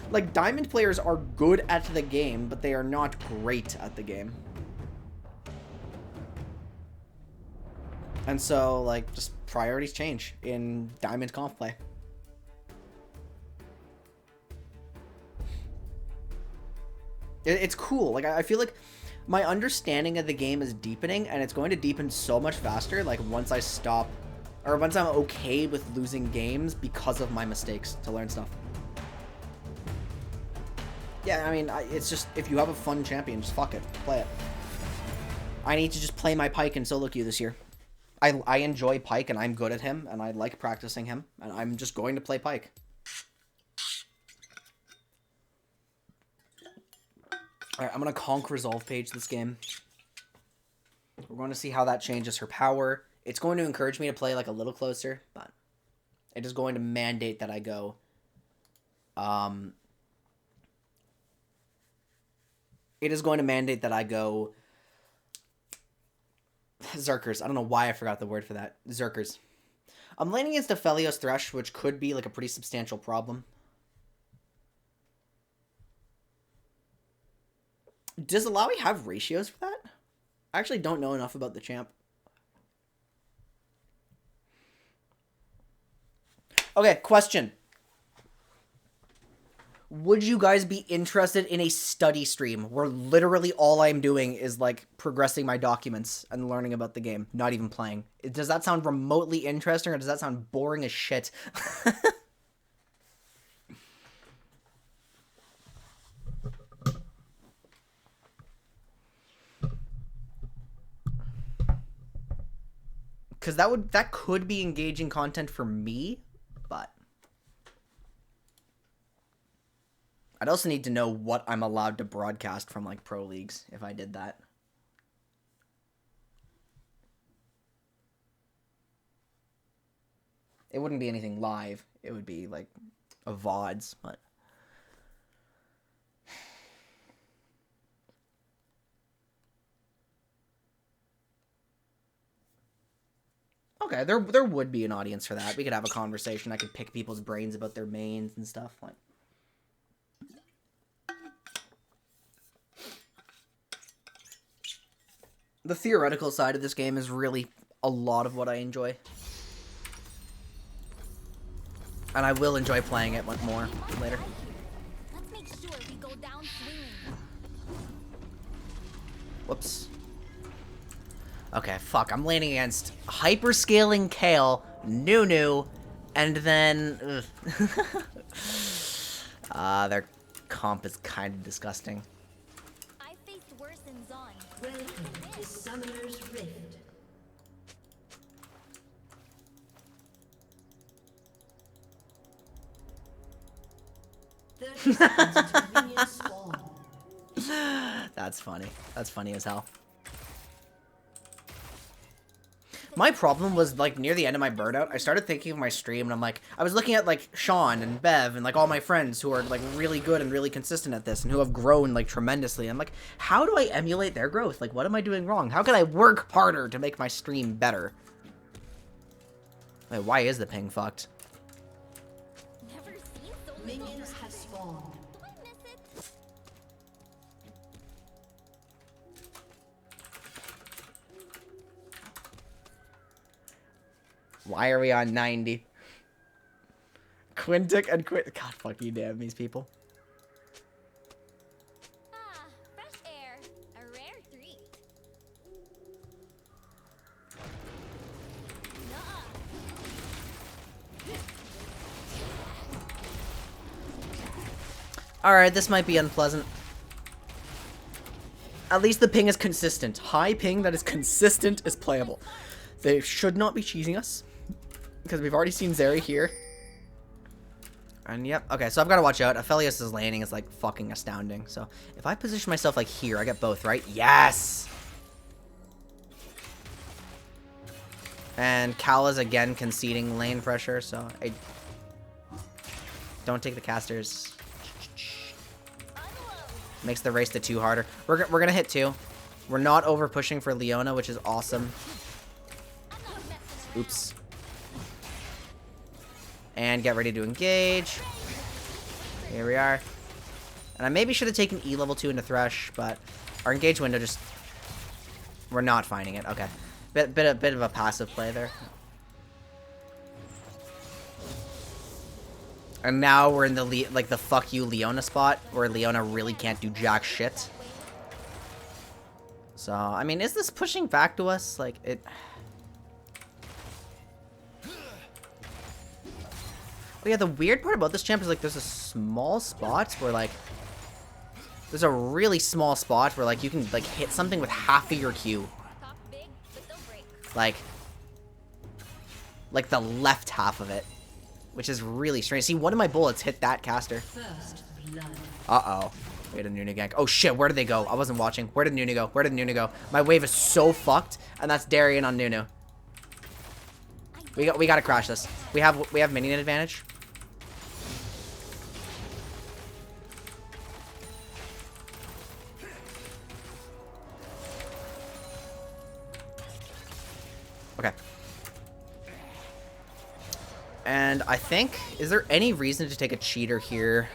Like, Diamond players are good at the game, but they are not great at the game. And so, like, just priorities change in Diamond conf play. It's cool. Like, I feel like my understanding of the game is deepening, and it's going to deepen so much faster, like, once I stop, or once I'm okay with losing games because of my mistakes to learn stuff. Yeah, I mean, it's just, if you have a fun champion, just fuck it. Play it. I need to just play my Pyke in solo queue this year. I enjoy Pyke, and I'm good at him, and I like practicing him, and I'm just going to play Pyke. Alright, I'm going to conk resolve page this game. We're going to see how that changes her power. It's going to encourage me to play, like, a little closer, but it is going to mandate that I go, it is going to mandate that I go Zerkers. I don't know why I forgot the word for that. Zerkers. I'm laning against a Felios Thresh, which could be like a pretty substantial problem. Does Alawi have ratios for that? I actually don't know enough about the champ. Okay, question. Would you guys be interested in a study stream where literally all I'm doing is, like, progressing my documents and learning about the game, not even playing? Does that sound remotely interesting, or does that sound boring as shit? Because that could be engaging content for me, but I'd also need to know what I'm allowed to broadcast from, like, pro leagues if I did that. It wouldn't be anything live. It would be, like, a VODs, but okay, there would be an audience for that. We could have a conversation. I could pick people's brains about their mains and stuff, like. The theoretical side of this game is really a lot of what I enjoy. And I will enjoy playing it more later. Let's make sure we go down swinging. Whoops. Okay, fuck. I'm laning against hyperscaling Kale, Nunu, and then... their comp is kind of disgusting. I faced worse in Zon. Welcome to Summoner's Rift. That's funny. That's funny as hell. My problem was, like, near the end of my burnout, I started thinking of my stream, and I'm like, I was looking at, like, Sean and Bev and, like, all my friends who are, like, really good and really consistent at this and who have grown, like, tremendously. I'm like, how do I emulate their growth? Like, what am I doing wrong? How can I work harder to make my stream better? Wait, why is the ping fucked? Never seen so little Minions have spawned. Do I miss it? Why are we on 90? Quintic and Quinn. God fucking damn these people. Ah, fresh air. A rare treat. Nuh-uh. Alright, this might be unpleasant. At least the ping is consistent. High ping that is consistent is playable. They should not be cheesing us. Because we've already seen Zeri here. And yep. Okay, so I've got to watch out. Aphelios' laning is like fucking astounding. So if I position myself like here, I get both, right? Yes! And Kala's again conceding lane pressure, so I don't take the casters. Makes the race to 2 harder. We're gonna hit 2. We're not over pushing for Leona, which is awesome. Oops. And get ready to engage. Here we are. And I maybe should have taken E level 2 into Thresh, but our engage window just... We're not finding it. Okay. Bit of a passive play there. And now we're in the the fuck you Leona spot, where Leona really can't do jack shit. So, I mean, is this pushing back to us? Like, it... Oh yeah, the weird part about this champ is, like, there's a small spot where, like... There's a really small spot where, like, you can, like, hit something with half of your Q. Like the left half of it. Which is really strange. See, one of my bullets hit that caster. Uh-oh. We had a Nunu gank. Oh, shit. Where did they go? I wasn't watching. Where did Nunu go? Where did Nunu go? My wave is so fucked. And that's Darian on Nunu. We gotta crash this. We have minion advantage. Okay. And I think, is there any reason to take a cheater here?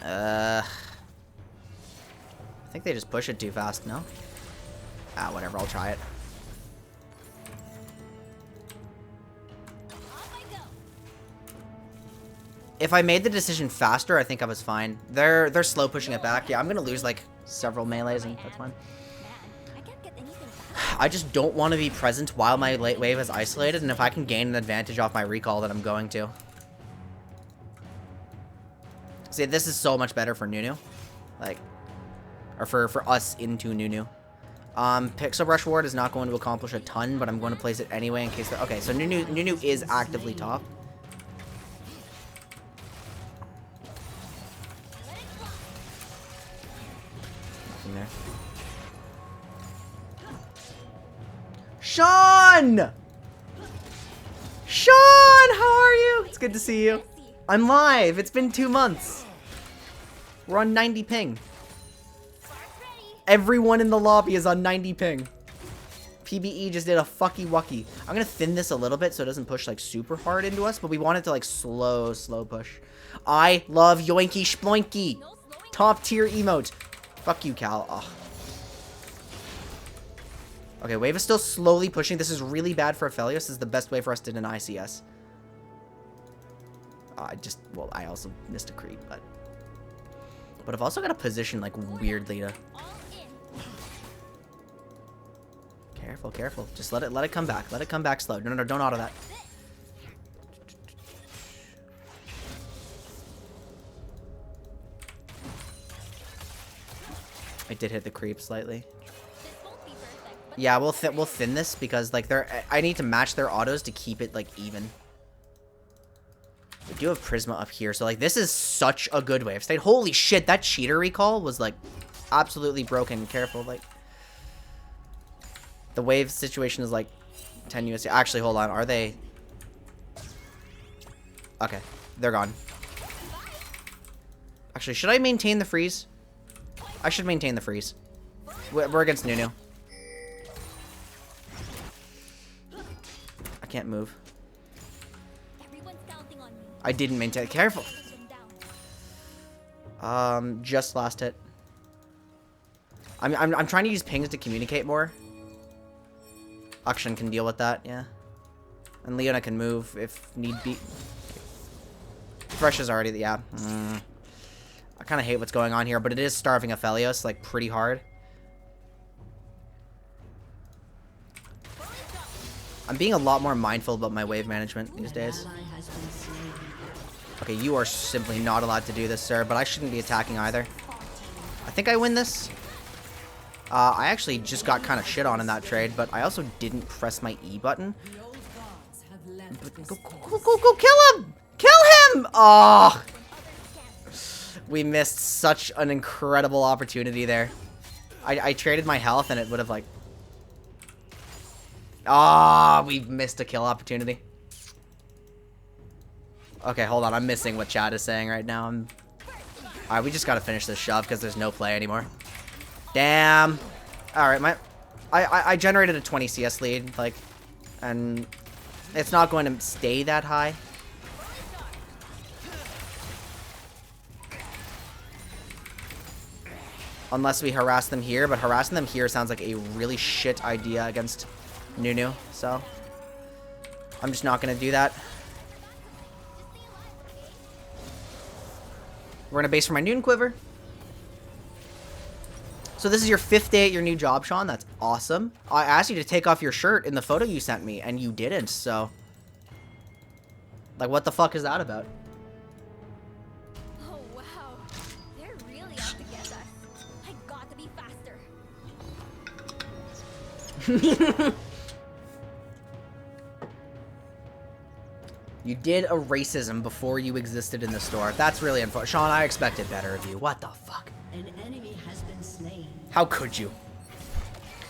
I think they just push it too fast, no? Ah, whatever, I'll try it. If I made the decision faster, I think I was fine. They're slow pushing it back. Yeah, I'm gonna lose like several melees and that's fine. I just don't want to be present while my late wave is isolated, and if I can gain an advantage off my recall, then I'm going to. See, this is so much better for Nunu. Like, or for us into Nunu. Pixel Brush Ward is not going to accomplish a ton, but I'm going to place it anyway in case... Okay, so Nunu is actively top. Nothing there. Sean! Sean, how are you? It's good to see you. I'm live. It's been 2 months. We're on 90 ping. Everyone in the lobby is on 90 ping. PBE just did a fucky wucky. I'm gonna thin this a little bit so it doesn't push like super hard into us, but we want it to like slow push. I love Yoinky Sploinky. Top tier emote. Fuck you, Cal. Ugh. Okay, wave is still slowly pushing. This is really bad for Aphelios. This is the best way for us to deny CS. Well, I also missed a creep, but I've also got a position like weirdly to... Careful, careful. Just let it come back. Let it come back slow. No, don't auto that. I did hit the creep slightly. Yeah, we'll thin this because like I need to match their autos to keep it like even. We do have Prisma up here, so like this is such a good wave state. Holy shit, that cheater recall was like absolutely broken. Careful, like the wave situation is like 10 USD. Actually, hold on, are they? Okay, they're gone. Actually, should I maintain the freeze? I should maintain the freeze. We're against Nunu. I can't move. I didn't maintain. Careful. Just last hit. I'm trying to use pings to communicate more. Akshan can deal with that, yeah. And Leona can move if need be. Thresh is already, yeah. I kind of hate what's going on here, but it is starving Aphelios, like, pretty hard. I'm being a lot more mindful about my wave management these days. Okay, you are simply not allowed to do this, sir, but I shouldn't be attacking either. I think I win this. I actually just got kind of shit on in that trade, but I also didn't press my E button. But go kill him! Kill him! Oh! We missed such an incredible opportunity there. I traded my health and it would have like... Ah, we missed a kill opportunity. Okay, hold on. I'm missing what chat is saying right now. Alright, we just gotta finish this shove because there's no play anymore. Damn. Alright, I generated a 20 CS lead, like, and it's not going to stay that high. Unless we harass them here, but harassing them here sounds like a really shit idea against Nunu, so I'm just not going to do that. We're going to base for my Noon Quiver. So this is your 5th day at your new job, Sean. That's awesome. I asked you to take off your shirt in the photo you sent me, and you didn't, so... Like, what the fuck is that about? Oh, wow. They're really out to get us. I got to be faster. You did a racism before you existed in the store. That's really unfortunate. Sean, I expected better of you. What the fuck? An enemy has been slain. How could you?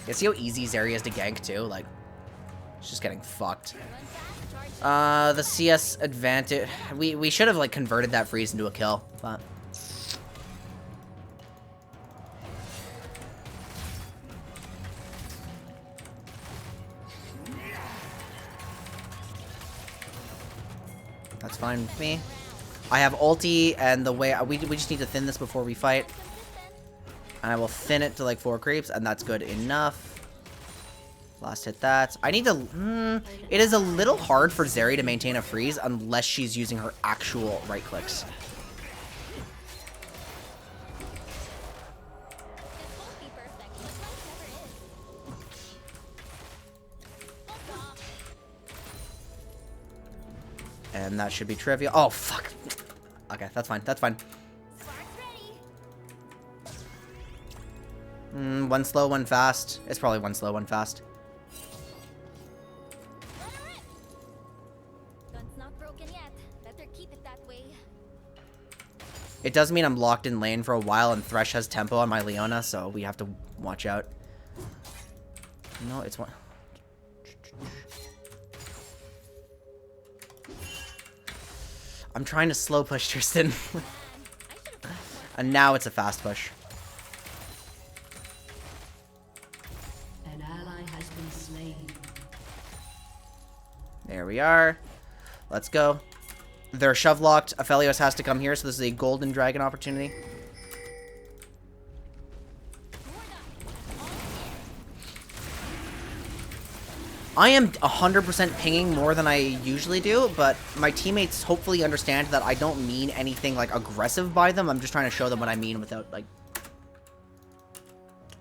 You see how easy Zeri is to gank, too? Like, it's just getting fucked. The CS advantage... We should have, like, converted that freeze into a kill, but... That's fine with me. I have ulti, and the way... We just need to thin this before we fight. And I will thin it to, like, 4 creeps, and that's good enough. Last hit that. I need to... It is a little hard for Zeri to maintain a freeze unless she's using her actual right clicks. And that should be trivial. Oh, fuck. Okay, that's fine. That's fine. One slow, one fast. It's probably one slow, one fast. Gun's not broken yet. Better keep it that way. It does mean I'm locked in lane for a while, and Thresh has tempo on my Leona, so we have to watch out. No, it's one... I'm trying to slow push Tristan. And now it's a fast push. An ally has been slain. There we are. Let's go. They're shove locked. Aphelios has to come here, so this is a golden dragon opportunity. I am 100% pinging more than I usually do, but my teammates hopefully understand that I don't mean anything, like, aggressive by them. I'm just trying to show them what I mean without, like...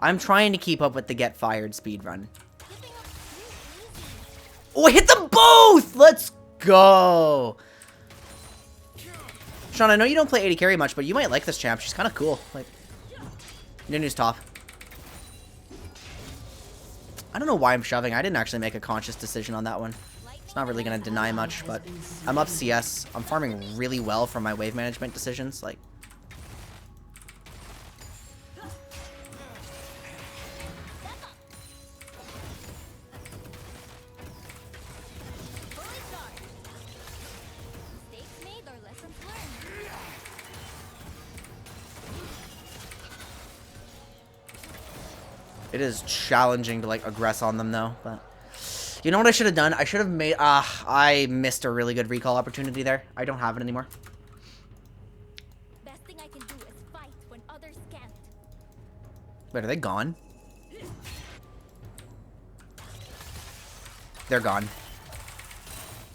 I'm trying to keep up with the get fired speedrun. Oh, I hit them both! Let's go! Sean, I know you don't play AD carry much, but you might like this champ. She's kind of cool. Like, Nunu's top. I don't know why I'm shoving. I didn't actually make a conscious decision on that one. It's not really going to deny much, but I'm up CS. I'm farming really well from my wave management decisions. Like, it is challenging to, like, aggress on them, though. But you know what I should have done? I should have made... I missed a really good recall opportunity there. I don't have it anymore. Best thing I can do is fight when others can't. Wait, are they gone? They're gone.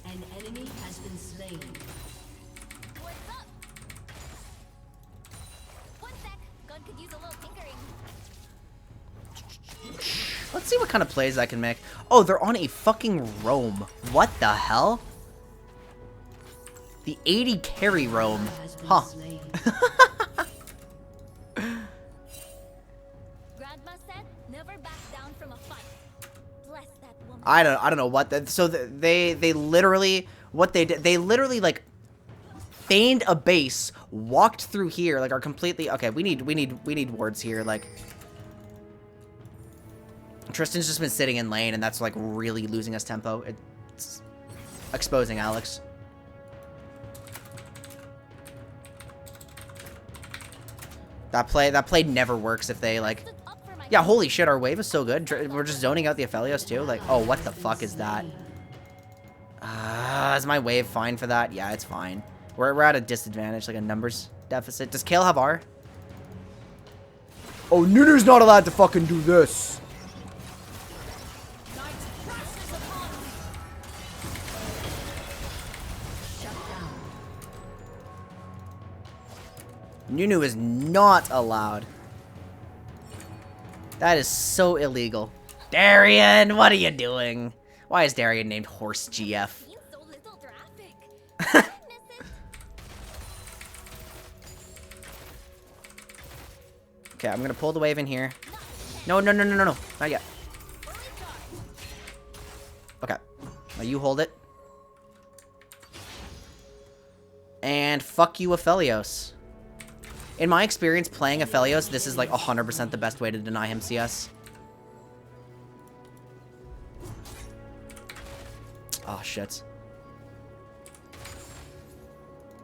An enemy has been slain. What's up? One sec. Gun could use a little tinkering. Let's see what kind of plays I can make. Oh, they're on a fucking roam. What the hell? The 80 carry roam. Huh. Grandma said I don't know what that. So they literally what they did. They literally like feigned a base, walked through here, like are completely okay. We need wards here. Like Tristan's just been sitting in lane, and that's like really losing us tempo. It's exposing Alex. That play never works if they like. Yeah, holy shit, our wave is so good. We're just zoning out the Aphelios too. Like, oh, what the fuck is that? Is my wave fine for that? Yeah, it's fine. We're at a disadvantage, like a numbers deficit. Does Kale have R? Oh, Nunu's not allowed to fucking do this. Nunu is not allowed. That is so illegal. Darian, what are you doing? Why is Darian named Horse GF? Okay, I'm gonna pull the wave in here. No, not yet. Okay, now you hold it. And fuck you, Aphelios. In my experience playing Aphelios, this is like 100% the best way to deny him CS. Oh, shit.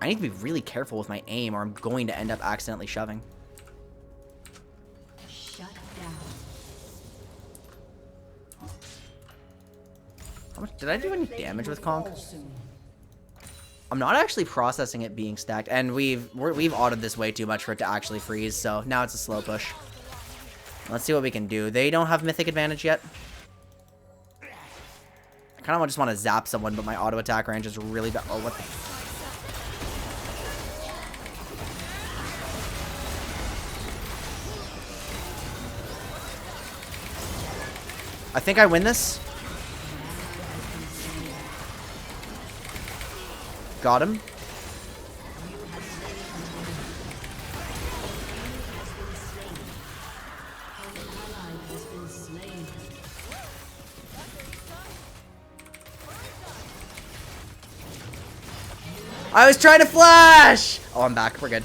I need to be really careful with my aim or I'm going to end up accidentally shoving. Shut down. How much, did I do any damage with Conk? I'm not actually processing it being stacked, and we've autoed this way too much for it to actually freeze, so now it's a slow push. Let's see what we can do. They don't have mythic advantage yet. I kind of just want to zap someone, but my auto attack range is really bad. Oh, what the... I think I win this. Got him. I was trying to flash! Oh, I'm back. We're good.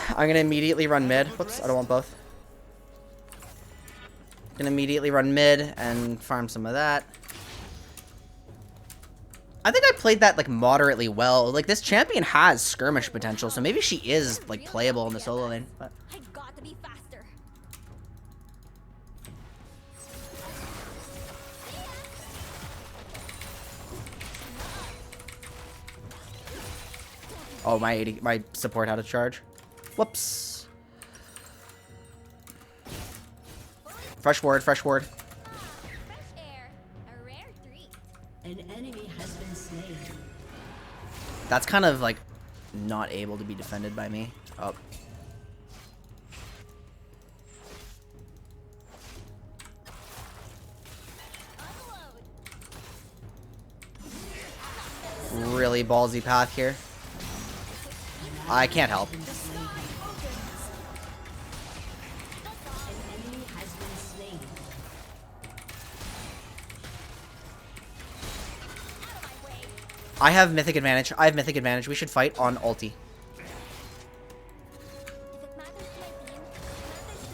I'm gonna immediately run mid. Whoops, I don't want both. Gonna immediately run mid and farm some of that. I think I played that, like, moderately well. Like, this champion has skirmish potential, so maybe she is, like, playable in the solo lane. But... I got to be faster. Oh, my support had a charge. Whoops. Fresh ward, fresh ward. Fresh air, a rare treat. An enemy has been slain. That's kind of, like, not able to be defended by me. Oh. Really ballsy path here. I can't help. I have mythic advantage. I have mythic advantage. We should fight on ulti.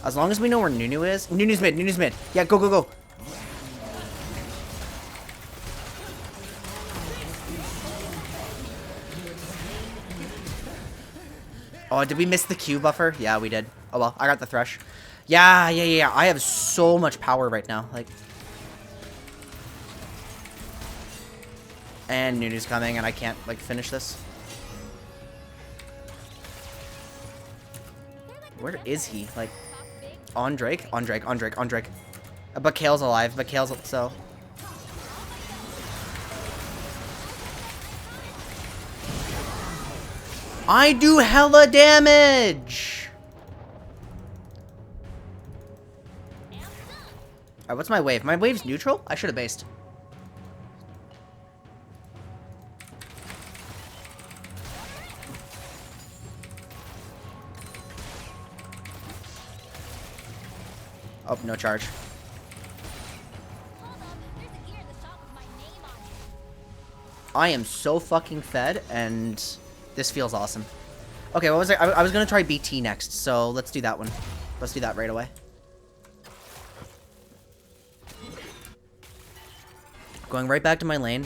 As long as we know where Nunu is. Nunu's mid. Nunu's mid. Yeah, go, go, go. Oh, did we miss the Q buffer? Yeah, we did. Oh, well. I got the Thresh. Yeah. I have so much power right now. Like... And Nunu's coming, and I can't, like, finish this. Where is he? Like, on Drake? On Drake, on Drake, on Drake. But Kale's alive, but Kale's... So... I do hella damage! Alright, what's my wave? My wave's neutral? I should have based. Oh, no charge. I am so fucking fed, and this feels awesome. Okay, what was I was gonna try BT next, so let's do that one. Let's do that right away. Going right back to my lane.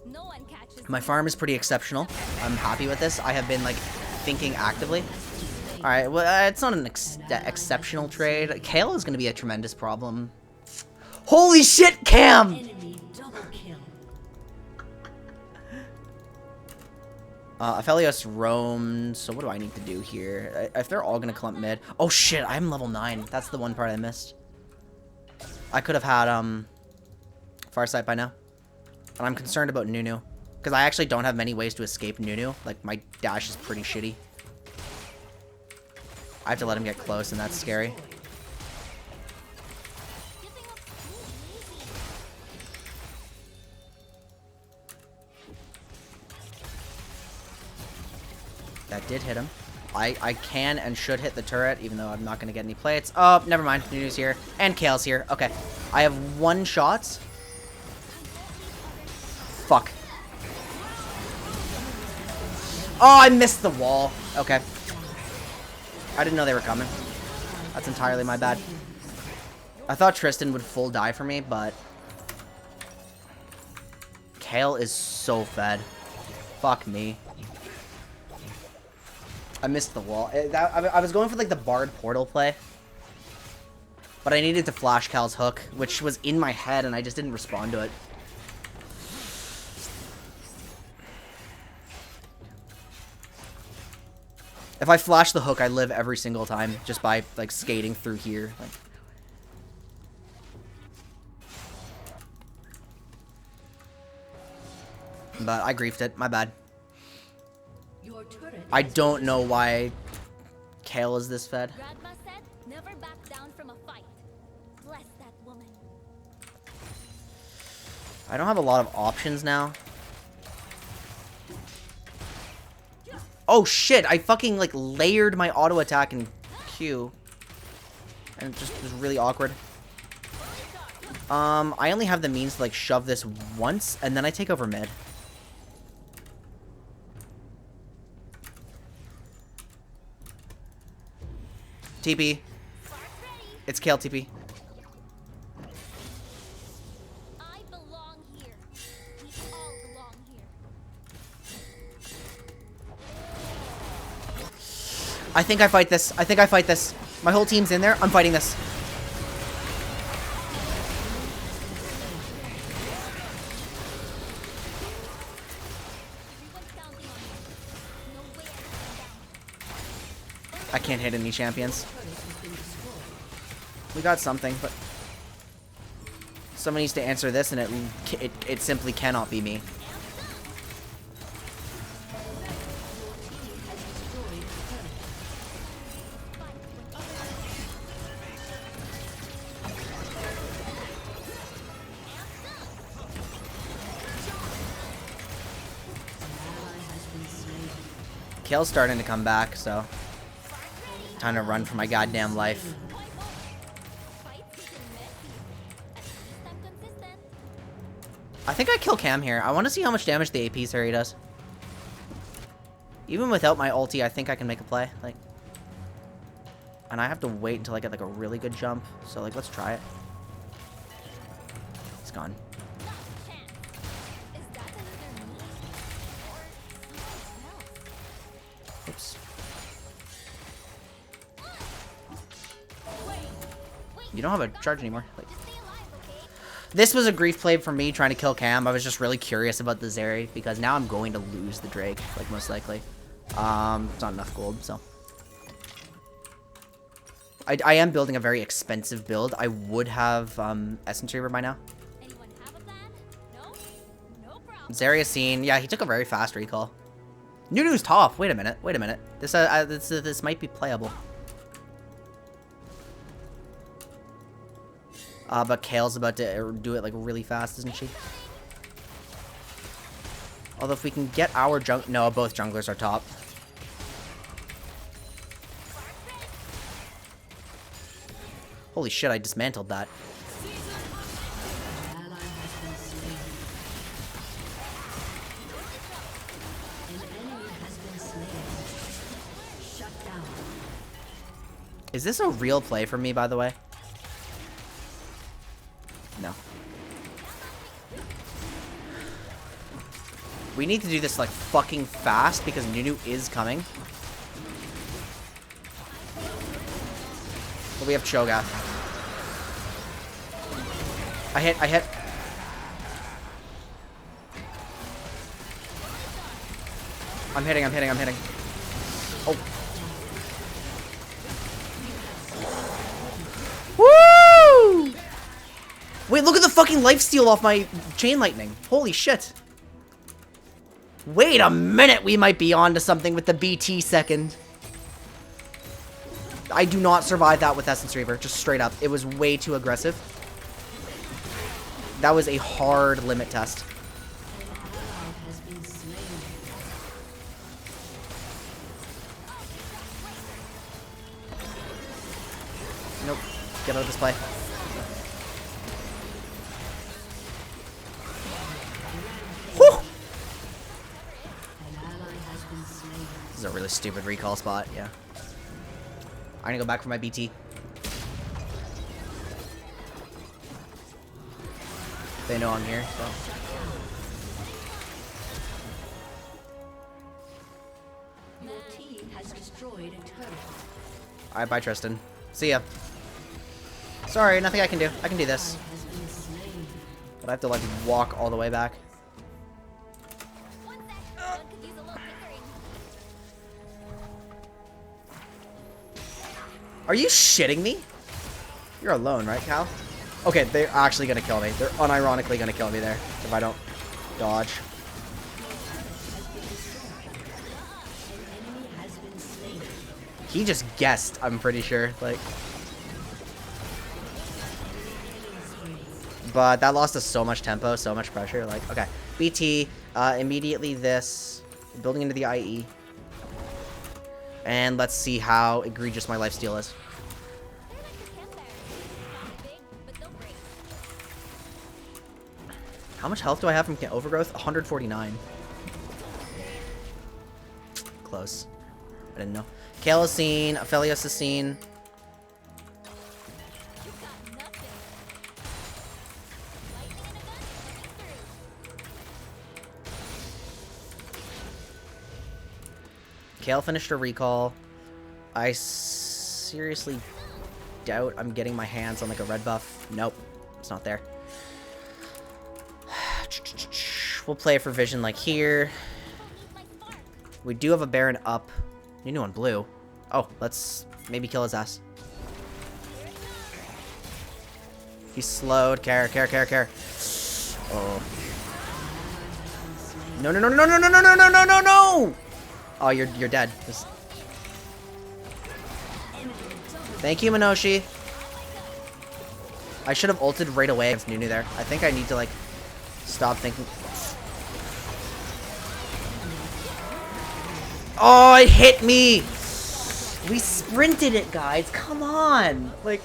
No one catches My farm is pretty exceptional. I'm happy with this. I have been, like, thinking actively. Alright, well, it's not an exceptional trade. Kale is gonna be a tremendous problem. Holy shit, Cam! Enemy double kill. Aphelios roamed, so what do I need to do here? If they're all gonna clump mid... Oh shit, I'm level 9. That's the one part I missed. I could have had, Farsight by now. And I'm concerned about Nunu. Because I actually don't have many ways to escape Nunu. Like, my dash is pretty shitty. I have to let him get close, and that's scary. giving up too easy. That did hit him. I can and should hit the turret, even though I'm not going to get any plates. Oh, never mind. Nunu's here. And Kale's here. Okay. I have 1 shot. Fuck. Oh, I missed the wall. Okay. I didn't know they were coming. That's entirely my bad. I thought Tristan would full die for me, but... Kale is so fed. Fuck me. I missed the wall. I was going for, like, the Bard portal play. But I needed to flash Cal's hook, which was in my head, and I just didn't respond to it. If I flash the hook, I live every single time, just by, like, skating through here. Like... But I griefed it. My bad. Your turret I don't know why Kale is this fed. Grandma said, never back down from a fight. Bless that woman. I don't have a lot of options now. Oh shit, I fucking like layered my auto attack in Q. And it just was really awkward. I only have the means to like shove this once, and then I take over mid. TP. It's Kale TP. I belong here. We all belong here. I think I fight this. I think I fight this. My whole team's in there. I'm fighting this. Everyone's counting on me. No way I can down. I can't hit any champions. We got something, but someone needs to answer this, and it simply cannot be me. Kale's starting to come back, so time to run for my goddamn life. Fights getting messy. At least I'm consistent. I think I kill Cam here. I want to see how much damage the AP Zeri does. Even without my ulti, I think I can make a play. Like, and I have to wait until I get like a really good jump. So like, let's try it. It's gone. Not a chance. Is that another me? Or something else? Oops. Wait, You don't have a charge anymore. Like, just stay alive, okay? this was a grief play for me trying to kill Cam. I was just really curious about the Zeri because now I'm going to lose the Drake, like most likely. It's not enough gold, so. I am building a very expensive build. I would have Essence Reaver by now. Anyone have a plan? No? No problem. Zeri is seen. Yeah, he took a very fast recall. Nunu's top. Wait a minute. Wait a minute. This might be playable. But Kale's about to do it like really fast, isn't she? Although if we can get our no, both junglers are top. Holy shit, I dismantled that. Is this a real play for me, by the way? No. We need to do this, like, fucking fast because Nunu is coming. But we have Cho'Gath. I hit. I'm hitting. Oh. Woo! Wait, look at the fucking lifesteal off my chain lightning. Holy shit. Wait a minute, we might be on to something with the BT second. I do not survive that with Essence Reaver, just straight up. It was way too aggressive. That was a hard limit test. Nope. Get out of this play. Whew! This is a really stupid recall spot, yeah. I'm gonna go back for my BT. They know I'm here, so. Your team has destroyed a turret. Alright, bye Tristan. See ya. Sorry, nothing I can do. I can do this. But I have to, like, walk all the way back. One sec. One could use a little tinkering. Are you shitting me? You're alone, right, Cal? Okay, they're actually gonna kill me. They're unironically gonna kill me there if I don't dodge. He just guessed, I'm pretty sure. Like, but that lost us so much tempo, so much pressure. Like, okay, BT, immediately this, building into the IE. And let's see how egregious my lifesteal is. How much health do I have from overgrowth? 149. Close. I didn't know. Kale is seen. Aphelios is seen. Kale finished a recall. I seriously doubt I'm getting my hands on like a red buff. Nope. It's not there. We'll play for vision like here. We do have a Baron up. Nunu on blue. Oh, let's maybe kill his ass. He's slowed. Care. Oh. No. Oh, you're dead. Just... Thank you, Minoshi. I should have ulted right away against Nunu there. I think I need to, like, stop thinking. Oh, it hit me! We sprinted it, guys. Come on! Like...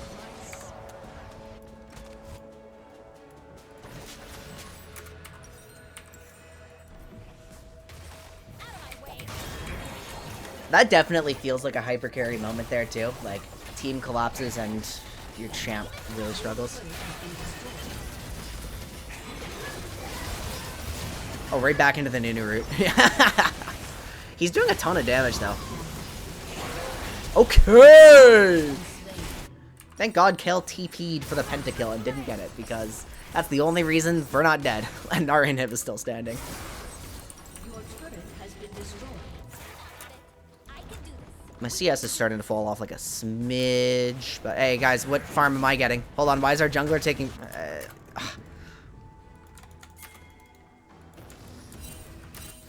That definitely feels like a hyper carry moment there, too. Like, team collapses and your champ really struggles. Oh, right back into the Nunu route. He's doing a ton of damage, though. Okay! Thank God Kale TP'd for the pentakill and didn't get it, because that's the only reason we're not dead. And our inhib is still standing. Your turret has been destroyed. My CS is starting to fall off like a smidge. But hey, guys, what farm am I getting? Hold on, why is our jungler taking...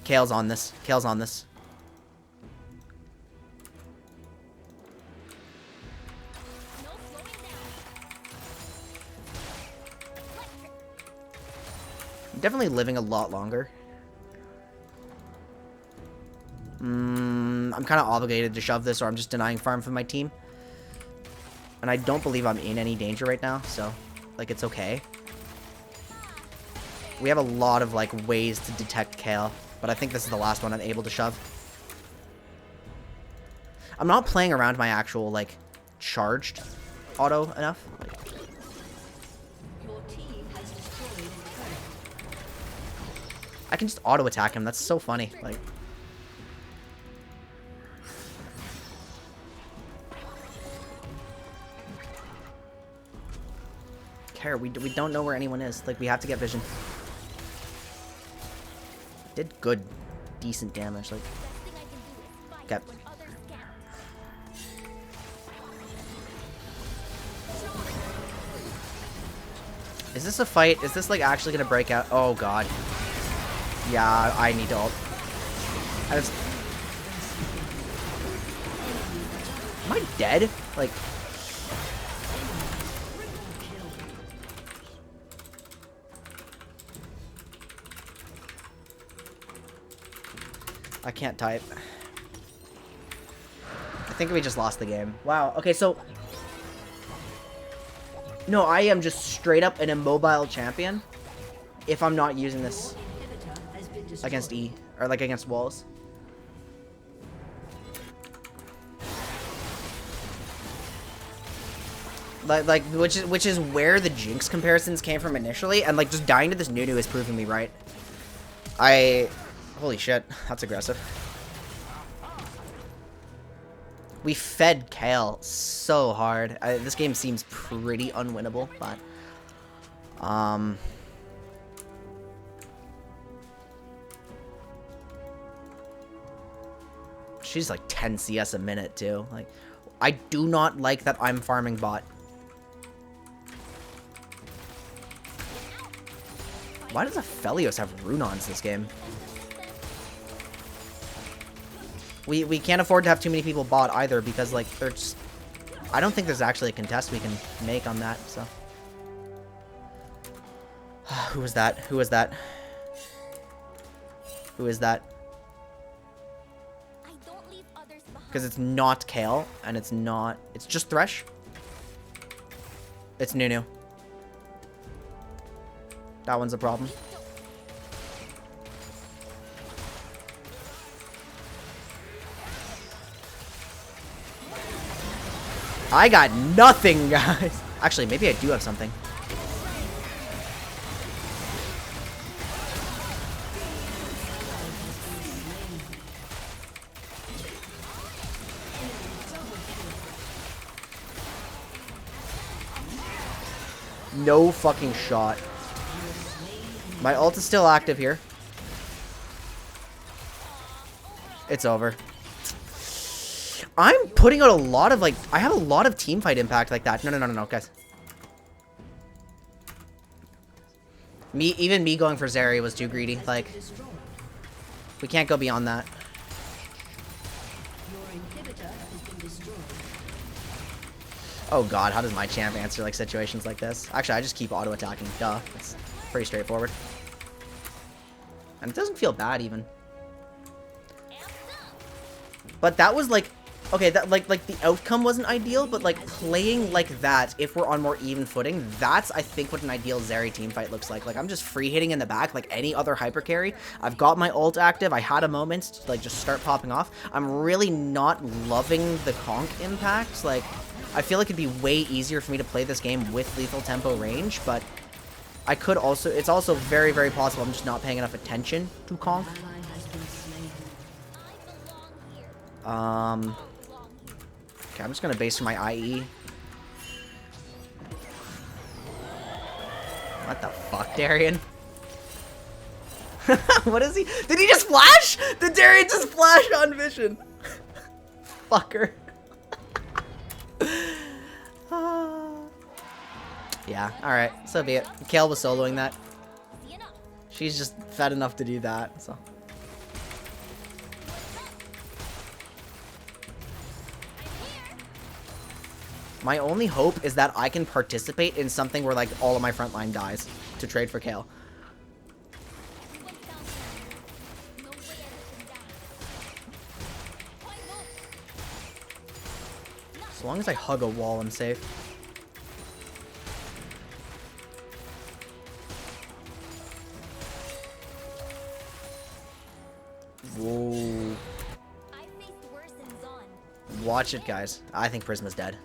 Kale's on this. I'm definitely living a lot longer. I'm kind of obligated to shove this, or I'm just denying farm from my team. And I don't believe I'm in any danger right now, so, like, it's okay. We have a lot of, like, ways to detect Kale, but I think this is the last one I'm able to shove. I'm not playing around my actual, like, charged auto enough. Your team has destroyed a turret. I can just auto attack him. That's so funny. Like, care. We don't know where anyone is. Like, we have to get vision. Did good, decent damage. Like, Best thing I can do is fight okay. when others can't. Is this a fight? Is this like actually gonna break out? Oh god. Yeah, I need to ult. Am I dead? Like, I can't type. I think we just lost the game. Wow. Okay, so no, I am just straight up an immobile champion if I'm not using this Inhibitor has been destroyed. against E or like against walls. Like which is where the Jinx comparisons came from initially, and like just dying to this Nunu is proving me right. Holy shit, that's aggressive. We fed Kale so hard. This game seems pretty unwinnable, but she's like 10 CS a minute too. Like, I do not like that I'm farming bot. Why does Aphelios have Runons this game? We can't afford to have too many people bot either, because like they're just, I don't think there's actually a contest we can make on that, so. Who was that? Who was that? Who is that? I don't leave others behind. Because it's not Kale, and it's not, it's just Thresh. It's Nunu. That one's a problem. I got nothing, guys. Actually, maybe I do have something. No fucking shot. My ult is still active here. It's over. I'm putting out a lot of, like, I have a lot of team fight impact like that. No, guys. Even me going for Zeri was too greedy. Like, we can't go beyond that. Your inhibitor has been destroyed. Oh god, how does my champ answer, like, situations like this? Actually, I just keep auto-attacking. Duh. It's pretty straightforward. And it doesn't feel bad, even. But that was, like... Okay, that like the outcome wasn't ideal, but like playing like that, if we're on more even footing, that's I think what an ideal Zeri teamfight looks like. Like I'm just free hitting in the back like any other hyper carry. I've got my ult active. I had a moment to like just start popping off. I'm really not loving the conk impact. Like I feel like it'd be way easier for me to play this game with lethal tempo range, but I could also. It's also very, very possible I'm just not paying enough attention to conk. Ally has been slain. Okay, I'm just gonna base for my IE. What the fuck, Darian? What is he? Did he just flash? Did Darian just flash on vision? Fucker. Yeah, alright. So be it. Kale was soloing that. See enough. She's just fed enough to do that, so. My only hope is that I can participate in something where, like, all of my frontline dies to trade for Kale. Went down there. No way I let them down. I know. As long as I hug a wall, I'm safe. Whoa. I faced worse in Zon. Watch it, guys. I think Prisma's dead.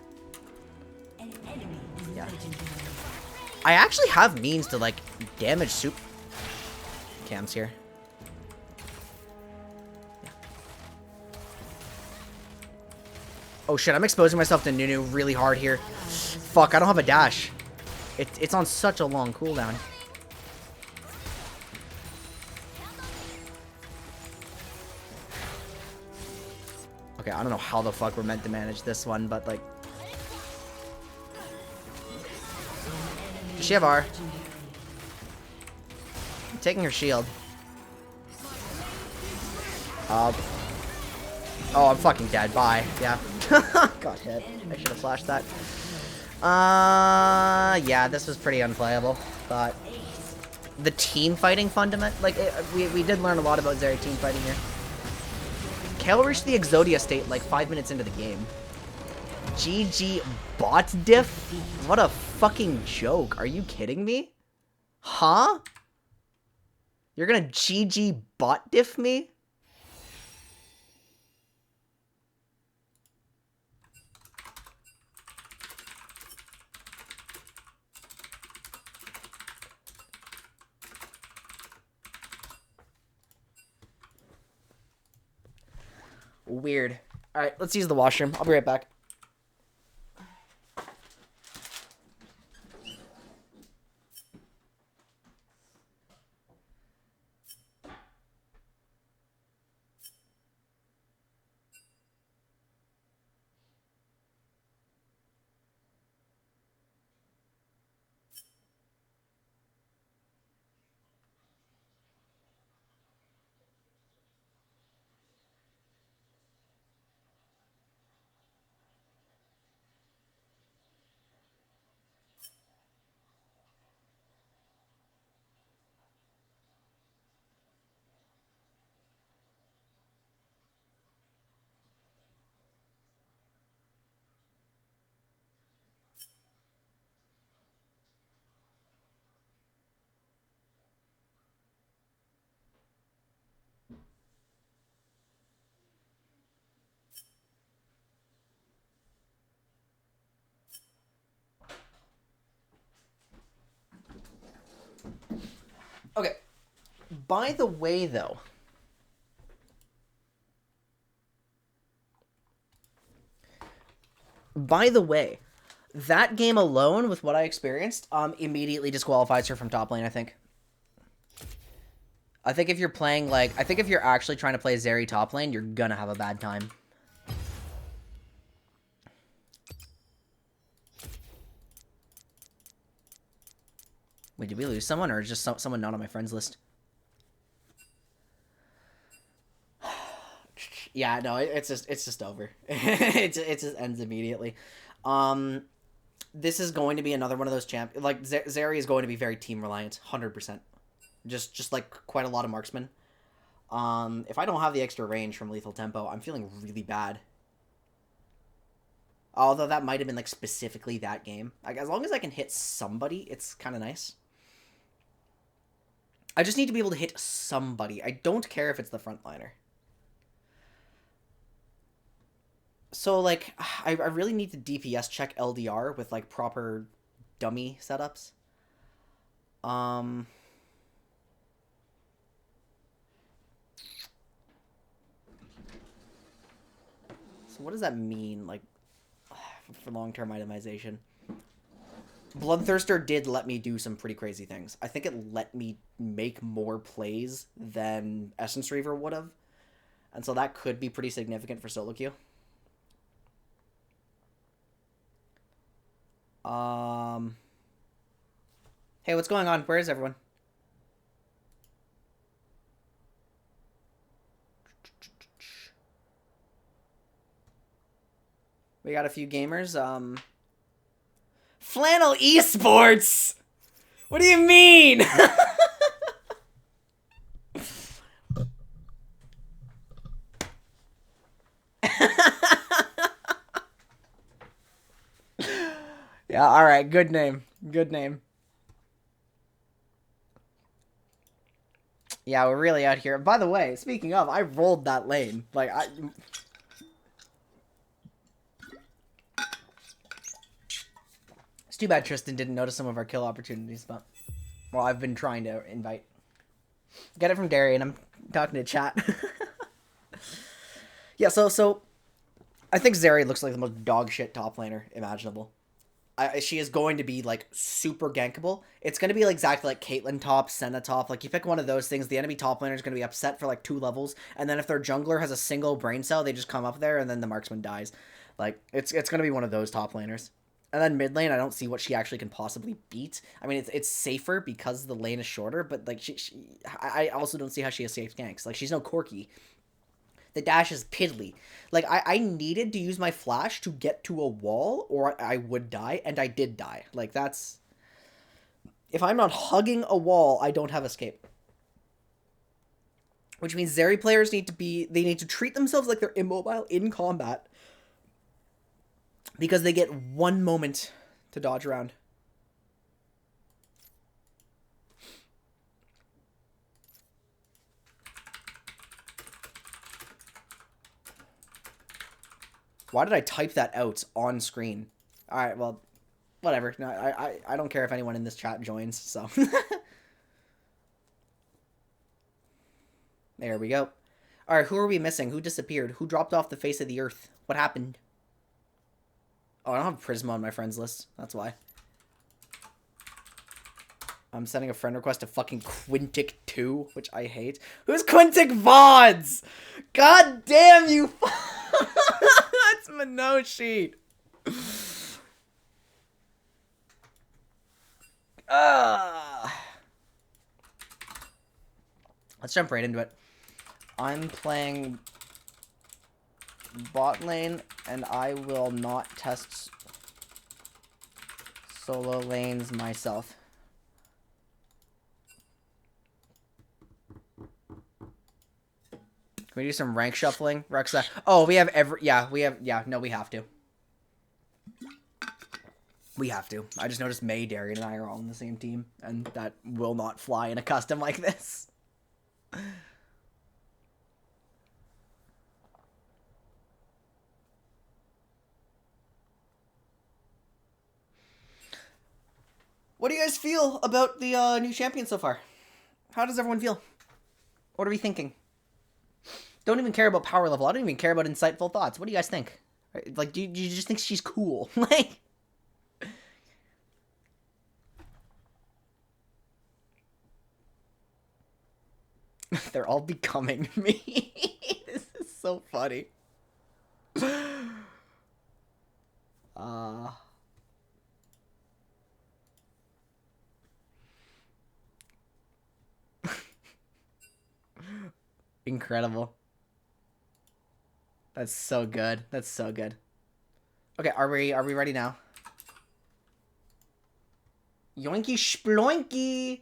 I actually have means to, like, damage soup cams here. Yeah. Oh shit, I'm exposing myself to Nunu really hard here. Fuck, I don't have a dash. It's on such a long cooldown. Okay, I don't know how the fuck we're meant to manage this one, but, like... Does she have R? I'm taking her shield. Oh, I'm fucking dead. Bye. Yeah. Got hit. I should have flashed that. Yeah, this was pretty unplayable, but... The team fighting fundament... Like, we did learn a lot about Zeri team fighting here. Kale reached the Exodia state like 5 minutes into the game. GG bot diff? What a fucking joke. Are you kidding me? Huh? You're gonna GG bot diff me? Weird. Alright, let's use the washroom. I'll be right back. Okay. By the way, though... By the way, that game alone, with what I experienced, immediately disqualifies her from top lane, I think. I think if you're playing, like... I think if you're actually trying to play Zeri top lane, you're gonna have a bad time. Wait, did we lose someone, or just someone not on my friends list? Yeah, no, it's just over. it just ends immediately. This is going to be another one of those like Zeri is going to be very team reliant, 100%. Just like quite a lot of marksman. If I don't have the extra range from lethal tempo, I'm feeling really bad. Although that might have been like specifically that game. Like, as long as I can hit somebody, it's kind of nice. I just need to be able to hit somebody. I don't care if it's the frontliner. So, like, I really need to DPS check LDR with, like, proper dummy setups. So what does that mean, like, for long-term itemization? Bloodthirster did let me do some pretty crazy things. I think it let me make more plays than Essence Reaver would have. And so that could be pretty significant for solo queue. Hey, what's going on? Where is everyone? We got a few gamers. Flannel Esports! What do you mean? Yeah, alright, good name. Good name. Yeah, we're really out here. By the way, speaking of, I rolled that lane. Like, It's too bad Tristan didn't notice some of our kill opportunities, but... Well, I've been trying to invite. Get it from Darian. I'm talking to chat. Yeah, so... I think Zeri looks like the most dog shit top laner imaginable. She is going to be, like, super gankable. It's going to be like, exactly like Caitlyn top, Senna top. Like, you pick one of those things, the enemy top laner is going to be upset for, like, 2 levels. And then if their jungler has a single brain cell, they just come up there, and then the marksman dies. Like, it's going to be one of those top laners. And then mid lane, I don't see what she actually can possibly beat. I mean, it's safer because the lane is shorter, but, like, I also don't see how she has safe ganks. Like, she's no Corki. The dash is piddly. Like, I needed to use my flash to get to a wall, or I would die, and I did die. Like, that's... If I'm not hugging a wall, I don't have escape. Which means Zeri players need to be... They need to treat themselves like they're immobile in combat. Because they get 1 moment to dodge around. Why did I type that out on screen? Alright, well, whatever. No, I don't care if anyone in this chat joins, so. There we go. Alright, who are we missing? Who disappeared? Who dropped off the face of the earth? What happened? Oh, I don't have Prisma on my friends list. That's why. I'm sending a friend request to fucking Quintic 2, which I hate. Who's Quintic VODs? God damn you! That's Minoshi. Let's jump right into it. I'm playing bot lane, and I will not test solo lanes myself. Can we do some rank shuffling? Rexa. Oh, we have every... Yeah, we have... Yeah, no, we have to. We have to. I just noticed May, Darian, and I are all on the same team, and that will not fly in a custom like this. What do you guys feel about the new champion so far? How does everyone feel? What are we thinking? Don't even care about power level. I don't even care about insightful thoughts. What do you guys think? Like, do you just think she's cool? Like... They're all becoming me. This is so funny. Incredible. That's so good. That's so good. Okay, are we ready now? Yoinky sploinky.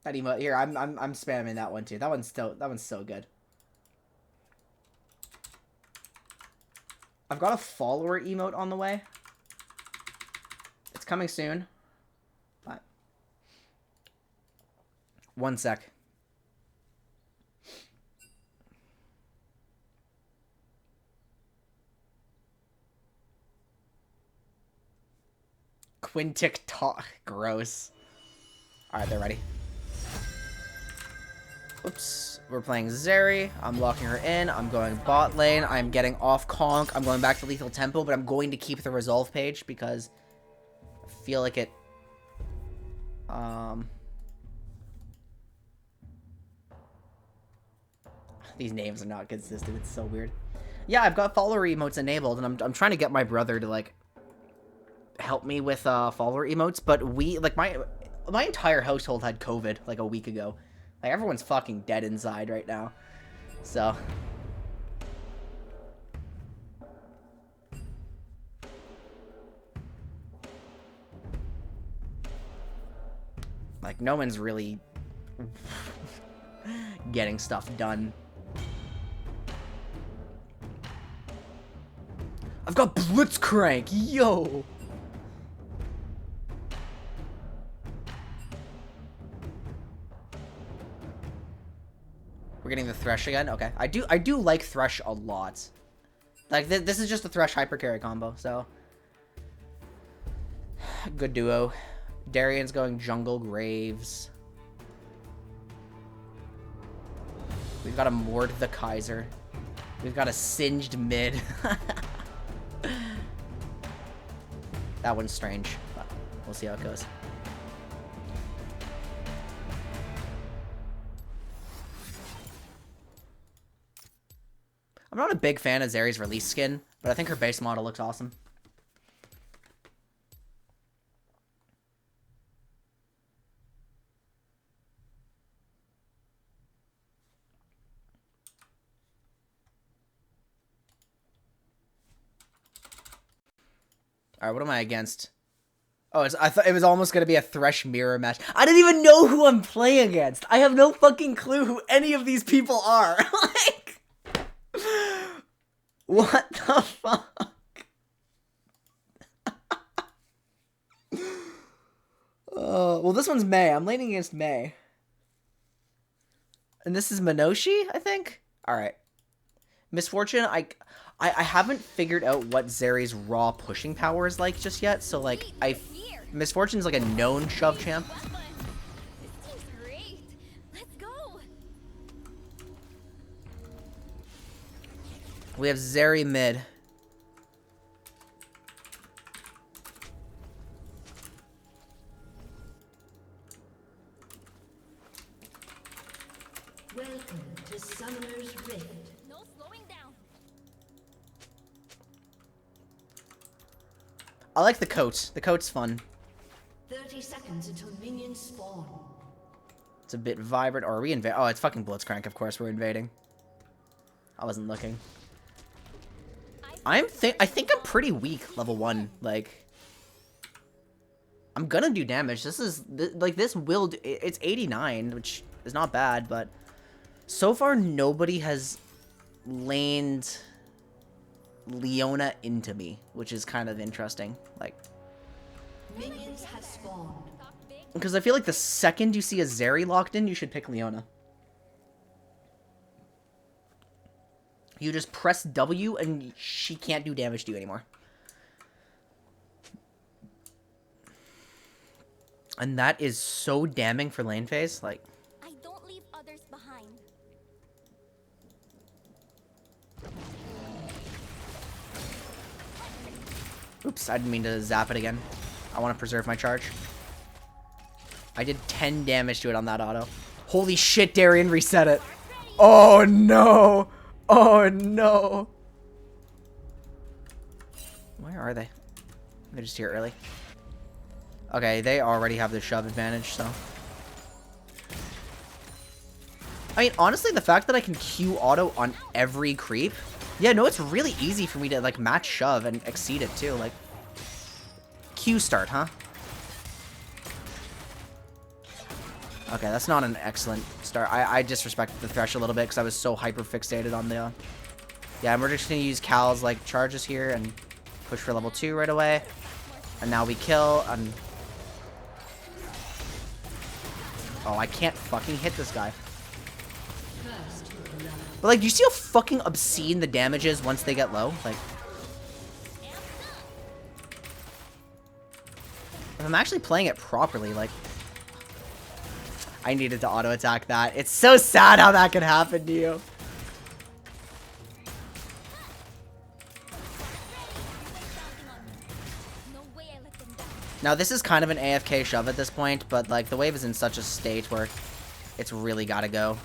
That emote here, I'm spamming that one too. That one's so good. I've got a follower emote on the way. It's coming soon. But 1 sec. Quintic talk. Gross. Alright, they're ready. Oops. We're playing Zeri. I'm locking her in. I'm going bot lane. I'm getting off conk. I'm going back to lethal tempo, but I'm going to keep the resolve page because I feel like it... These names are not consistent. It's so weird. Yeah, I've got follower emotes enabled, and I'm trying to get my brother to, like, help me with follower emotes, but my entire household had COVID like a week ago. Like, everyone's fucking dead inside right now. So. Like, no one's really getting stuff done. I've got Blitzcrank, yo! We're getting the Thresh again? Okay. I do like Thresh a lot. Like, this is just a Thresh hypercarry combo, so... Good duo. Darian's going jungle Graves. We've got a Mord the Kaiser. We've got a singed mid. That one's strange, but we'll see how it goes. I'm not a big fan of Zeri's release skin, but I think her base model looks awesome. All right, what am I against? Oh, I thought it was almost going to be a Thresh mirror match. I didn't even know who I'm playing against. I have no fucking clue who any of these people are. Like, what the fuck? Oh, well, this one's Mei. I'm laning against Mei. And this is Minoshi, I think? All right. Misfortune, I haven't figured out what Zeri's raw pushing power is like just yet, so like Misfortune's like a known shove champ. This team's great. Let's go. We have Zeri mid. Welcome to Summoner's Rift. No slowing down. I like the coat. The coat's fun. 30 seconds until minions spawn. It's a bit vibrant. Or are we invading? Oh, it's fucking Blitzcrank, of course we're invading. I wasn't looking. I think I'm pretty weak, level 1. Like, I'm gonna do damage. This is, like, this will do, it's 89, which is not bad, but so far nobody has laned Leona into me, which is kind of interesting. Like, Minions have spawned. because I feel like the second you see a Zeri locked in, you should pick Leona. You just press W and she can't do damage to you anymore. And that is so damning for lane phase. Like, I don't leave others behind. oops, I didn't mean to zap it again. I want to preserve my charge. I did 10 damage to it on that auto. Holy shit, Darian reset it. Oh no. Oh no. Where are they? They're just here early. Okay, they already have the shove advantage, so. I mean, honestly, the fact that I can Q auto on every creep. Yeah, no, it's really easy for me to, like, match shove and exceed it, too. Like, Q start, huh? Okay, that's not an excellent start. I disrespected the Thresh a little bit because I was so hyper-fixated on the... Yeah, and we're just going to use Cal's, like, charges here and push for level 2 right away. And now we kill, and... Oh, I can't fucking hit this guy. But, like, do you see how fucking obscene the damage is once they get low? Like... If I'm actually playing it properly, like... I needed to auto-attack that. It's so sad how that could happen to you. Now, this is kind of an AFK shove at this point, but, like, the wave is in such a state where it's really gotta go.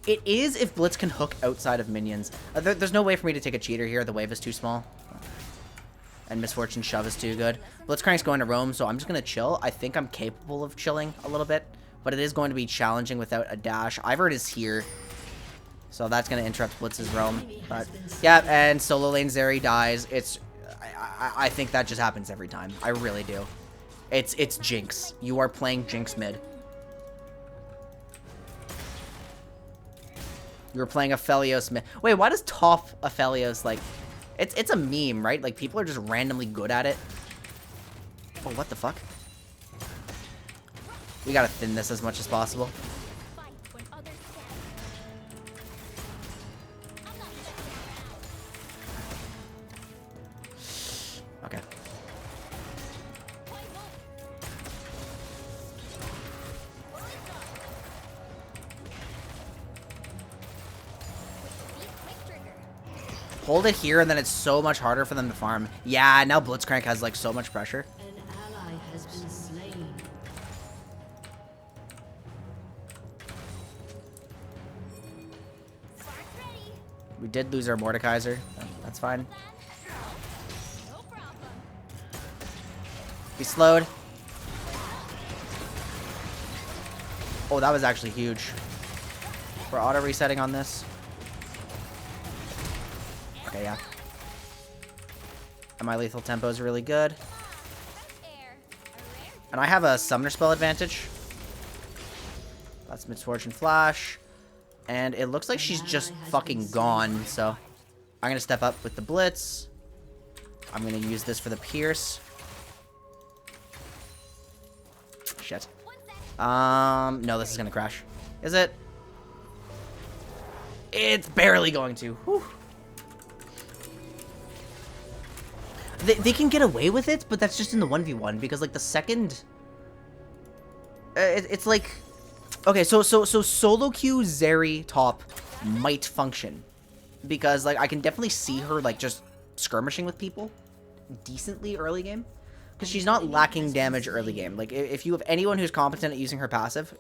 It is if Blitz can hook outside of minions. There's no way for me to take a cheater here. The wave is too small. And Misfortune shove is too good. Blitzcrank's going to roam, so I'm just going to chill. I think I'm capable of chilling a little bit, but it is going to be challenging without a dash. Ivert is here, so that's going to interrupt Blitz's roam. But yeah, and solo lane Zeri dies. It's I think that just happens every time. I really do. It's Jinx. You are playing Jinx mid. You were playing Aphelios mid. Wait, why does Toph Aphelios, like... It's a meme, right? Like, people are just randomly good at it. Oh, what the fuck? We gotta thin this as much as possible. hold it here, and then it's so much harder for them to farm. Yeah, now Blitzcrank has, like, so much pressure. An ally has been slain. Spark's ready. We did lose our Mordekaiser. That's fine. No problem. He slowed. Oh, that was actually huge. We're auto resetting on this. Okay, yeah. And my lethal tempo is really good. Air. A rare And I have a summoner spell advantage. That's Misfortune Flash. And it looks like she's just fucking gone, so I'm gonna step up with the Blitz. I'm gonna use this for the Pierce. Shit. No, this is gonna crash. Is it? It's barely going to. Whew. They can get away with it, but that's just in the 1v1, because, like, the second... it's like... Okay, so solo queue Zeri top might function. Because, like, I can definitely see her, like, just skirmishing with people decently early game. Because she's not lacking damage early game. Like, if you have anyone who's competent at using her passive,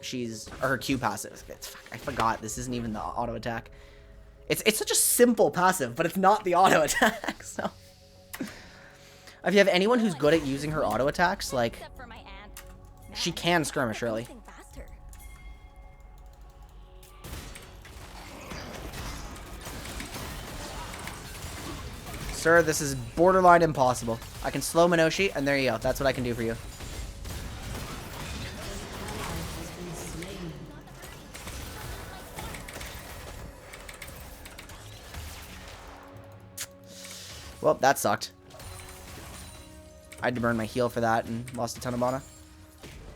or her Q passive. I forgot, this isn't even the auto attack. It's such a simple passive, but it's not the auto attack, so... If you have anyone who's good at using her auto attacks, like, except for my aunt. she can skirmish early. Anything faster. Sir, this is borderline impossible. I can slow Minoshi, and there you go. That's what I can do for you. Well, that sucked. I had to burn my heal for that and lost a ton of mana.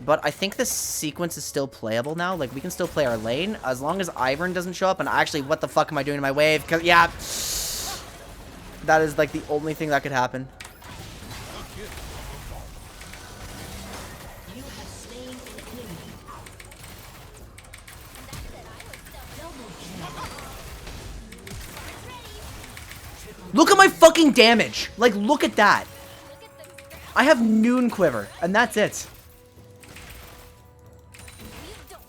But I think this sequence is still playable now. Like, we can still play our lane as long as Ivern doesn't show up. And actually, what the fuck am I doing to my wave? Cause, yeah. That is, like, the only thing that could happen. You have slain an enemy. Look at my fucking damage. Like, look at that. Look at them scrap. I have Noon Quiver, and that's it. You don't.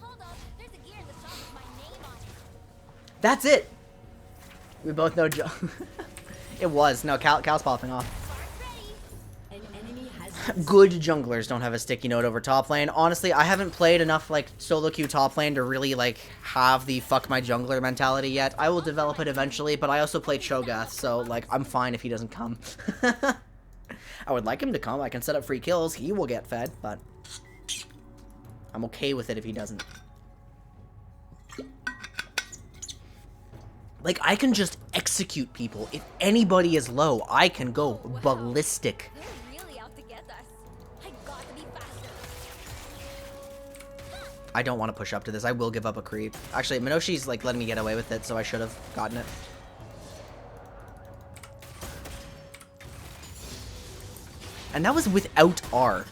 Hold up. There's a gear in the shop with my name on it. That's it. We both know It was. No, Cal's popping off. Spark's ready. An enemy has Good junglers don't have a sticky note over top lane. Honestly, I haven't played enough, like, solo queue top lane to really, like, have the fuck my jungler mentality yet. I will develop it eventually, but I also play Cho'Gath, so, like, I'm fine if he doesn't come. I would like him to come. I can set up free kills. He will get fed, but I'm okay with it if he doesn't. Like, I can just execute people. If anybody is low, I can go ballistic. They're really out to get us. I got to be faster. I don't want to push up to this. I will give up a creep. Actually, Minoshi's, like, letting me get away with it, so I should have gotten it. And that was without R.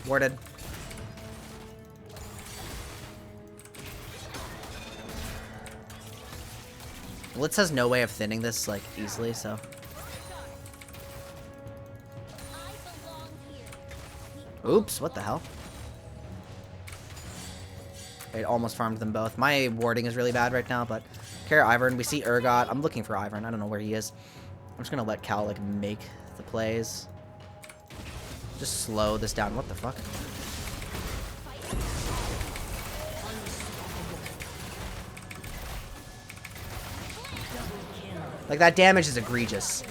Warded. Blitz has no way of thinning this, like, easily, so... I belong here. Oops, what the hell? It almost farmed them both. My warding is really bad right now, but... Care Ivern, we see Urgot. I'm looking for Ivern. I don't know where he is. I'm just gonna let Cal, like, make the plays. Just slow this down. What the fuck? Like, that damage is egregious.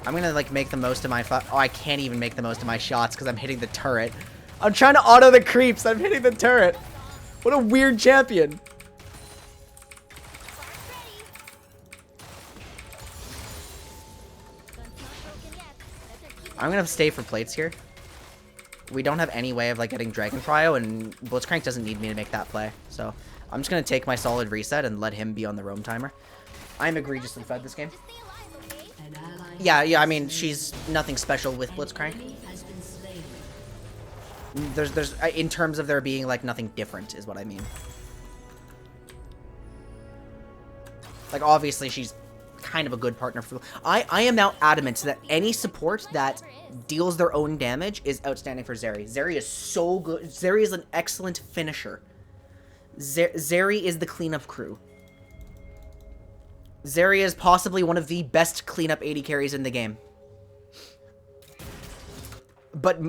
I'm gonna, like, make the most of my oh, I can't even make the most of my shots because I'm hitting the turret. I'm trying to auto the creeps. I'm hitting the turret. What a weird champion. I'm gonna stay for plates here. We don't have any way of, like, getting Dragon Prio, and Blitzcrank doesn't need me to make that play. So, I'm just gonna take my solid reset and let him be on the roam timer. I'm egregiously fed this game. Just stay alive, okay? an ally. Yeah, I mean, she's nothing special with Blitzcrank. Enemy has been slain. There's in terms of there being like nothing different is what I mean. Like obviously she's kind of a good partner for. I am now adamant that any support that deals their own damage is outstanding for Zeri. Zeri is so good. Zeri is an excellent finisher. Zeri is the cleanup crew. Zeri is possibly one of the best cleanup AD carries in the game.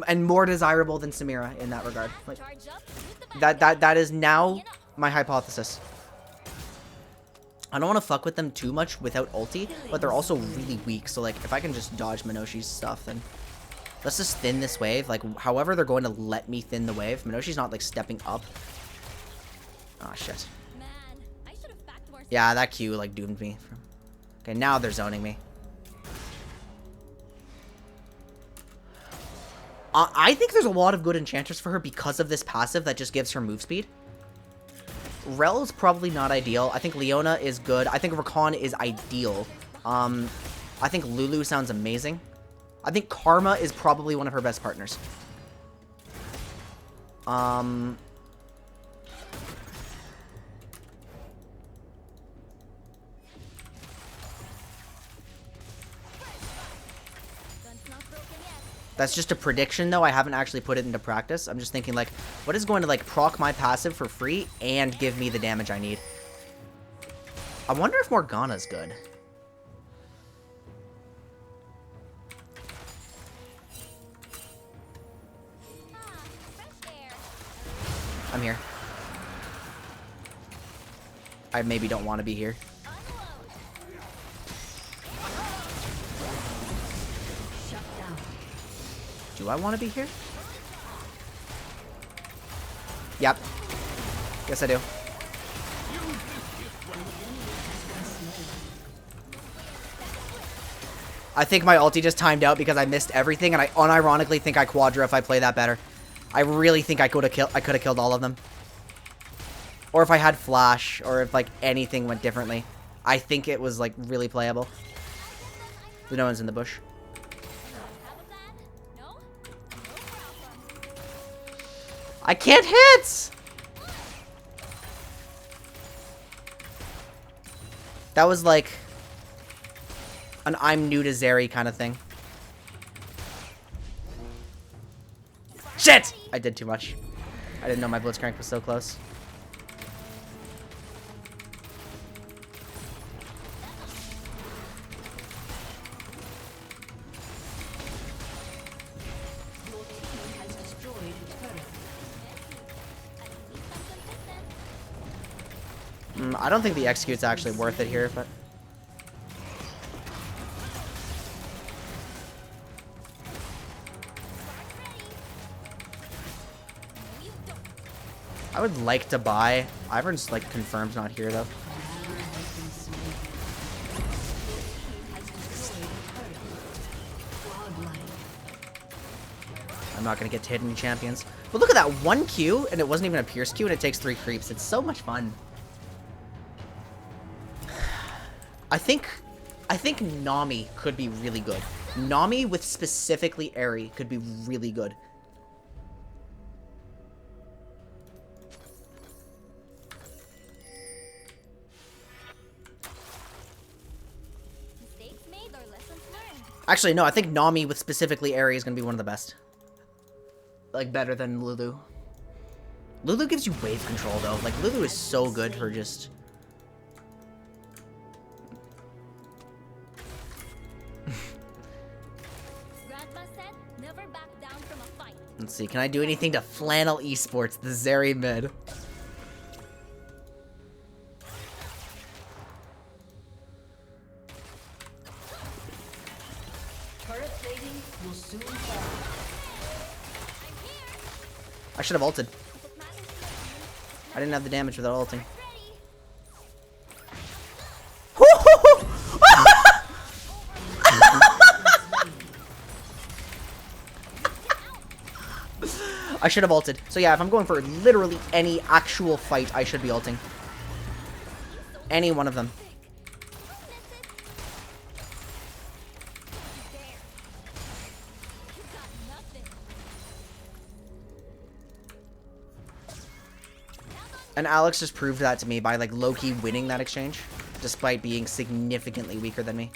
And more desirable than Samira in that regard. Like, that is now my hypothesis. I don't want to fuck with them too much without ulti, but they're also really weak. So like, if I can just dodge Minoshi's stuff, then let's just thin this wave. Like, however they're going to let me thin the wave. Minoshi's not like stepping up. Oh shit. Yeah, that Q like doomed me. Okay, now they're zoning me. I think there's a lot of good enchanters for her because of this passive that just gives her move speed. Rel is probably not ideal. I think Leona is good. I think Rakan is ideal. I think Lulu sounds amazing. I think Karma is probably one of her best partners. That's just a prediction, though. I haven't actually put it into practice. I'm just thinking, like, what is going to, like, proc my passive for free and give me the damage I need? I wonder if Morgana's good. I'm here. I maybe don't want to be here. Do I want to be here? Yep. Guess I do. I think my ulti just timed out because I missed everything, and I unironically think I quadra if I play that better. I really think I could have killed all of them. Or if I had flash, or if like anything went differently. I think it was like really playable. No one's in the bush. I can't hit! That was like an I'm new to Zeri kind of thing. Shit! I did too much. I didn't know my Blitzcrank was so close. I don't think the execute's actually worth it here, but... I would like to buy... Ivern's, like, confirmed not here, though. I'm not gonna get to hit any champions. But look at that, 1 Q, and it wasn't even a Pierce Q, and it takes 3 creeps. It's so much fun. I think Nami could be really good. Nami with specifically Eri could be really good. Mistakes made or lessons learned. Actually, no, I think Nami with specifically Eri is going to be one of the best. Like, better than Lulu. Lulu gives you wave control, though. Like, Lulu is so good for just... Let's see, can I do anything to Flannel Esports, the Zeri mid? Turret plating will soon fall. I should have ulted. I didn't have the damage without ulting. I should have ulted. So yeah, if I'm going for literally any actual fight, I should be ulting. Any one of them. And Alex just proved that to me by, like, low-key winning that exchange, despite being significantly weaker than me.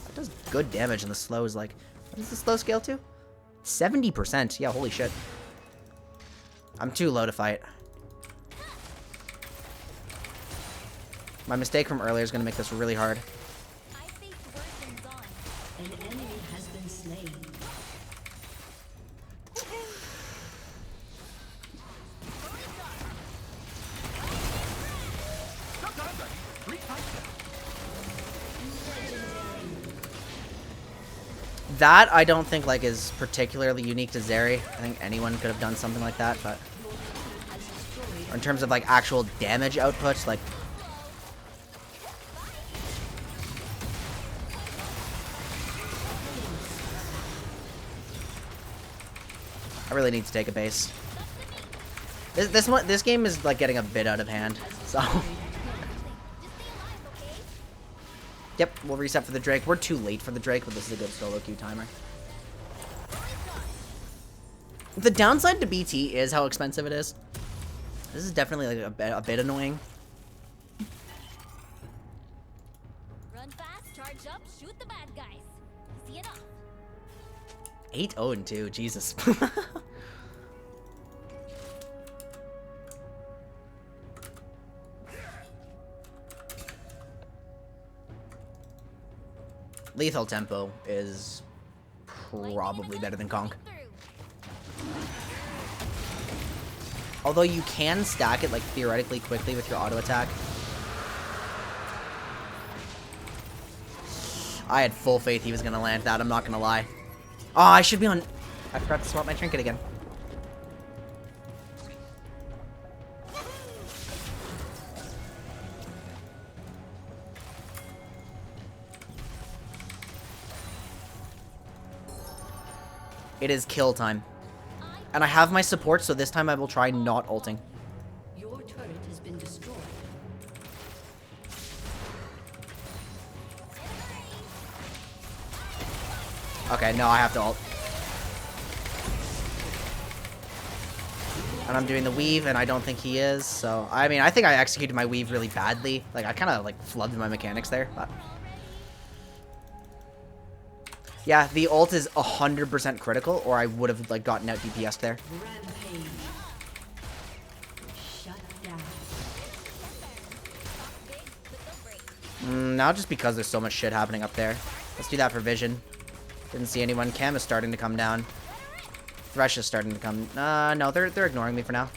That does good damage, and the slow is, like... What does the slow scale to? 70%. Yeah, holy shit. I'm too low to fight. My mistake from earlier is going to make this really hard. An enemy has been slain. That, I don't think, like, is particularly unique to Zeri. I think anyone could have done something like that, but... Or in terms of, like, actual damage output, like... I really need to take a base. This game is, like, getting a bit out of hand, so... Yep, we'll reset for the Drake. We're too late for the Drake, but this is a good solo queue timer. The downside to BT is how expensive it is. This is definitely like a bit annoying. Run fast, charge up, shoot the bad guys. See it off. 8-0-2, Jesus. Lethal tempo is probably better than Conk. Although you can stack it, like, theoretically quickly with your auto attack. I had full faith he was going to land that, I'm not going to lie. Oh, I should be on... I forgot to swap my trinket again. It is kill time. And I have my support, so this time I will try not ulting. Your turret has been destroyed. Okay, no, I have to ult. And I'm doing the weave, and I don't think he is, so... I mean, I think I executed my weave really badly. Like, I kind of, like, flubbed my mechanics there, but... Yeah, the ult is 100% critical, or I would have, like, gotten out DPS there. Rampage. Shut down. Now just because there's so much shit happening up there. Let's do that for vision. Didn't see anyone. Cam is starting to come down. Thresh is starting to come... no, they're ignoring me for now.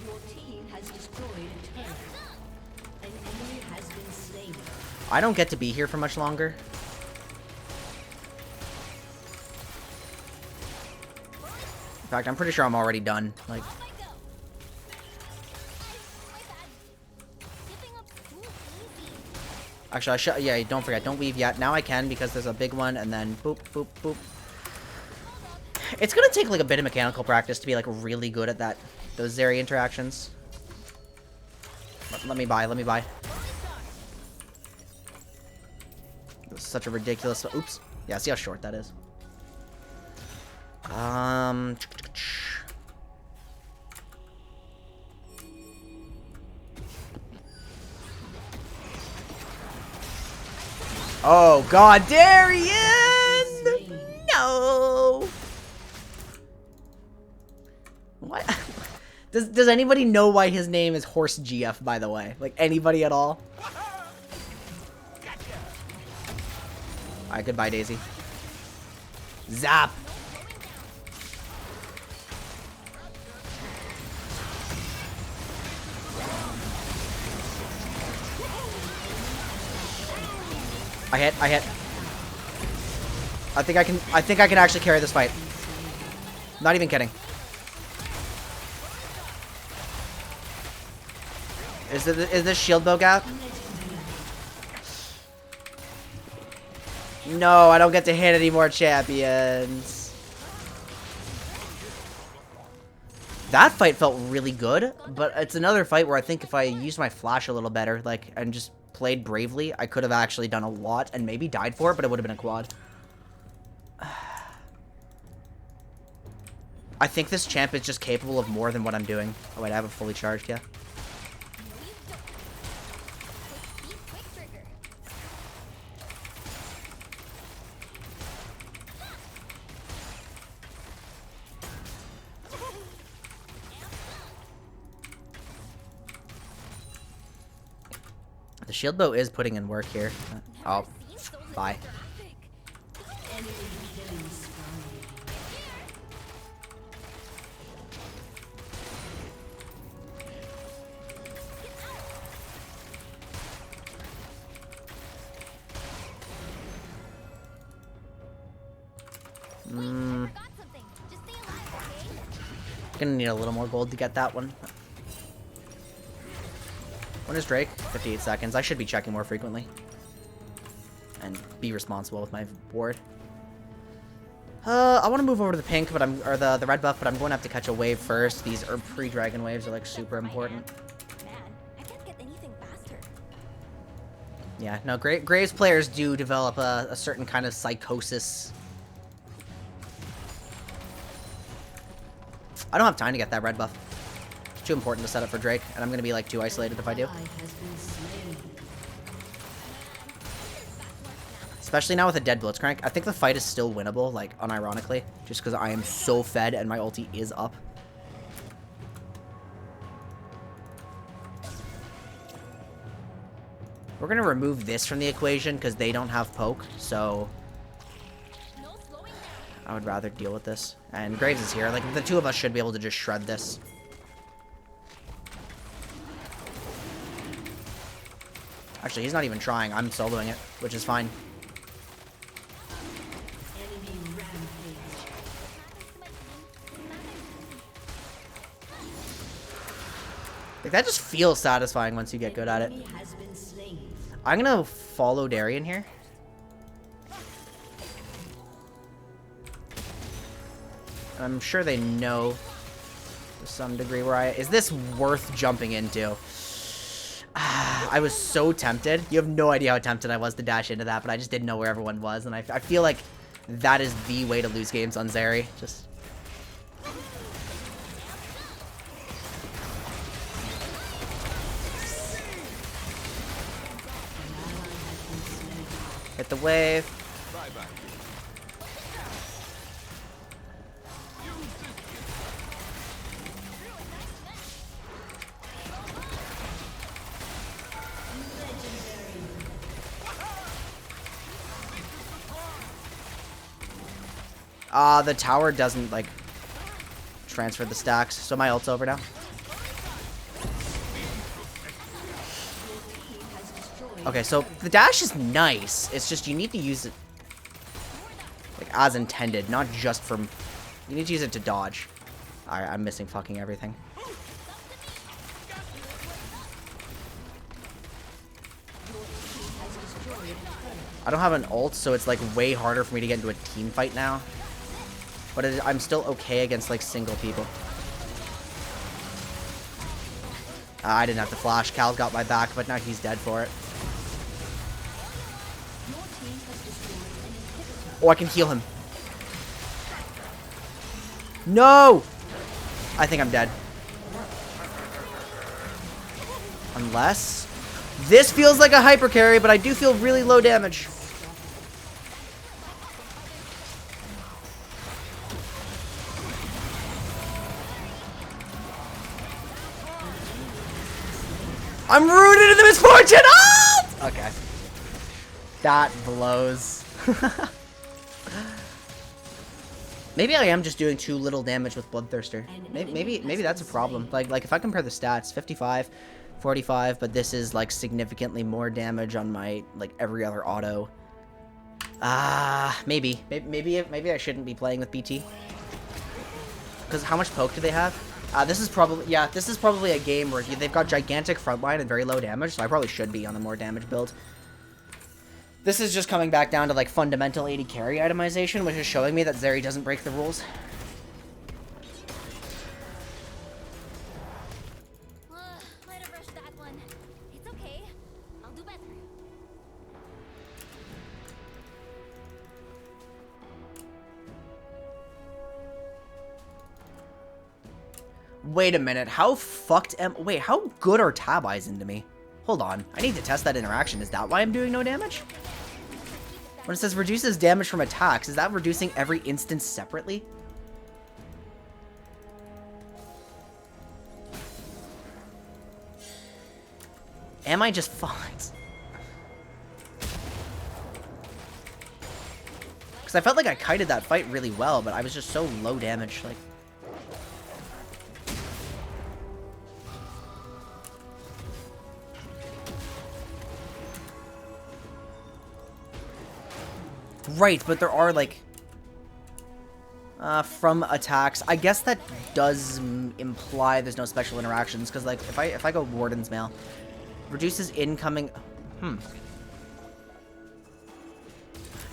Your team has destroyed a turret. An enemy has been slain. I don't get to be here for much longer. In fact, I'm pretty sure I'm already done. Like... Actually, yeah, don't forget, don't weave yet. Now I can because there's a big one, and then boop, boop, boop. It's gonna take like a bit of mechanical practice to be like really good at that, those Zeri interactions. Let me buy, let me buy. It was such a ridiculous. Oops. Yeah, see how short that is. Oh God, Darian! No. What? Does anybody know why his name is Horse GF? By the way, like anybody at all? All right, goodbye, Daisy. Zap. I hit. I think I can actually carry this fight. Not even kidding. Is this shield bow gap? No, I don't get to hit any more champions. That fight felt really good, but it's another fight where I think if I used my flash a little better, like, and just played bravely, I could have actually done a lot and maybe died for it, but it would have been a quad. I think this champ is just capable of more than what I'm doing. Oh wait, I have it fully charged, yeah. No, you don't. Quick speed, quick trigger. The shield bow is putting in work here. Oh, Seen so little bye. traffic. Enemy killing spree. Wait, I forgot something. Just stay alive, okay? Gonna need a little more gold to get that one. When is Drake? 58 seconds. I should be checking more frequently. And be responsible with my ward. I want to move over to the pink, but or the red buff, but I'm going to have to catch a wave first. These pre-dragon waves are like super important. Man, I can't get anything faster. Yeah, no, Graves players do develop a certain kind of psychosis. I don't have time to get that red buff. It's too important to set up for Drake, and I'm going to be like too isolated if I do. Ally has been slain. Especially now with a dead Blitzcrank. I think the fight is still winnable, like, unironically. Just because I am so fed and my ulti is up. We're going to remove this from the equation because they don't have poke, so No slowing down. I would rather deal with this. And Graves is here. Like, the two of us should be able to just shred this. Actually, he's not even trying. I'm soloing it, which is fine. Enemy rampage. Like, that just feels satisfying once you get good at it. Enemy has been slain. I'm gonna follow Darian here. I'm sure they know to some degree where is this worth jumping into? I was so tempted. You have no idea how tempted I was to dash into that, but I just didn't know where everyone was, and I feel like that is the way to lose games on Zeri. Just hit the wave. The tower doesn't, like, transfer the stacks, so my ult's over now. Okay, so the dash is nice. It's just you need to use it, like, as intended, not just from... You need to use it to dodge. Alright, I'm missing fucking everything. I don't have an ult, so it's, like, way harder for me to get into a team fight now. But I'm still okay against, like, single people. I didn't have to flash. Cal's got my back, but now he's dead for it. Oh, I can heal him. No! I think I'm dead. Unless... This feels like a hyper carry, but I do feel really low damage. I'm rooted in the misfortune! Oh! Okay. That blows. Maybe I am just doing too little damage with Bloodthirster. Maybe that's a problem. Like if I compare the stats, 55, 45, but this is like significantly more damage on my like every other auto. Maybe I shouldn't be playing with BT. Because how much poke do they have? This is probably a game where they've got gigantic frontline and very low damage, so I probably should be on the more damage build. This is just coming back down to, like, fundamental 80 carry itemization, which is showing me that Zeri doesn't break the rules. Might have rushed that one. It's okay. I'll do better. Wait a minute. How fucked am... Wait, how good are tab eyes into me? Hold on. I need to test that interaction. Is that why I'm doing no damage? When it says reduces damage from attacks, is that reducing every instance separately? Am I just fucked? Because I felt like I kited that fight really well, but I was just so low damage, like... Right, but there are, like... from attacks. I guess that does imply there's no special interactions, because, like, if I go Warden's Mail, reduces incoming...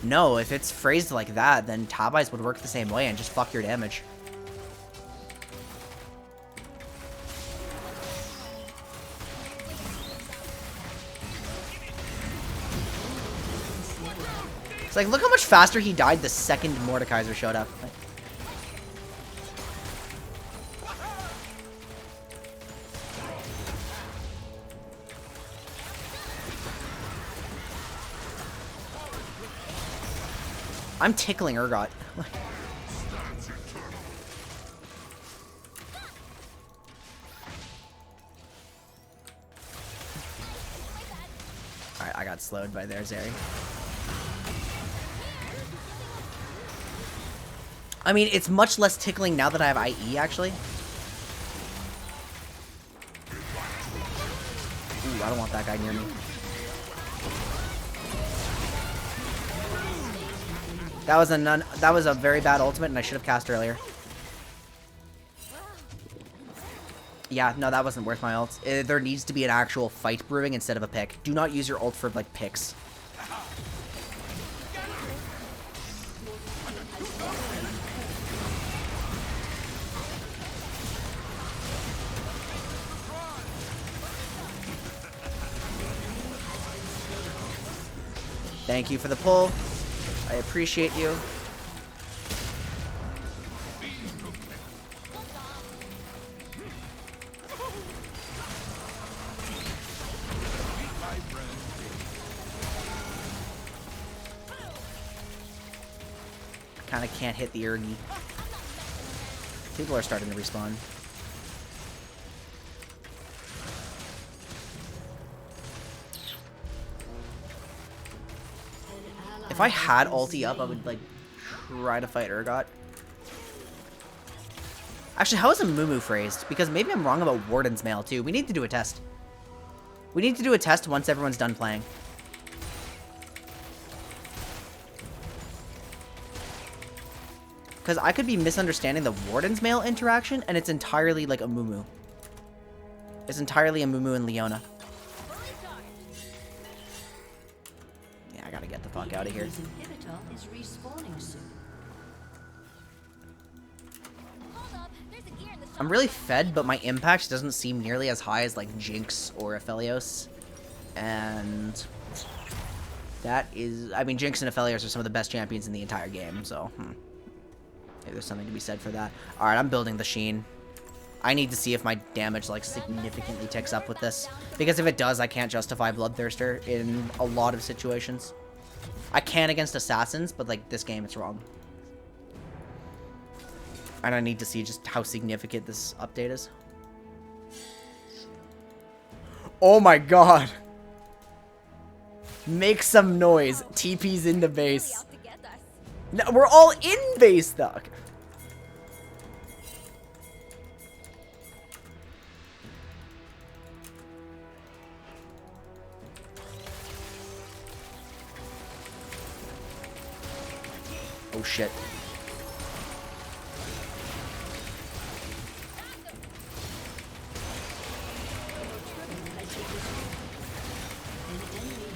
No, if it's phrased like that, then tab eyes would work the same way and just fuck your damage. It's like, look how much faster he died the second Mordekaiser showed up. Like, I'm tickling Urgot. Alright, I got slowed by there, Zeri. I mean, it's much less tickling now that I have IE, actually. Ooh, I don't want that guy near me. That was a very bad ultimate, and I should have cast earlier. Yeah, no, that wasn't worth my ult. There needs to be an actual fight brewing instead of a pick. Do not use your ult for, like, picks. Thank you for the pull. I appreciate you. Kind of can't hit the Urgi. People are starting to respawn. If I had ulti up, I would, like, try to fight Urgot. Actually, how is a Mumu phrased? Because maybe I'm wrong about Warden's Mail, too. We need to do a test. We need to do a test once everyone's done playing. Because I could be misunderstanding the Warden's Mail interaction, and it's entirely, like, a Mumu. It's entirely a Mumu and Leona. Yeah, I gotta get the fuck out of here. Inhibitor is respawning soon. I'm really fed, but my impact doesn't seem nearly as high as, like, Jinx or Aphelios. And that is... I mean, Jinx and Aphelios are some of the best champions in the entire game, so... Maybe there's something to be said for that. Alright, I'm building the Sheen. I need to see if my damage, like, significantly ticks up with this. Because if it does, I can't justify Bloodthirster in a lot of situations. I can against Assassins, but, like, this game, it's wrong. And I need to see just how significant this update is. Oh my god! Make some noise. TP's in the base. No, we're all in base, though. Oh shit.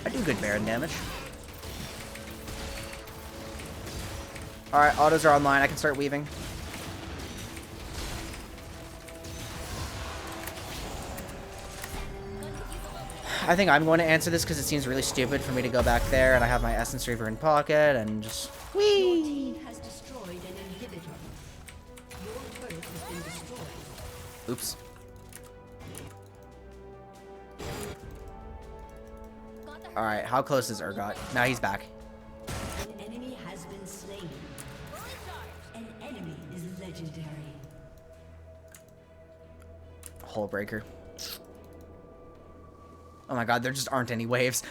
I do good Baron damage. Alright, autos are online. I can start weaving. I think I'm going to answer this because it seems really stupid for me to go back there, and I have my Essence Reaver in pocket, and just... Whee! Your team has destroyed an inhibitor. Your turret has been destroyed. Oops. Alright, how close is Urgot? Now he's back. An enemy has been slain. An enemy is legendary. Hole breaker. Oh my god, there just aren't any waves.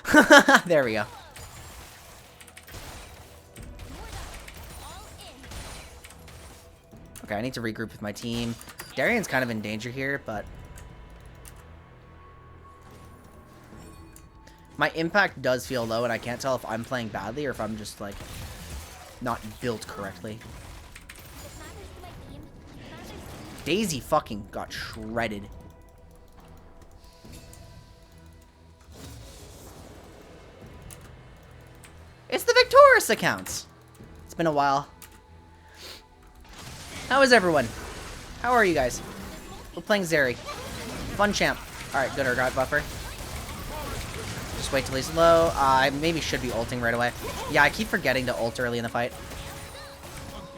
There we go. Okay, I need to regroup with my team. Darian's kind of in danger here, but... my impact does feel low, and I can't tell if I'm playing badly or if I'm just, like, not built correctly. Daisy fucking got shredded. It's the Victorious accounts. It's been a while. How is everyone? How are you guys? We're playing Zeri. Fun champ. Alright, good Urgot buffer. Just wait till he's low. I maybe should be ulting right away. Yeah, I keep forgetting to ult early in the fight.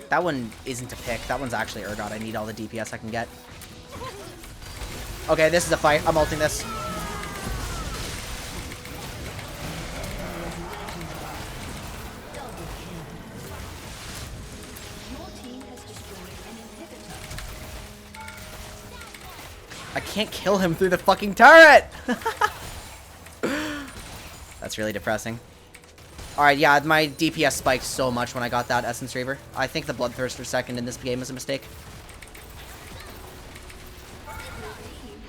That one isn't a pick. That one's actually Urgot. I need all the DPS I can get. Okay, this is a fight. I'm ulting this. I can't kill him through the fucking turret! That's really depressing. Alright, yeah, my DPS spiked so much when I got that Essence Reaver. I think the Bloodthirster second in this game was a mistake.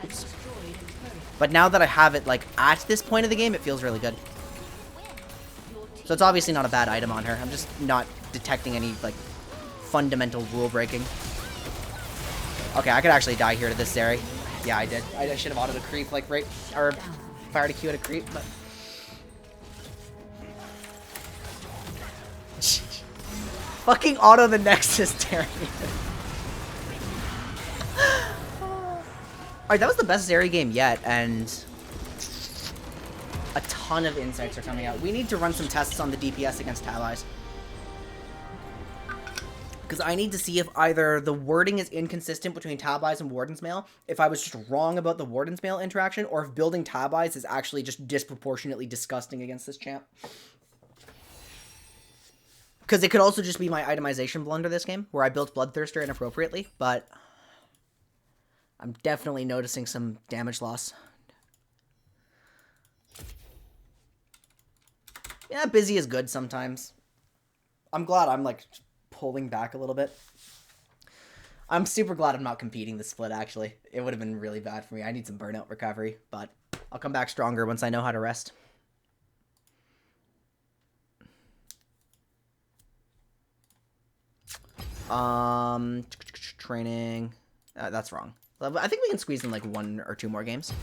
Oops. But now that I have it, like, at this point of the game, it feels really good. So it's obviously not a bad item on her. I'm just not detecting any, like, fundamental rule breaking. Okay, I could actually die here to this Zeri. Yeah, I did. I should have autoed a creep, like, right, or fired a Q at a creep, but... fucking auto the Nexus, Terry. Alright, that was the best Zeri game yet, and... a ton of insects are coming out. We need to run some tests on the DPS against Tab Eyes. Because I need to see if either the wording is inconsistent between Tab Eyes and Warden's Mail, if I was just wrong about the Warden's Mail interaction, or if building Tab Eyes is actually just disproportionately disgusting against this champ. Because it could also just be my itemization blunder this game, where I built Bloodthirster inappropriately, but I'm definitely noticing some damage loss. Yeah, busy is good sometimes. I'm glad I'm, like, pulling back a little bit. I'm super glad I'm not competing this split, actually. It would have been really bad for me. I need some burnout recovery, but I'll come back stronger once I know how to rest. Training. That's wrong. I think we can squeeze in, like, 1 or 2 more games.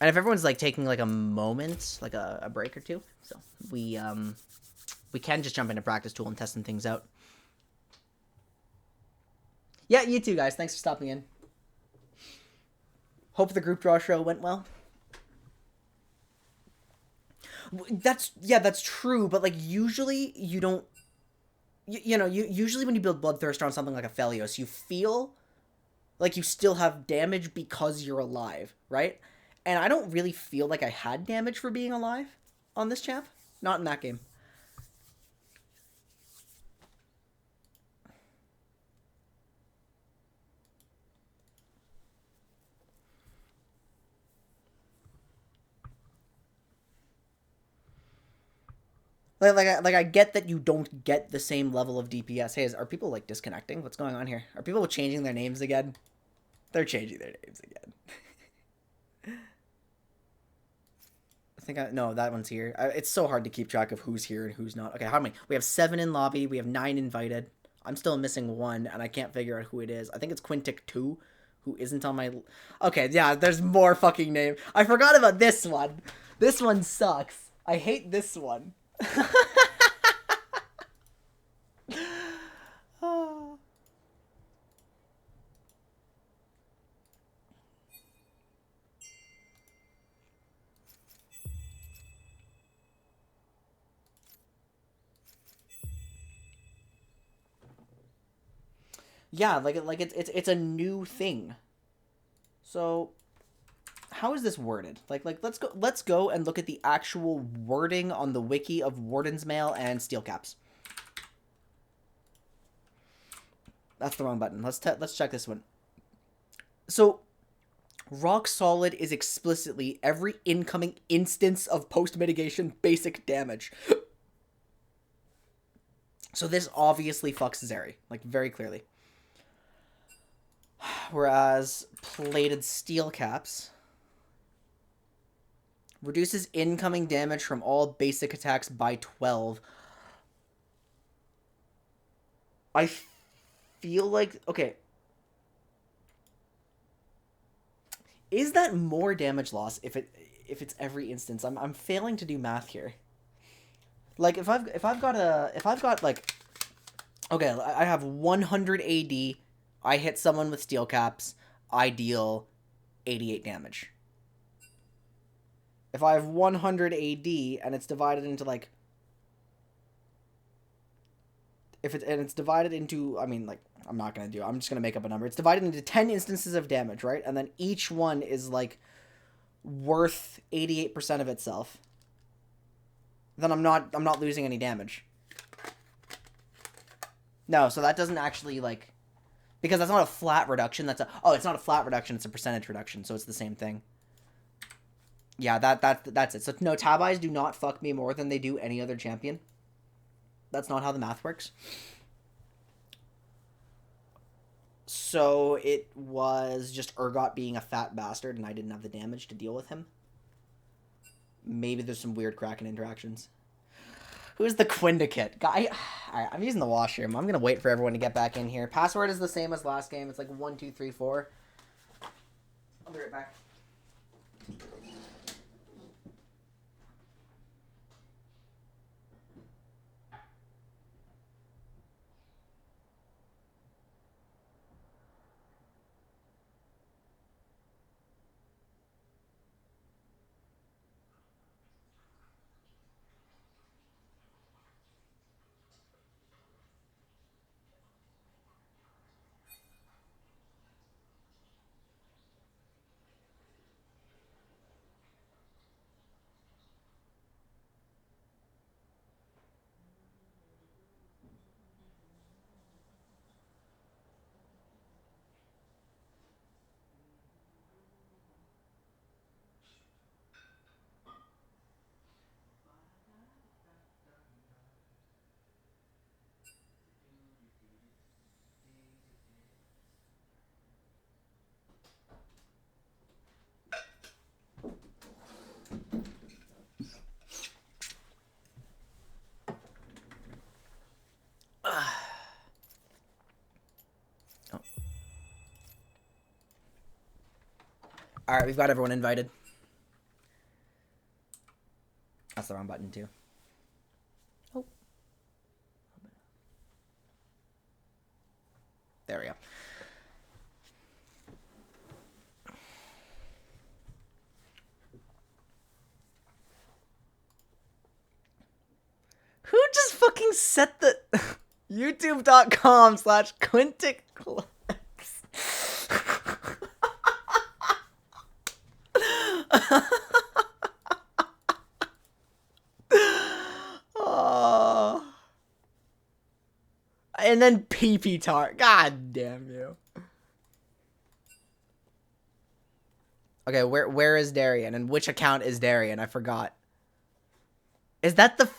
And if everyone's, like, taking, like, a moment, like a break or two, so we can just jump into practice tool and testing things out. Yeah, you too, guys. Thanks for stopping in. Hope the group draw show went well. That's true, but, like, usually you don't, you know, usually when you build Bloodthirster on something like a Felios, you feel like you still have damage because you're alive, right? And I don't really feel like I had damage for being alive on this champ. Not in that game. Like I get that you don't get the same level of DPS. Hey, are people, like, disconnecting? What's going on here? Are people changing their names again? They're changing their names again. No, that one's here. It's so hard to keep track of who's here and who's not. Okay, how many? We have 7 in lobby. We have 9 invited. I'm still missing 1, and I can't figure out who it is. I think it's Quintic2, who isn't on my... Okay, yeah, there's more fucking name. I forgot about this one. This one sucks. I hate this one. Oh. Yeah, like it's a new thing. So how is this worded? Like let's go and look at the actual wording on the wiki of Warden's Mail and Steel Caps. That's the wrong button. Let's check this one. So Rock Solid is explicitly every incoming instance of post-mitigation basic damage. So this obviously fucks Zeri, like, very clearly. Whereas Plated Steel Caps reduces incoming damage from all basic attacks by 12. I feel like... Okay. Is that more damage loss if it's every instance? I'm failing to do math here. Like if I've got like, okay, I have 100 AD, I hit someone with steel caps, I deal 88 damage. If I have 100 AD and it's divided into like, it's divided into, I mean, like, I'm not gonna do it. I'm just gonna make up a number. It's divided into 10 instances of damage, right? And then each one is like worth 88% of itself. Then I'm not losing any damage. No, so that doesn't actually, like, because that's not a flat reduction. It's not a flat reduction. It's a percentage reduction. So it's the same thing. Yeah, that's it. So no, tab eyes do not fuck me more than they do any other champion. That's not how the math works. So it was just Urgot being a fat bastard, and I didn't have the damage to deal with him. Maybe there's some weird Kraken interactions. Who's the Quindicate? Guy. Alright, I'm using the washroom. I'm gonna wait for everyone to get back in here. Password is the same as last game. It's like 1234. I'll be right back. Alright, we've got everyone invited. That's the wrong button, too. Oh. There we go. Who just fucking set the... YouTube.com/QuinticClips. Oh. And then PP Tart. God damn you. Okay, where is Darian? And which account is Darian? I forgot. Is that the...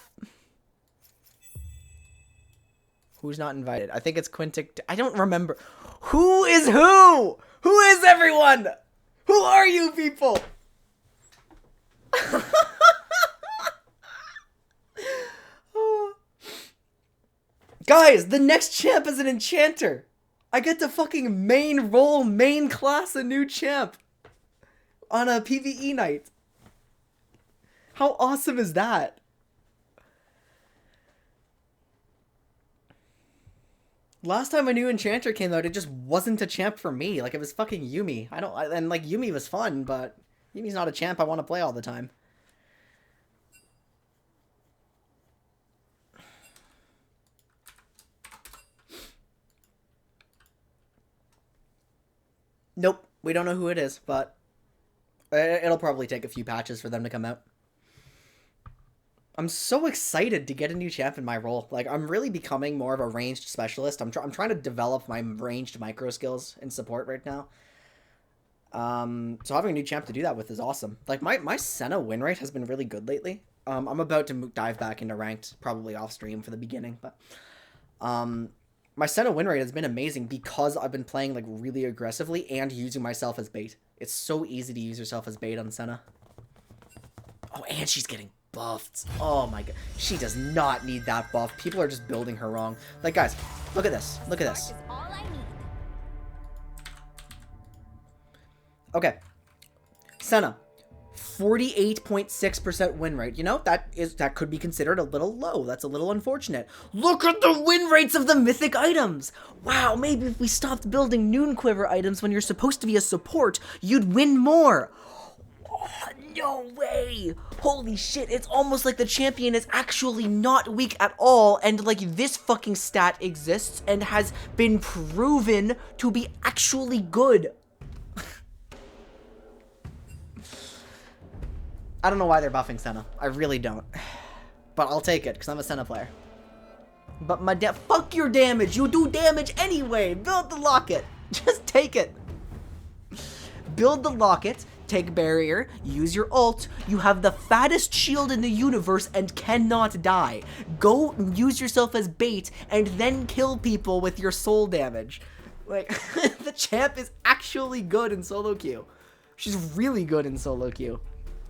Who's not invited? I think it's Quintic... I don't remember. Who is who? Who is everyone? Who are you people? Guys, the next champ is an enchanter. I get to fucking main role, main class a new champ on a PBE night. How awesome is that? Last time a new enchanter came out, it just wasn't a champ for me. Like, it was fucking Yuumi. And like, Yuumi was fun, but Yuumi's not a champ I want to play all the time. Nope, we don't know who it is, but it'll probably take a few patches for them to come out. I'm so excited to get a new champ in my role. Like, I'm really becoming more of a ranged specialist. I'm trying to develop my ranged micro skills in support right now. So having a new champ to do that with is awesome. Like, my Senna win rate has been really good lately. I'm about to dive back into ranked, probably off stream for the beginning, but my Senna win rate has been amazing because I've been playing like really aggressively and using myself as bait. It's so easy to use yourself as bait on Senna. Oh, and she's getting buffed. Oh my god. She does not need that buff. People are just building her wrong. Like, guys, look at this. Look at this. All I need. Okay. Senna. 48.6% win rate. You know, that could be considered a little low. That's a little unfortunate. Look at the win rates of the mythic items. Wow, maybe if we stopped building Noon Quiver items when you're supposed to be a support, you'd win more. Oh, no way. Holy shit, it's almost like the champion is actually not weak at all, and like this fucking stat exists and has been proven to be actually good. I don't know why they're buffing Senna. I really don't. But I'll take it, because I'm a Senna player. But my fuck your damage. You do damage anyway. Build the locket. Just take it. Build the locket. Take barrier. Use your ult. You have the fattest shield in the universe and cannot die. Go use yourself as bait and then kill people with your soul damage. Like, the champ is actually good in solo queue. She's really good in solo queue.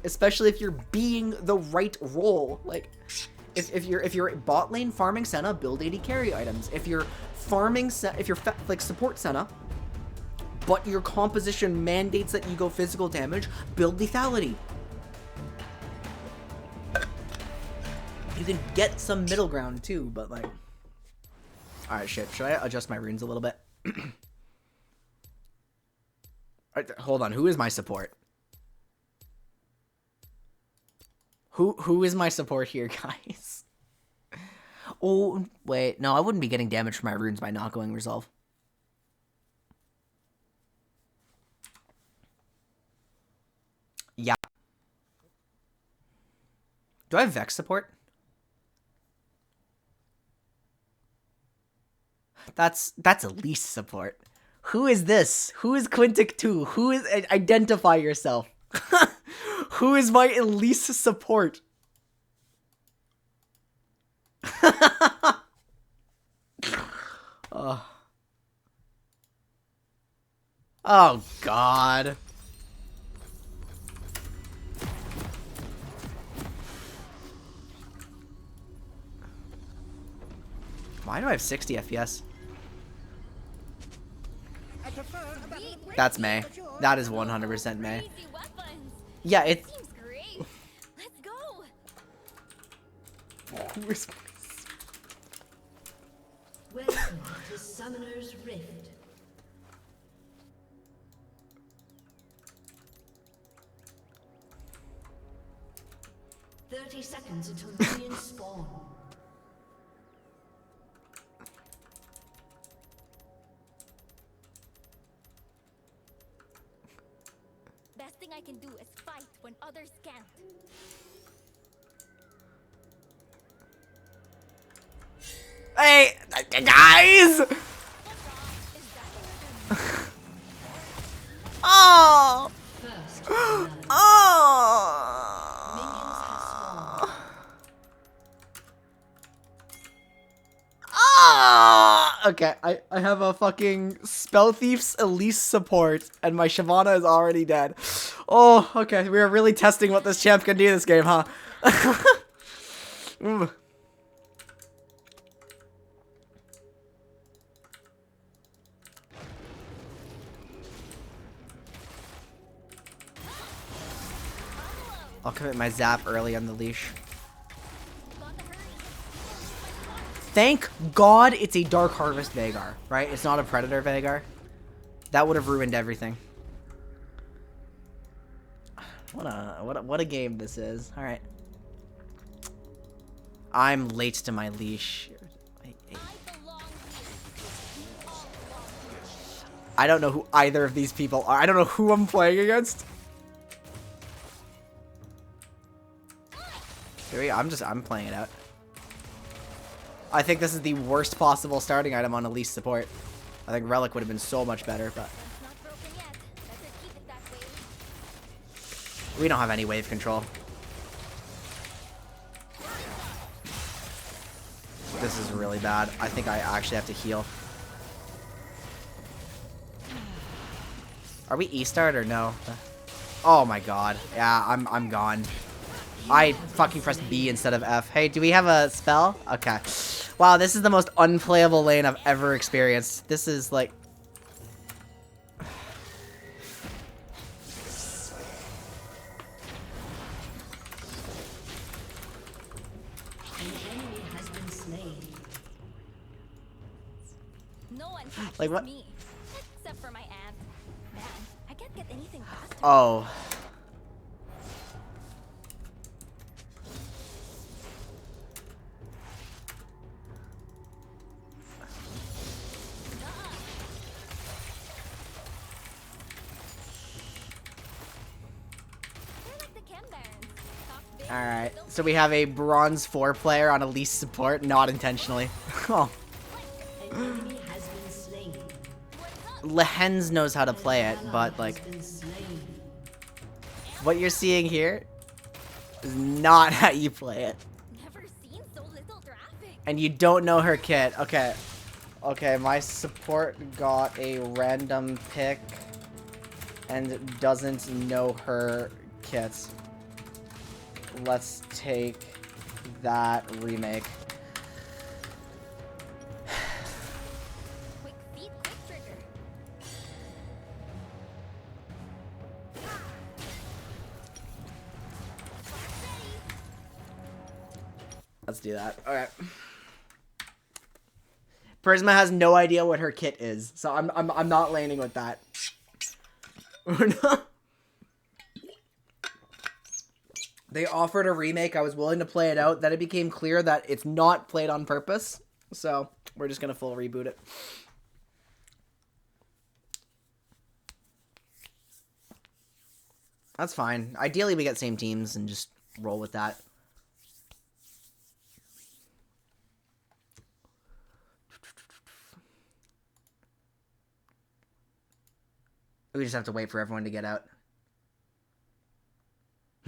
Especially if you're being the right role. Like, if you're bot lane farming Senna, build 80 carry items. If you're farming, if you're like support Senna, but your composition mandates that you go physical damage, build lethality. You can get some middle ground too, but like, all right, shit. Should I adjust my runes a little bit? Hold on. Who is my support? Who is my support here, guys? Oh, wait. No, I wouldn't be getting damage from my runes by not going Resolve. Yeah. Do I have Vex support? That's Elise support. Who is this? Who is Quintic 2? Who is... Identify yourself. Who is my Elise support? Oh, God. Why do I have 60 FPS? That's May. That is 100% May. Crazy weapons. Yeah, it's... Seems great. Let's go. Welcome to Summoner's Rift. "30 seconds until minions spawn." Best thing I can do is fight when others can't. Hey, guys! Oh! First, Oh! Oh! Okay, I have a fucking Spell Thief's Elise support, and my Shyvana is already dead. Oh, okay, we are really testing what this champ can do this game, huh? I'll commit my zap early on the leash. Thank God it's a Dark Harvest Veigar, right? It's not a Predator Veigar. That would have ruined everything. What a game this is. All right. I'm late to my leash. I don't know who either of these people are. I don't know who I'm playing against. Here we go. I'm playing it out. I think this is the worst possible starting item on Elise support. I think Relic would have been so much better, but It's not broken yet. Better keep it that way. we don't have any wave control. This is really bad. I think I actually have to heal. Are we E-start or no? Oh my god. Yeah, I'm gone. I fucking pressed B instead of F. Hey, do we have a spell? Okay. Wow, this is the most unplayable lane I've ever experienced. This is like... An enemy has been slain. No one catches Like what? me. Except for my aunt. Man, I can't get anything faster. Oh. They're like the Chem Barons. Talk big, Alright. don't So we have a bronze 4 player on Elise support, not intentionally. Oh. An enemy has been slain. Lehens knows how to play it, but like... Has been slain. What you're seeing here is not how you play it. never seen so little traffic. And you don't know her kit. Okay. Okay, my support got a random pick and doesn't know her kit. Let's take that remake. Quick feet, quick trigger. Let's do that. Alright. Prisma has no idea what her kit is, so I'm not laning with that. They offered a remake. I was willing to play it out. Then it became clear that it's not played on purpose. So we're just gonna full reboot it. That's fine. Ideally we get same teams and just roll with that. We just have to wait for everyone to get out.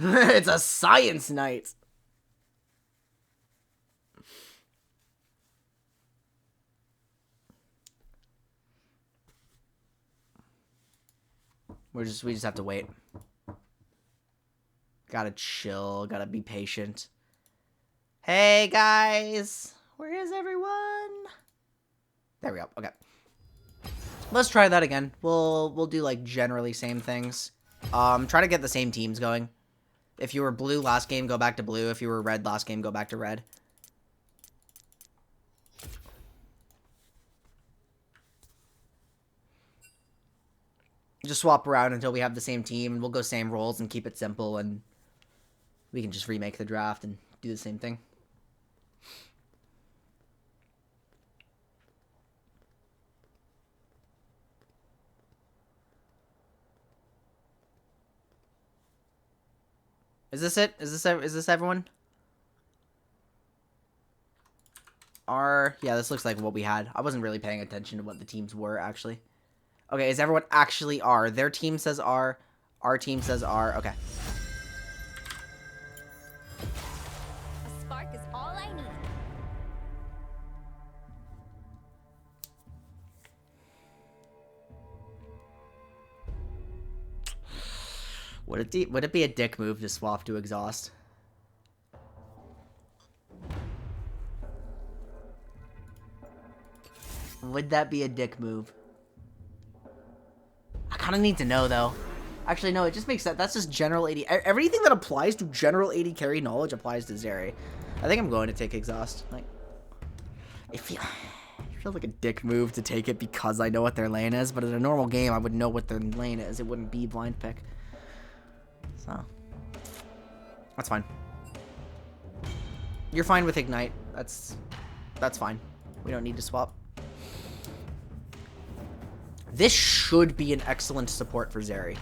It's a science night. We just have to wait. Gotta chill, gotta be patient. Hey guys, where is everyone? There we go. Okay. Let's try that again. We'll do like generally same things. Try to get the same teams going. If you were blue last game, go back to blue. If you were red last game, go back to red. Just swap around until we have the same team, and we'll go same roles and keep it simple, and we can just remake the draft and do the same thing. Is this it? Is this everyone? Yeah, this looks like what we had. I wasn't really paying attention to what the teams were, actually. Okay, is everyone actually R? Their team says R. Our team says R. Okay. A spark is all I need. Would it be a dick move to swap to exhaust? Would that be a dick move? I kind of need to know, though. Actually, no, it just makes sense. That's just general AD. Everything that applies to general AD carry knowledge applies to Zeri. I think I'm going to take exhaust. Like, it feels like a dick move to take it because I know what their lane is, but in a normal game, I would know what their lane is. It wouldn't be blind pick. So, that's fine. You're fine with Ignite. That's fine. We don't need to swap. This should be an excellent support for Zeri.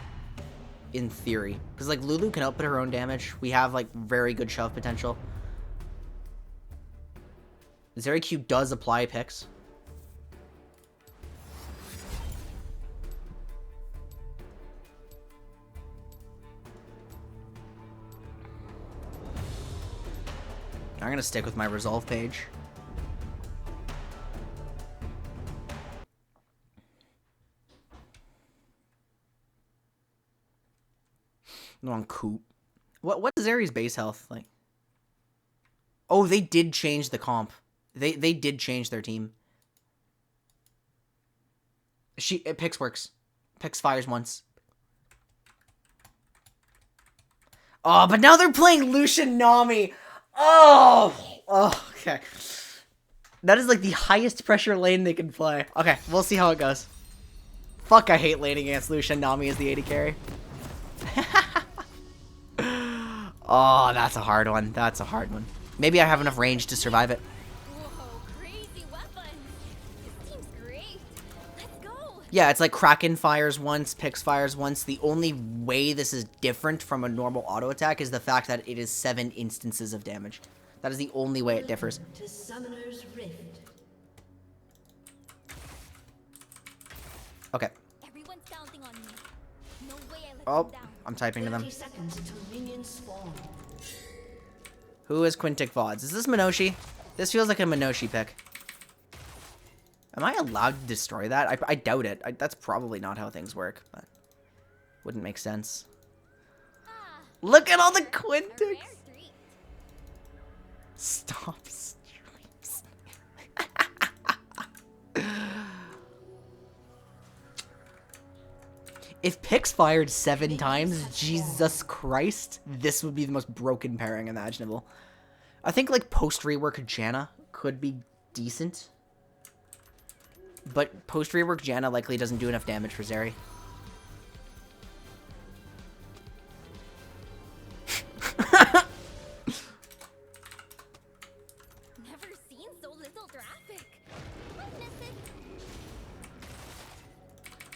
In theory. Because, like, Lulu can output her own damage. We have, like, very good shove potential. Zeri Q does apply picks. I'm gonna stick with my resolve page. No, on Coop. What is Zeri's base health like? Oh, they did change the comp. They did change their team. Pix works. Pix fires once. Oh, but now they're playing Lucian Nami. Oh, okay. That is like the highest pressure lane they can play. Okay, we'll see how it goes. Fuck, I hate laning against Lucian Nami as the AD carry. Oh, that's a hard one. That's a hard one. Maybe I have enough range to survive it. Whoa, crazy weapons. This team's great. Let's go. Yeah, it's like Kraken fires once, Pix fires once. The only way this is different from a normal auto attack is the fact that it is 7 instances of damage. That is the only way it differs. To Summoner's Rift. Okay. Everyone's counting on me. No way I let Oh, them down. I'm typing to them. 30 seconds until minions spawn. Who is Quintic VODs? Is this Minoshi? This feels like a Minoshi pick. Am I allowed to destroy that? I doubt it. That's probably not how things work, but wouldn't make sense. Ah, Look at all the a rare Quintics! treat. Stop streams. If Pix fired 7 times, Jesus Christ, this would be the most broken pairing imaginable. I think, like, post-rework Janna could be decent. But post-rework Janna likely doesn't do enough damage for Zeri. Never seen so little traffic. Witness it.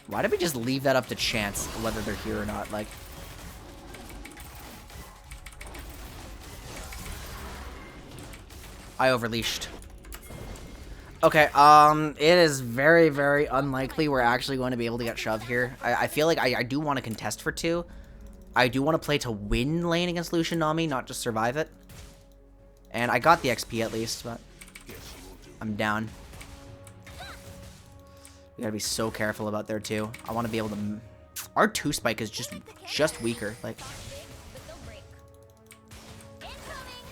Why did we just leave that up to chance, whether they're here or not? Like, I overleashed. Okay, it is very, very unlikely we're actually going to be able to get shoved here. I feel like I do want to contest for 2. I do want to play to win lane against Lucian Nami, not just survive it. And I got the XP at least, but I'm down. We gotta be so careful about there too. I want to be able to. Our 2 spike is just weaker. Like, Big, but they'll break. Incoming.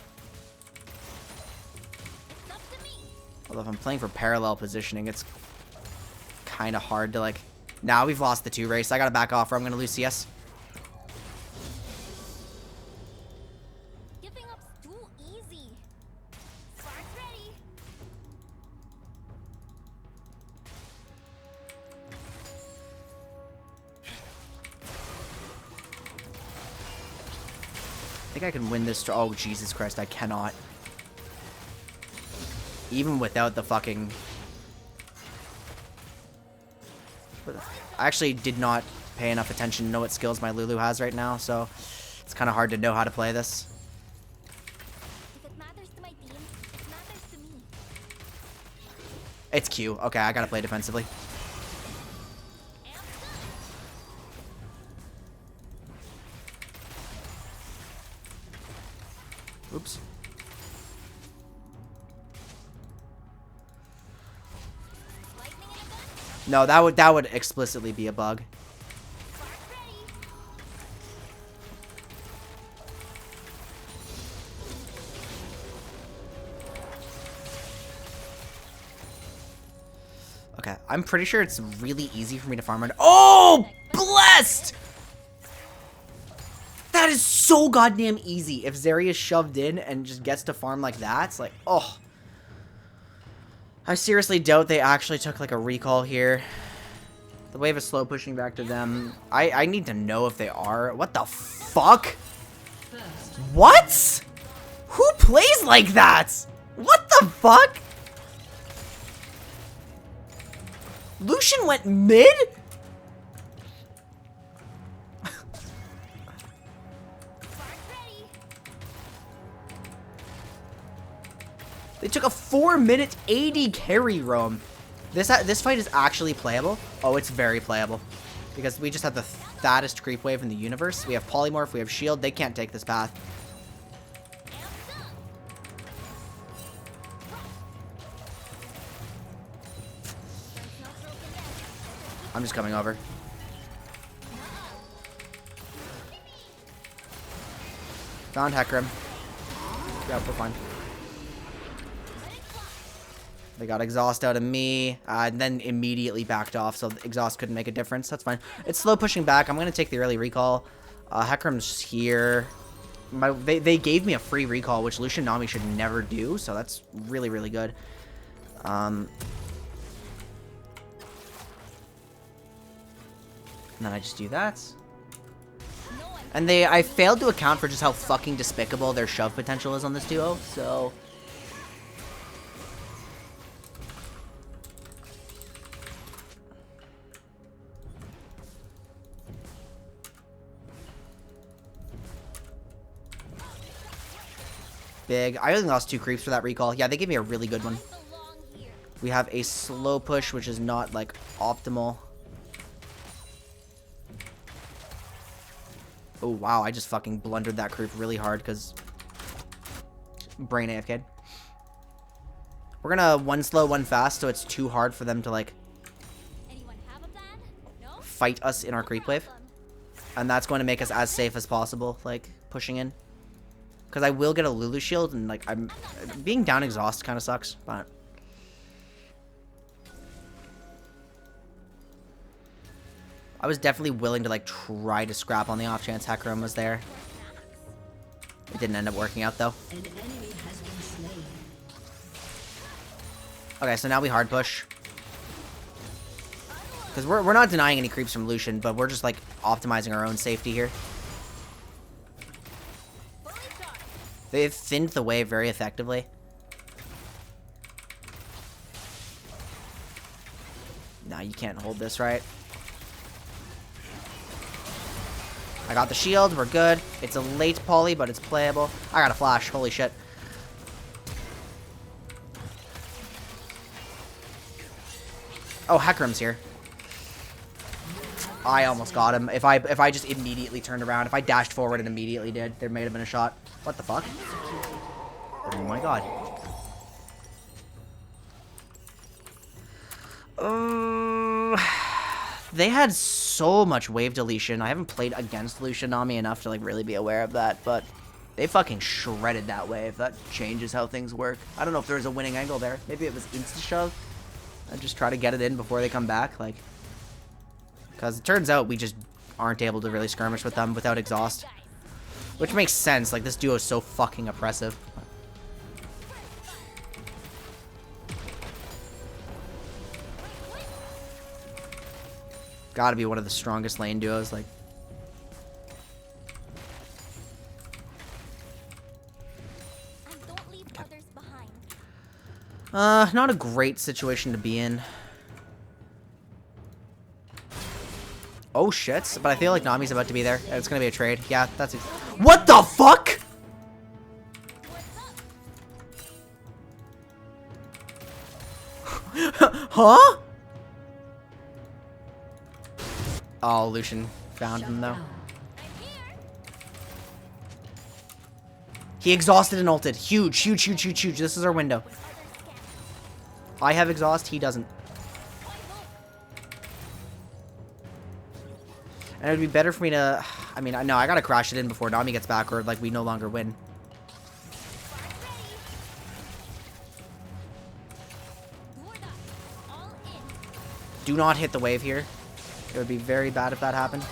It's up to me. although if I'm playing for parallel positioning, it's kind of hard to like. Now we've lost the 2 race. I gotta back off, or I'm gonna lose CS. Giving up's too easy. Spark's ready. I think I can win this. Oh, Jesus Christ, I cannot. Even without the fucking. I actually did not pay enough attention to know what skills my Lulu has right now, so it's kind of hard to know how to play this. If it matters to my team, it matters to me. It's Q. Okay, I gotta play defensively. Oops. Lightning in a gun. No, that would explicitly be a bug. Spark's ready. Okay, I'm pretty sure it's really easy for me to farm around. Oh, blessed! That is so goddamn easy. If Zeri is shoved in and just gets to farm like that, it's like, oh. I seriously doubt they actually took like a recall here. The wave is slow pushing back to them. I need to know if they are. What the fuck? What? Who plays like that? What the fuck? Lucian went mid? They took a 4-minute AD carry roam. This fight is actually playable. Oh, it's very playable. Because we just have the fattest creep wave in the universe. We have polymorph, we have shield. They can't take this path. I'm just coming over. Found Hecarim. Yeah, we're fine. They got exhaust out of me, and then immediately backed off, so the exhaust couldn't make a difference. That's fine. It's slow pushing back. I'm going to take the early recall. Hecarim's here. They gave me a free recall, which Lucian Nami should never do, so that's really, really good. And then I just do that. And I failed to account for just how fucking despicable their shove potential is on this duo, so... Big. I only lost 2 creeps for that recall. Yeah, they gave me a really good one. We have a slow push, which is not, like, optimal. Oh, wow. I just fucking blundered that creep really hard because... Brain AFK'd. We're gonna 1 slow, 1 fast, so it's too hard for them to, like... fight us in our creep wave. And that's going to make us as safe as possible, like, pushing in. Because I will get a Lulu shield, and, like, being down exhaust kind of sucks, but... I was definitely willing to, like, try to scrap on the off chance Hecarim was there. It didn't end up working out, though. Okay, so now we hard push. Because we're not denying any creeps from Lucian, but we're just, like, optimizing our own safety here. They've thinned the wave very effectively. Nah, you can't hold this, right? I got the shield. We're good. It's a late poly, but it's playable. I got a flash. Holy shit. Oh, Hecarim's here. I almost got him. If I just immediately turned around, if I dashed forward and immediately did, there may have been a shot. What the fuck? Oh my god. They had so much wave deletion. I haven't played against Lucian Nami enough to like really be aware of that, but they fucking shredded that wave. That changes how things work. I don't know if there was a winning angle there. Maybe it was insta shove. I just try to get it in before they come back, like, because it turns out we just aren't able to really skirmish with them without exhaust. Which makes sense, like, this duo is so fucking oppressive. Gotta be one of the strongest lane duos, like. Not a great situation to be in. Oh shit, but I feel like Nami's about to be there. It's gonna be a trade. Yeah, that's it. What the fuck? Huh? Oh, Lucian found him though. He exhausted and ulted. Huge, huge, huge, huge, huge. This is our window. I have exhaust, he doesn't. And it would be better for me to... I mean, no, I gotta crash it in before Nami gets back, or, like, we no longer win. Do not hit the wave here. It would be very bad if that happened.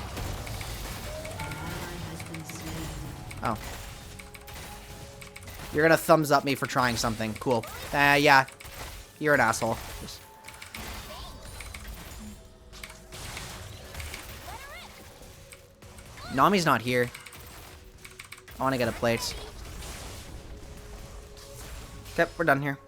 Oh. You're gonna thumbs up me for trying something. Cool. Yeah. You're an asshole. Just... Nami's not here. I want to get a plate. Okay, we're done here.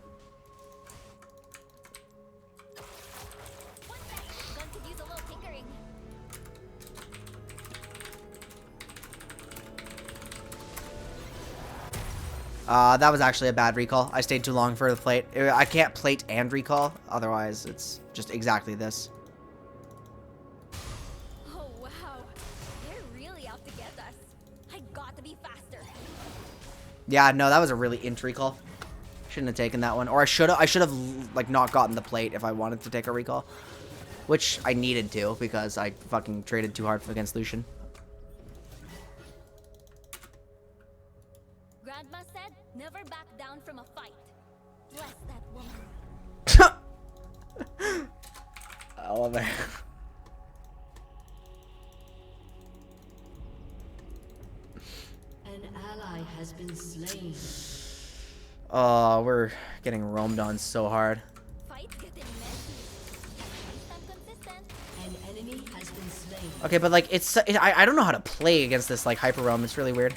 That was actually a bad recall. I stayed too long for the plate. I can't plate and recall, otherwise it's just exactly this. Oh wow, they're really out to get us. I got to be faster. Yeah, no, that was a really int recall. Shouldn't have taken that one. Or I should have like not gotten the plate if I wanted to take a recall. Which I needed to because I fucking traded too hard against Lucian. Grandma said, never back down from a fight. Bless that woman. I love it. An ally has been slain. Oh, we're getting roamed on so hard. Fights getting messy. At least I'm consistent. An enemy has been slain. Okay, but like I don't know how to play against this like hyper roam. It's really weird.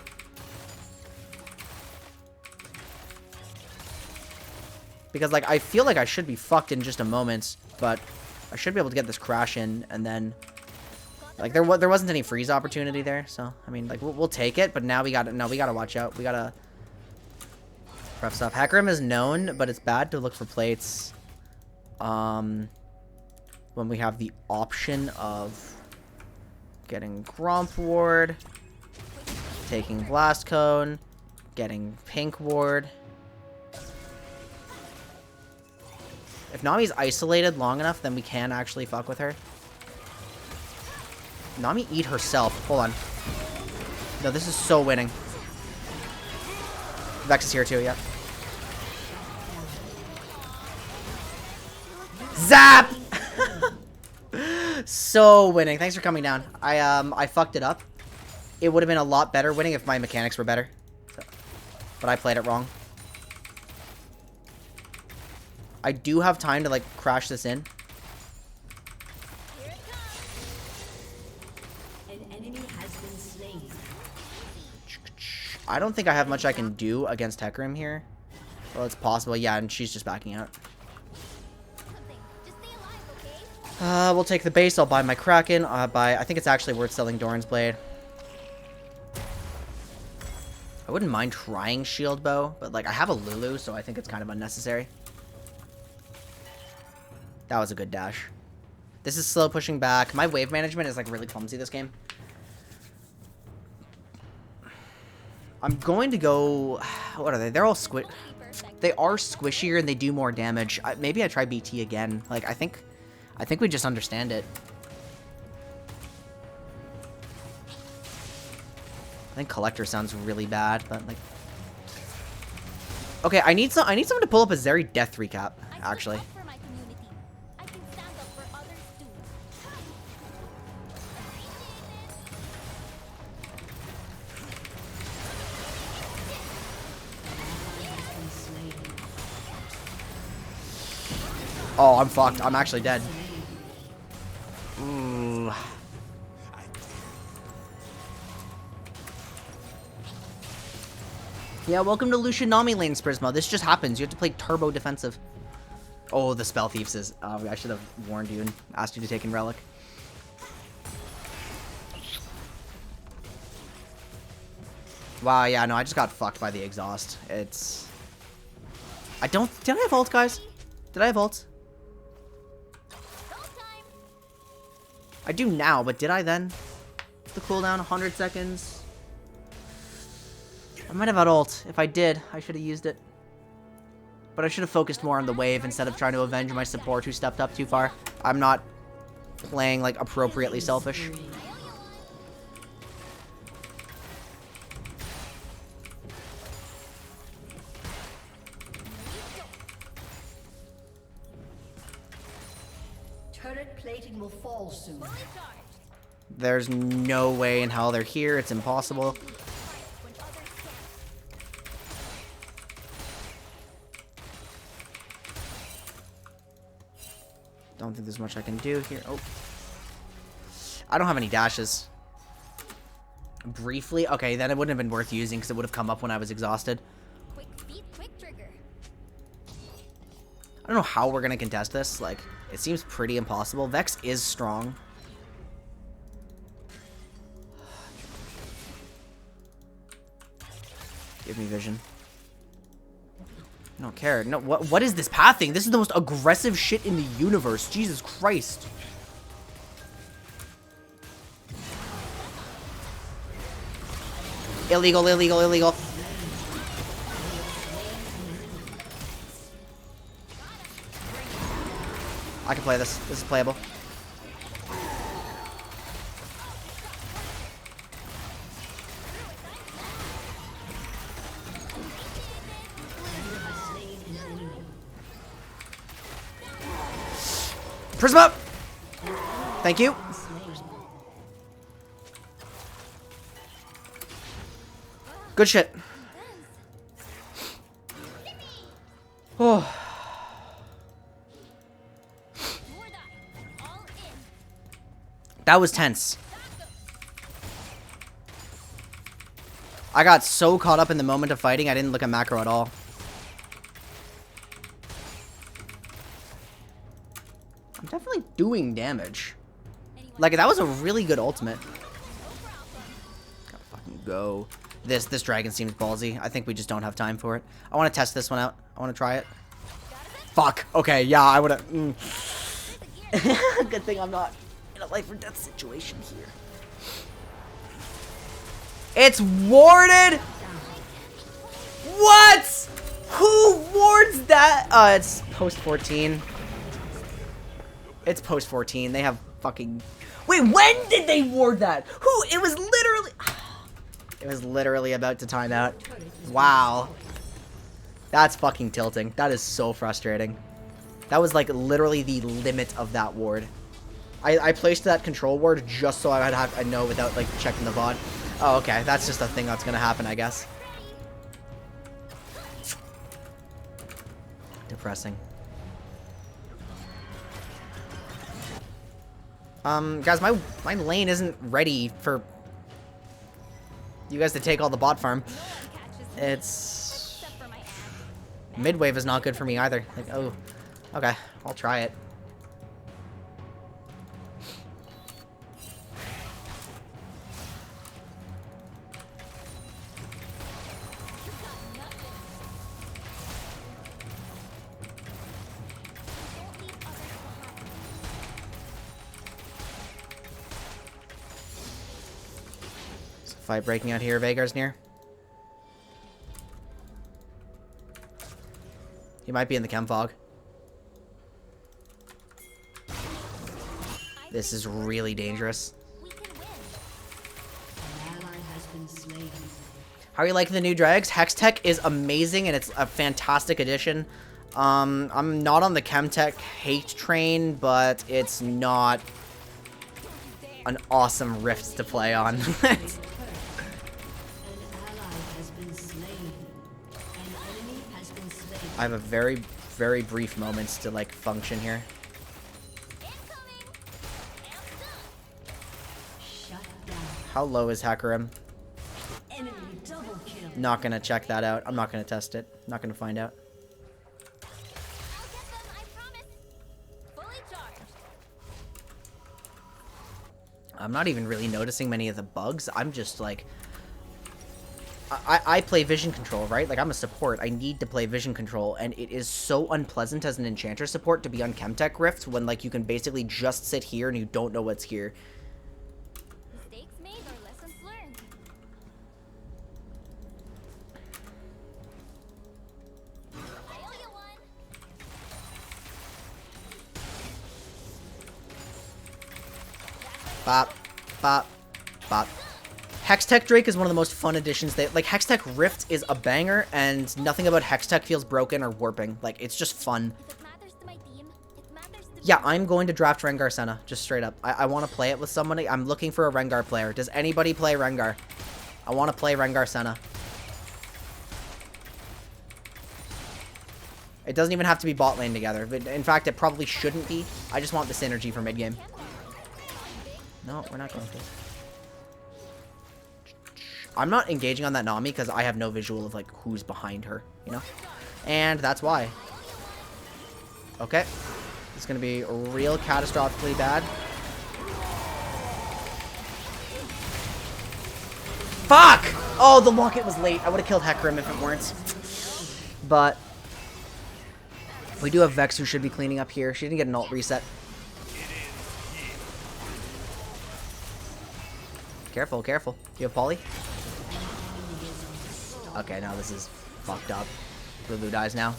Because like I feel like I should be fucked in just a moment, but I should be able to get this crash in, and then like there wasn't any freeze opportunity there. So I mean, like we'll take it, but now we gotta watch out. We gotta rough stuff. Hecarim is known, but it's bad to look for plates. When we have the option of getting Gromp Ward, taking Blast Cone, getting Pink Ward. If Nami's isolated long enough, then we can actually fuck with her. Nami eat herself. Hold on. No, this is so winning. Vex is here too, yeah. Zap! So winning. Thanks for coming down. I fucked it up. It would have been a lot better winning if my mechanics were better. So, but I played it wrong. I do have time to like crash this in. Here it comes. An enemy has been slain. I don't think I have much I can do against Hecarim here. Well, it's possible. Yeah, and she's just backing out. Something. Just stay alive, okay? We'll take the base. I'll buy my Kraken. I think it's actually worth selling Doran's Blade. I wouldn't mind trying Shield Bow, but like I have a Lulu, so I think it's kind of unnecessary. That was a good dash. This is slow pushing back. My wave management is like really clumsy this game. I'm going to go... What are they? They're all squish... They are squishier and they do more damage. Maybe I try BT again. Like, I think we just understand it. I think Collector sounds really bad, but like... Okay, I need someone to pull up a Zeri death recap, actually. Oh, I'm fucked. I'm actually dead. Ooh. Yeah, welcome to Lucian Nami lanes, Prisma. This just happens. You have to play turbo defensive. Oh, the Spell Thieves is... I should have warned you and asked you to take in Relic. Wow, yeah, no, I just got fucked by the exhaust. It's... Did I have ult, guys? Did I have ult? I do now, but did I then? The cooldown, 100 seconds. I might have had ult. If I did, I should have used it. But I should have focused more on the wave instead of trying to avenge my support who stepped up too far. I'm not playing, like, appropriately selfish. Turret plating will fall soon. There's no way in hell they're here. It's impossible. Don't think there's much I can do here. Oh. I don't have any dashes. Briefly? Okay, then it wouldn't have been worth using because it would have come up when I was exhausted. Quick speed, quick trigger. I don't know how we're going to contest this. Like, it seems pretty impossible. Vex is strong. Give me vision. I don't care. No, what is this pathing? This is the most aggressive shit in the universe. Jesus Christ. Illegal, illegal, illegal. I can play this. This is playable. Prism up! Thank you. Good shit. Oh. That was tense. I got so caught up in the moment of fighting, I didn't look at macro at all. I'm definitely doing damage. Like, that was a really good ultimate. Gotta fucking go. This dragon seems ballsy. I think we just don't have time for it. I want to test this one out. I want to try it. Fuck. Okay, yeah, I would have... Good thing I'm not in a life or death situation here. It's warded? What? Who wards that? It's post 14. It's post 14. They have fucking... Wait, when did they ward that? Who? It was literally... It was literally about to time out. Wow. That's fucking tilting. That is so frustrating. That was like literally the limit of that ward. I placed that control ward just so I'd know without like checking the VOD. Oh, okay. That's just a thing that's gonna happen, I guess. Depressing. Guys, my lane isn't ready for you guys to take all the bot farm. It's... Mid-wave is not good for me either. Like, oh, okay. I'll try it. Fight breaking out here. Veigar's near. He might be in the chem fog. This is really dangerous. How are you liking the new drags? Hextech is amazing and it's a fantastic addition. I'm not on the Chemtech hate train, but it's not an awesome rift to play on. I have a very, very brief moments to like function here. How low is Hackerim? Not gonna check that out. I'm not gonna test it. Not gonna find out. I'm not even really noticing many of the bugs. I'm just like... I play vision control, right? Like, I'm a support. I need to play vision control, and it is so unpleasant as an enchanter support to be on Chemtech Rift when, like, you can basically just sit here and you don't know what's here. Mistakes made or lessons learned. I owe you one. Bop, bop, bop. Hextech Drake is one of the most fun additions. Like, Hextech Rift is a banger, and nothing about Hextech feels broken or warping. Like, it's just fun. If it matters to my team, it matters to Yeah, me. I'm going to draft Rengar Senna, just straight up. I want to play it with somebody. I'm looking for a Rengar player. Does anybody play Rengar? I want to play Rengar Senna. It doesn't even have to be bot lane together. But in fact, it probably shouldn't be. I just want the synergy for mid-game. No, we're not going to. I'm not engaging on that Nami because I have no visual of, like, who's behind her, you know? And that's why. Okay. It's going to be real catastrophically bad. Fuck! Oh, the locket was late. I would have killed Hecarim if it weren't. But We do have Vex who should be cleaning up here. She didn't get an ult reset. Careful, careful. Do you have Polly? Okay, now this is fucked up. Lulu dies now.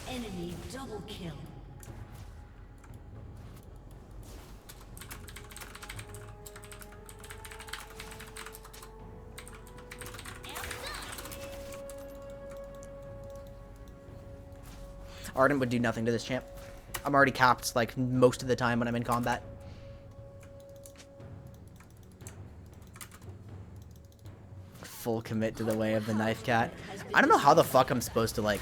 Enemy double kill. Ardent would do nothing to this champ. I'm already capped like most of the time when I'm in combat. Full commit to the way of the knife cat. I don't know how the fuck I'm supposed to like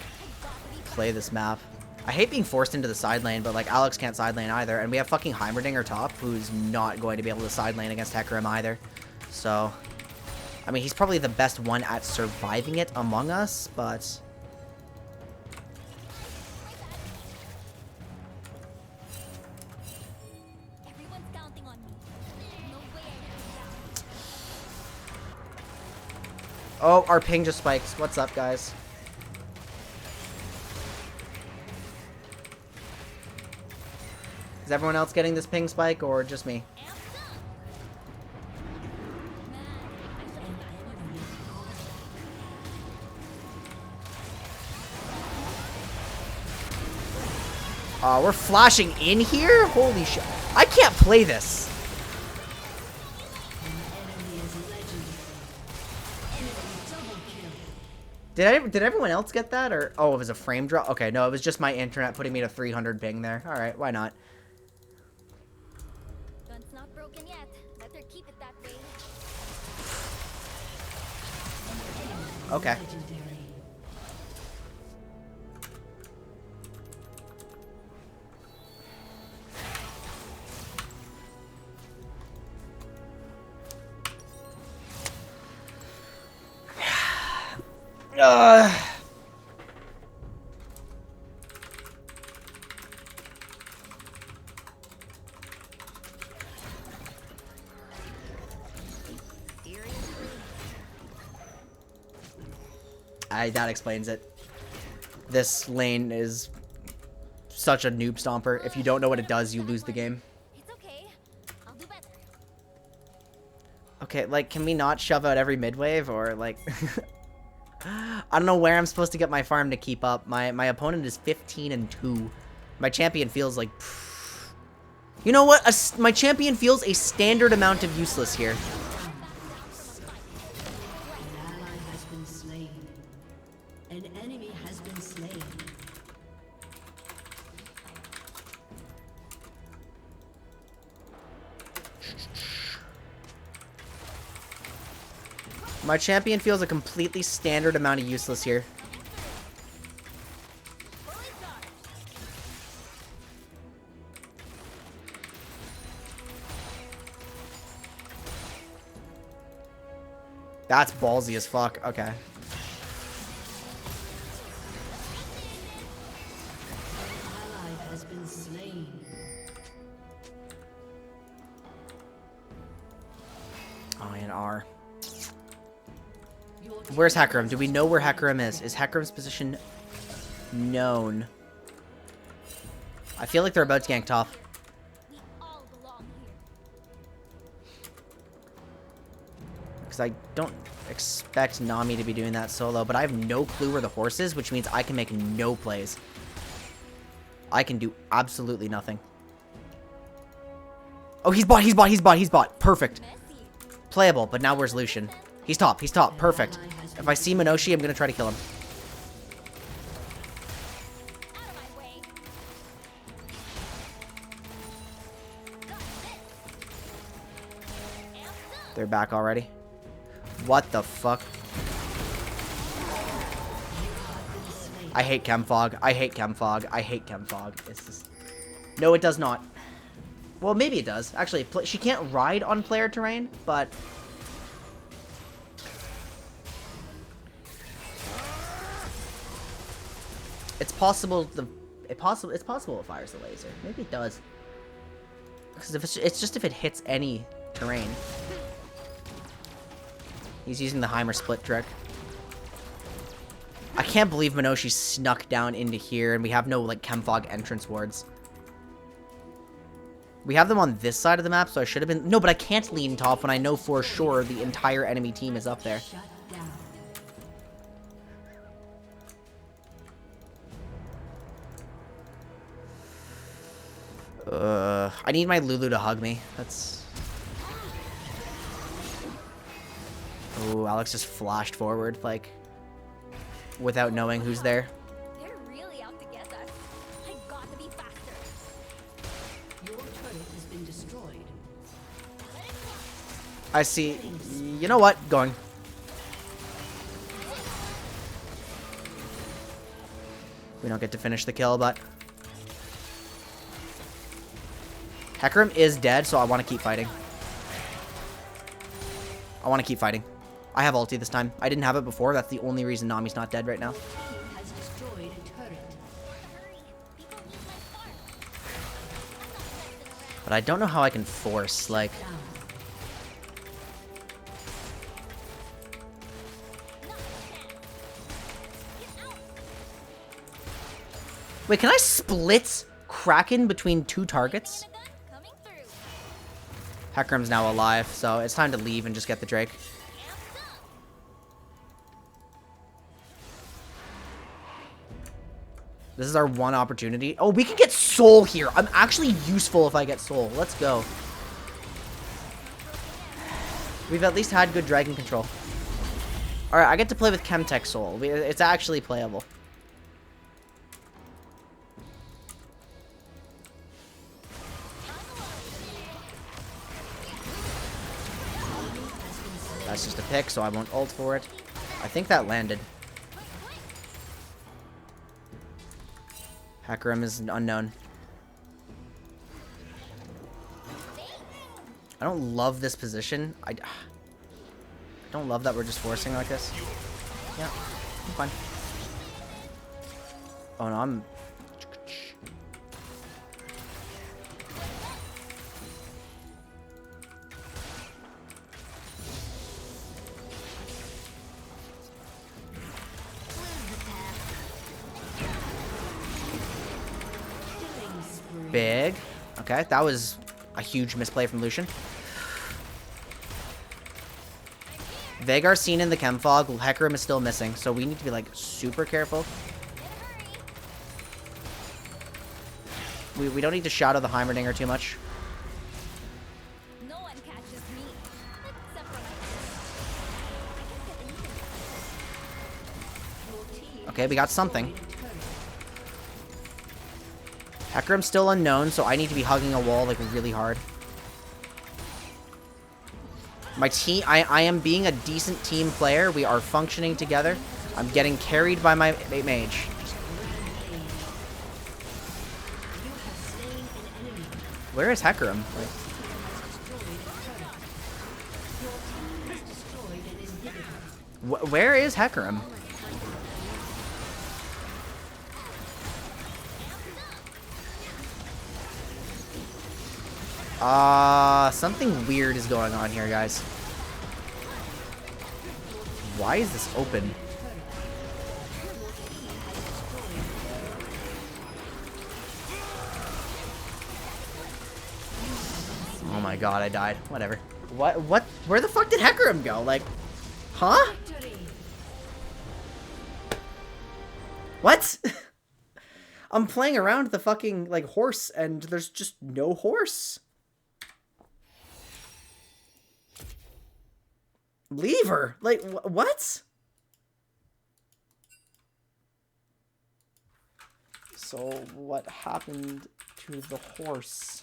play this map. I hate being forced into the side lane, but like Alex can't side lane either, and we have fucking Heimerdinger top, who's not going to be able to side lane against Hecarim either. So, I mean, he's probably the best one at surviving it among us, but Everyone's counting on me. No way I let them down. oh, our ping just spiked. What's up, guys? Is everyone else getting this ping spike, or just me? We're flashing in here? Holy shit. I can't play this. Did everyone else get that? Or oh, it was a frame drop? Okay, no, it was just my internet putting me to 300 ping there. Alright, why not? Gun's not broken yet. Better keep it that way. Okay. That explains it. This lane is such a noob stomper. If you don't know what it does, you lose the game. It's okay. I'll do better. Okay, like, can we not shove out every mid wave, or like... I don't know where I'm supposed to get my farm to keep up. My opponent is 15-2. My champion feels like... You know what? My champion feels a standard amount of useless here. An enemy has been slain. My champion feels a completely standard amount of useless here. That's ballsy as fuck. Okay. Oh, and R. Where's Hecarim? Do we know where Hecarim is? Is Hecarim's position known? I feel like they're about to gank top. We all belong here. Because I don't expect Nami to be doing that solo, but I have no clue where the horse is, which means I can make no plays. I can do absolutely nothing. Oh, he's bot, he's bot, he's bot, he's bot. Perfect. Messy. Playable, but now where's Lucian? He's top, he's top. Perfect. If I see Minoshi, I'm going to try to kill him. Out of my way. Got this. They're back already. What the fuck? I hate Chemfog. I hate Chemfog. I hate Chemfog. It's just... No, it does not. Well, maybe it does. Actually, she can't ride on player terrain, but... It's possible it's possible it fires the laser. Maybe it does. Because if it's just if it hits any terrain. He's using the Heimer split trick. I can't believe Minoshi snuck down into here and we have no, like, Chemfog entrance wards. We have them on this side of the map, so I should have been... No, but I can't lean top when I know for sure the entire enemy team is up there. Shut down. I need my Lulu to hug me. That's... Oh, Alex just flashed forward, like, without knowing who's there. They're really out to get us. I got to be faster. Your turret has been destroyed. I see. You know what? Going. We don't get to finish the kill, but... Hecarim is dead, so I want to keep fighting. I want to keep fighting. I have ulti this time. I didn't have it before. That's the only reason Nami's not dead right now. Team has destroyed a turret. Hurry. People need my spark. But I don't know how I can force, like... Down. Wait, can I split Kraken between two targets? Coming through. Hecarim's now alive, so it's time to leave and just get the Drake. This is our one opportunity. Oh, we can get Soul here. I'm actually useful if I get Soul. Let's go. We've at least had good dragon control. Alright, I get to play with Chemtech Soul. It's actually playable. That's just a pick, so I won't ult for it. I think that landed. Hecarim is unknown. I don't love this position. I don't love that we're just forcing like this. Yeah, I'm fine. Oh no, I'm... Big. Okay, that was a huge misplay from Lucian. Veigar's seen in the chem fog. Hecarim is still missing, so we need to be like super careful. We don't need to shadow the Heimerdinger too much. No one catches me. Except for my... Okay, we got something. Hecarim's still unknown, so I need to be hugging a wall like really hard. My team, I am being a decent team player. We are functioning together. I'm getting carried by my mage. Where is Hecarim? Like, where is Hecarim? Something weird is going on here, guys. Why is this open? Oh my god, I died. Whatever. What? Where the fuck did Hecarim go? Like, huh? What? I'm playing around the fucking, like, horse, and there's just no horse. Leave her. Like, what? So, what happened to the horse?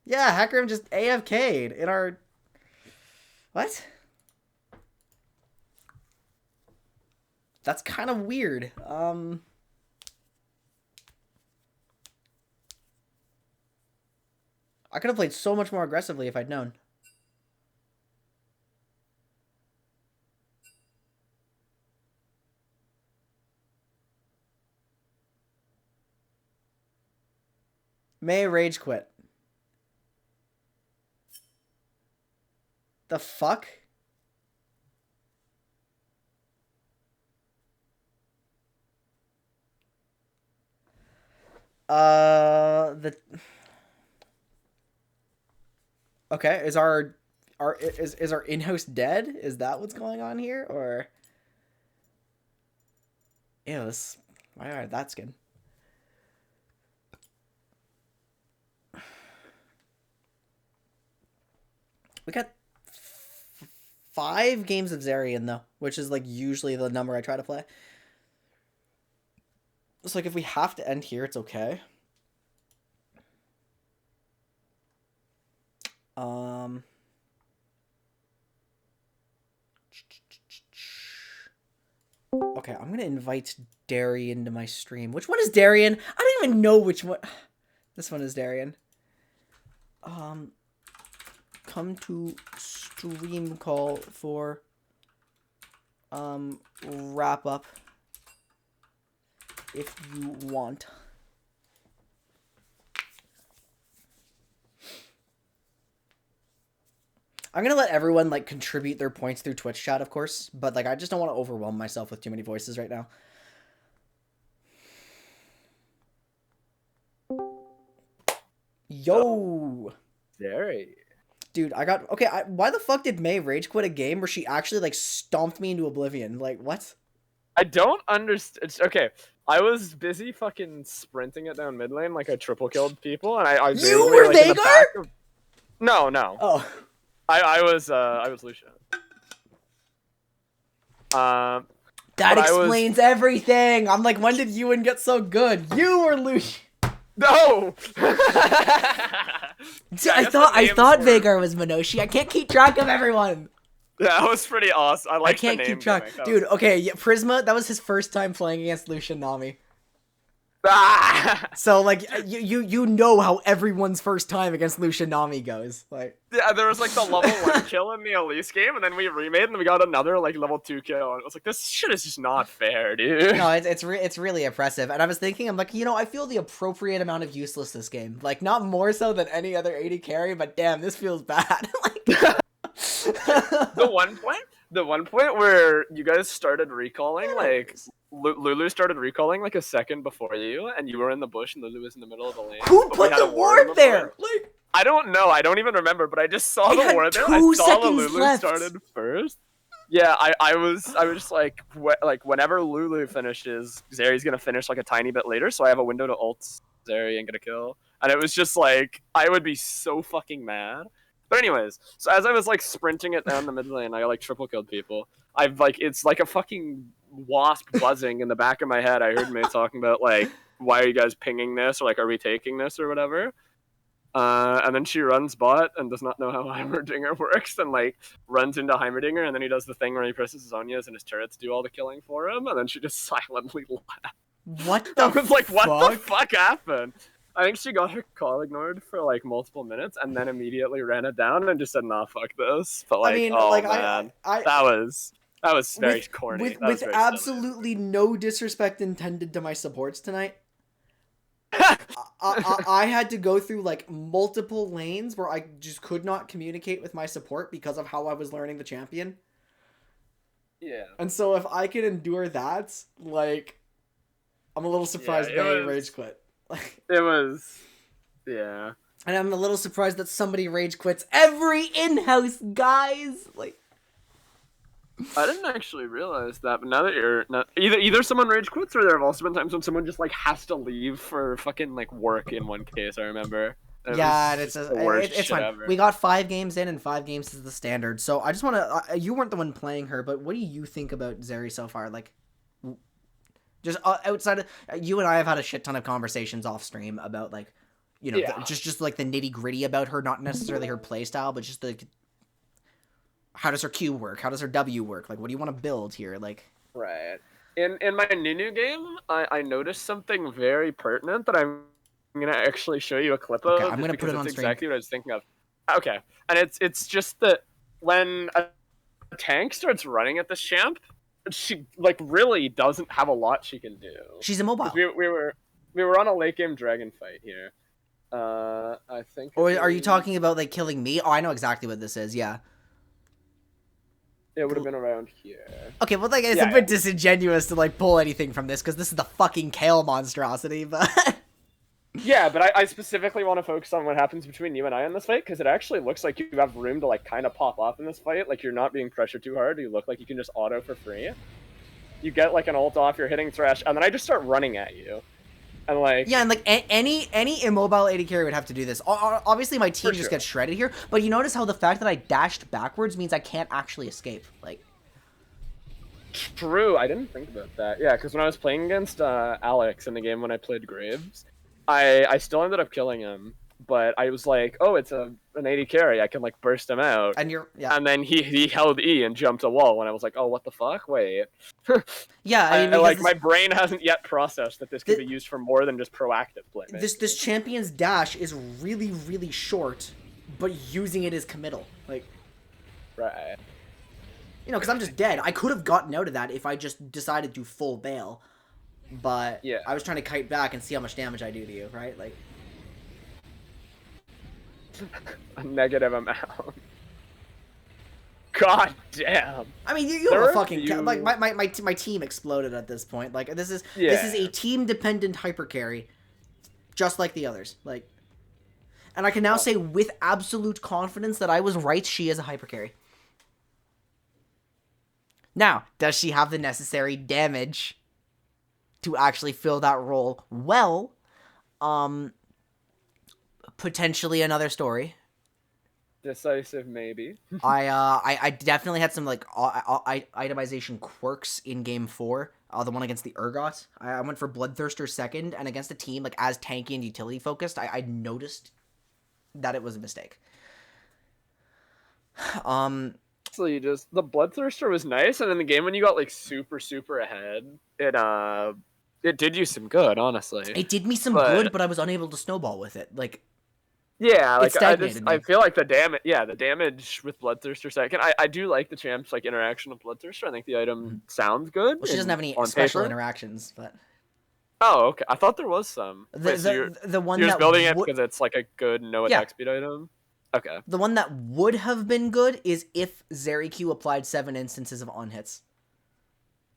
Yeah, Hecarim just AFK'd in our... What? That's kind of weird. I could have played so much more aggressively if I'd known. May rage quit. The fuck? The okay is our in-house dead? Is that what's going on here, or ew? Why are that skin? We got 5 games of Zeri in though, which is like usually the number I try to play. It's like if we have to end here, it's okay. Okay, I'm gonna invite Darian into my stream. Which one is Darian? I don't even know which one. This one is Darian. Come to stream call for wrap up if you want. I'm gonna let everyone like contribute their points through Twitch chat, of course, but like I just don't want to overwhelm myself with too many voices right now. Yo, Zeri. dude, I got okay. Why the fuck did May rage quit a game where she actually like stomped me into oblivion? Like what? I don't understand. Okay, I was busy fucking sprinting it down mid lane like I triple killed people, and I You vaguely, were like, in the Veigar? back of... No. Oh, I was Lucia. that but explains everything. I'm like, when did Ewan get so good? You were Lucian. No. I thought Veigar was Minoshi. I can't keep track of everyone. Yeah, that was pretty awesome. I like. I can't keep track, dude. Okay, yeah, Prisma. That was his first time playing against Lucian Nami. So like, you know how everyone's first time against Lucian Nami goes. Like, yeah, there was like the level 1 kill in the Elise game, and then we remade and we got another like level 2 kill, and it was like, this shit is just not fair, dude. no, it's really impressive. And I was thinking, I'm like, I feel the appropriate amount of useless this game. Like, not more so than any other AD carry, but damn, this feels bad. Like. the one point where you guys started recalling, like Lulu started recalling like a second before you, and you were in the bush and Lulu was in the middle of the lane. Who put the ward there? Like, I don't know. I don't even remember, but I just saw the ward there. I saw the Lulu started first. Yeah, I was just like whenever Lulu finishes, Zeri's gonna finish like a tiny bit later, so I have a window to ult Zeri and get a kill. And it was just like, I would be so fucking mad. But anyways, so as I was like sprinting it down the mid lane, I like triple killed people. It's like a fucking wasp buzzing in the back of my head. I heard May talking about like, why are you guys pinging this, or like, are we taking this or whatever? And then she runs bot and does not know how Heimerdinger works, and like runs into Heimerdinger, and then he does the thing where he presses his Zhonya's and his turrets do all the killing for him, and then she just silently left. What the I was like, fuck? what the fuck happened? I think she got her call ignored for like multiple minutes, and then immediately ran it down and just said, "Nah, fuck this." But like, man, that was very corny. With very absolutely no disrespect intended to my supports tonight. I had to go through like multiple lanes where I just could not communicate with my support because of how I was learning the champion. Yeah. And so if I can endure that, like, I'm a little surprised they rage quit. It was, yeah. And I'm a little surprised that somebody rage quits every in-house, guys. Like, I didn't actually realize that, but now that you're not, either someone rage quits, or there have also been times when someone just like has to leave for fucking like work. In one case, I remember. It's fine. Ever. We got 5 games in, and 5 games is the standard. So I just want to. You weren't the one playing her, but what do you think about Zeri so far? Like, just outside of you and I have had a shit ton of conversations off stream about like, just like the nitty gritty about her, not necessarily her play style, but just the how does her Q work? How does her W work? Like, what do you want to build here? Like, right. In my Nunu game, I noticed something very pertinent that I'm gonna actually show you a clip of. Okay, I'm gonna put it on stream. Exactly what I was thinking of. Okay, and it's just that when a tank starts running at this champ, she like really doesn't have a lot she can do. She's immobile. We were on a late game dragon fight here. I think. Or are you talking about like killing me? Oh, I know exactly what this is. Yeah. It would have been around here. Okay, well, like, it's a bit disingenuous to like pull anything from this because this is the fucking Kale monstrosity, but. Yeah, but I specifically want to focus on what happens between you and I in this fight, because it actually looks like you have room to, like, kind of pop off in this fight. Like, you're not being pressured too hard. You look like you can just auto for free. You get, like, an ult off, you're hitting Thresh, and then I just start running at you. And, like... Yeah, and, like, any immobile AD carry would have to do this. Obviously, my team just gets shredded here, but you notice how the fact that I dashed backwards means I can't actually escape. Like... True, I didn't think about that. Yeah, because when I was playing against Alex in the game when I played Graves, I still ended up killing him, but I was like, oh, it's an AD carry, I can, like, burst him out. And and then he held E and jumped a wall, and I was like, oh, what the fuck? Wait. Yeah, I mean, like, my brain hasn't yet processed that this could be used for more than just proactive play. This champion's dash is really, really short, but using it is committal. Like... Right. You know, because I'm just dead. I could have gotten out of that if I just decided to full bail. But yeah. I was trying to kite back and see how much damage I do to you, right? Like... A negative amount. God damn. I mean, you have a fucking... Like, my team exploded at this point. Like, this is a team-dependent hyper carry. Just like the others. Like... And I can now say with absolute confidence that I was right, she is a hyper carry. Now, does she have the necessary damage to actually fill that role? Well, potentially another story. Decisive, maybe. I definitely had some, like, itemization quirks in Game 4. The one against the Urgot. I went for Bloodthirster second, and against a team, like, as tanky and utility-focused, I noticed that it was a mistake. So you just... The Bloodthirster was nice, and in the game when you got, like, super, super ahead, it did you some good, honestly. It did me some good, but I was unable to snowball with it. Like... Yeah, like, I feel like the damage with Bloodthirster second, I do like the champ's, like, interaction with Bloodthirster. I think the item sounds good. Well, she doesn't have any special interactions, but... Oh, okay. I thought there was some. The one you're that just building it because it's, like, a good no-attack speed item? Okay. The one that would have been good is if Zeri Q applied 7 instances of on-hits.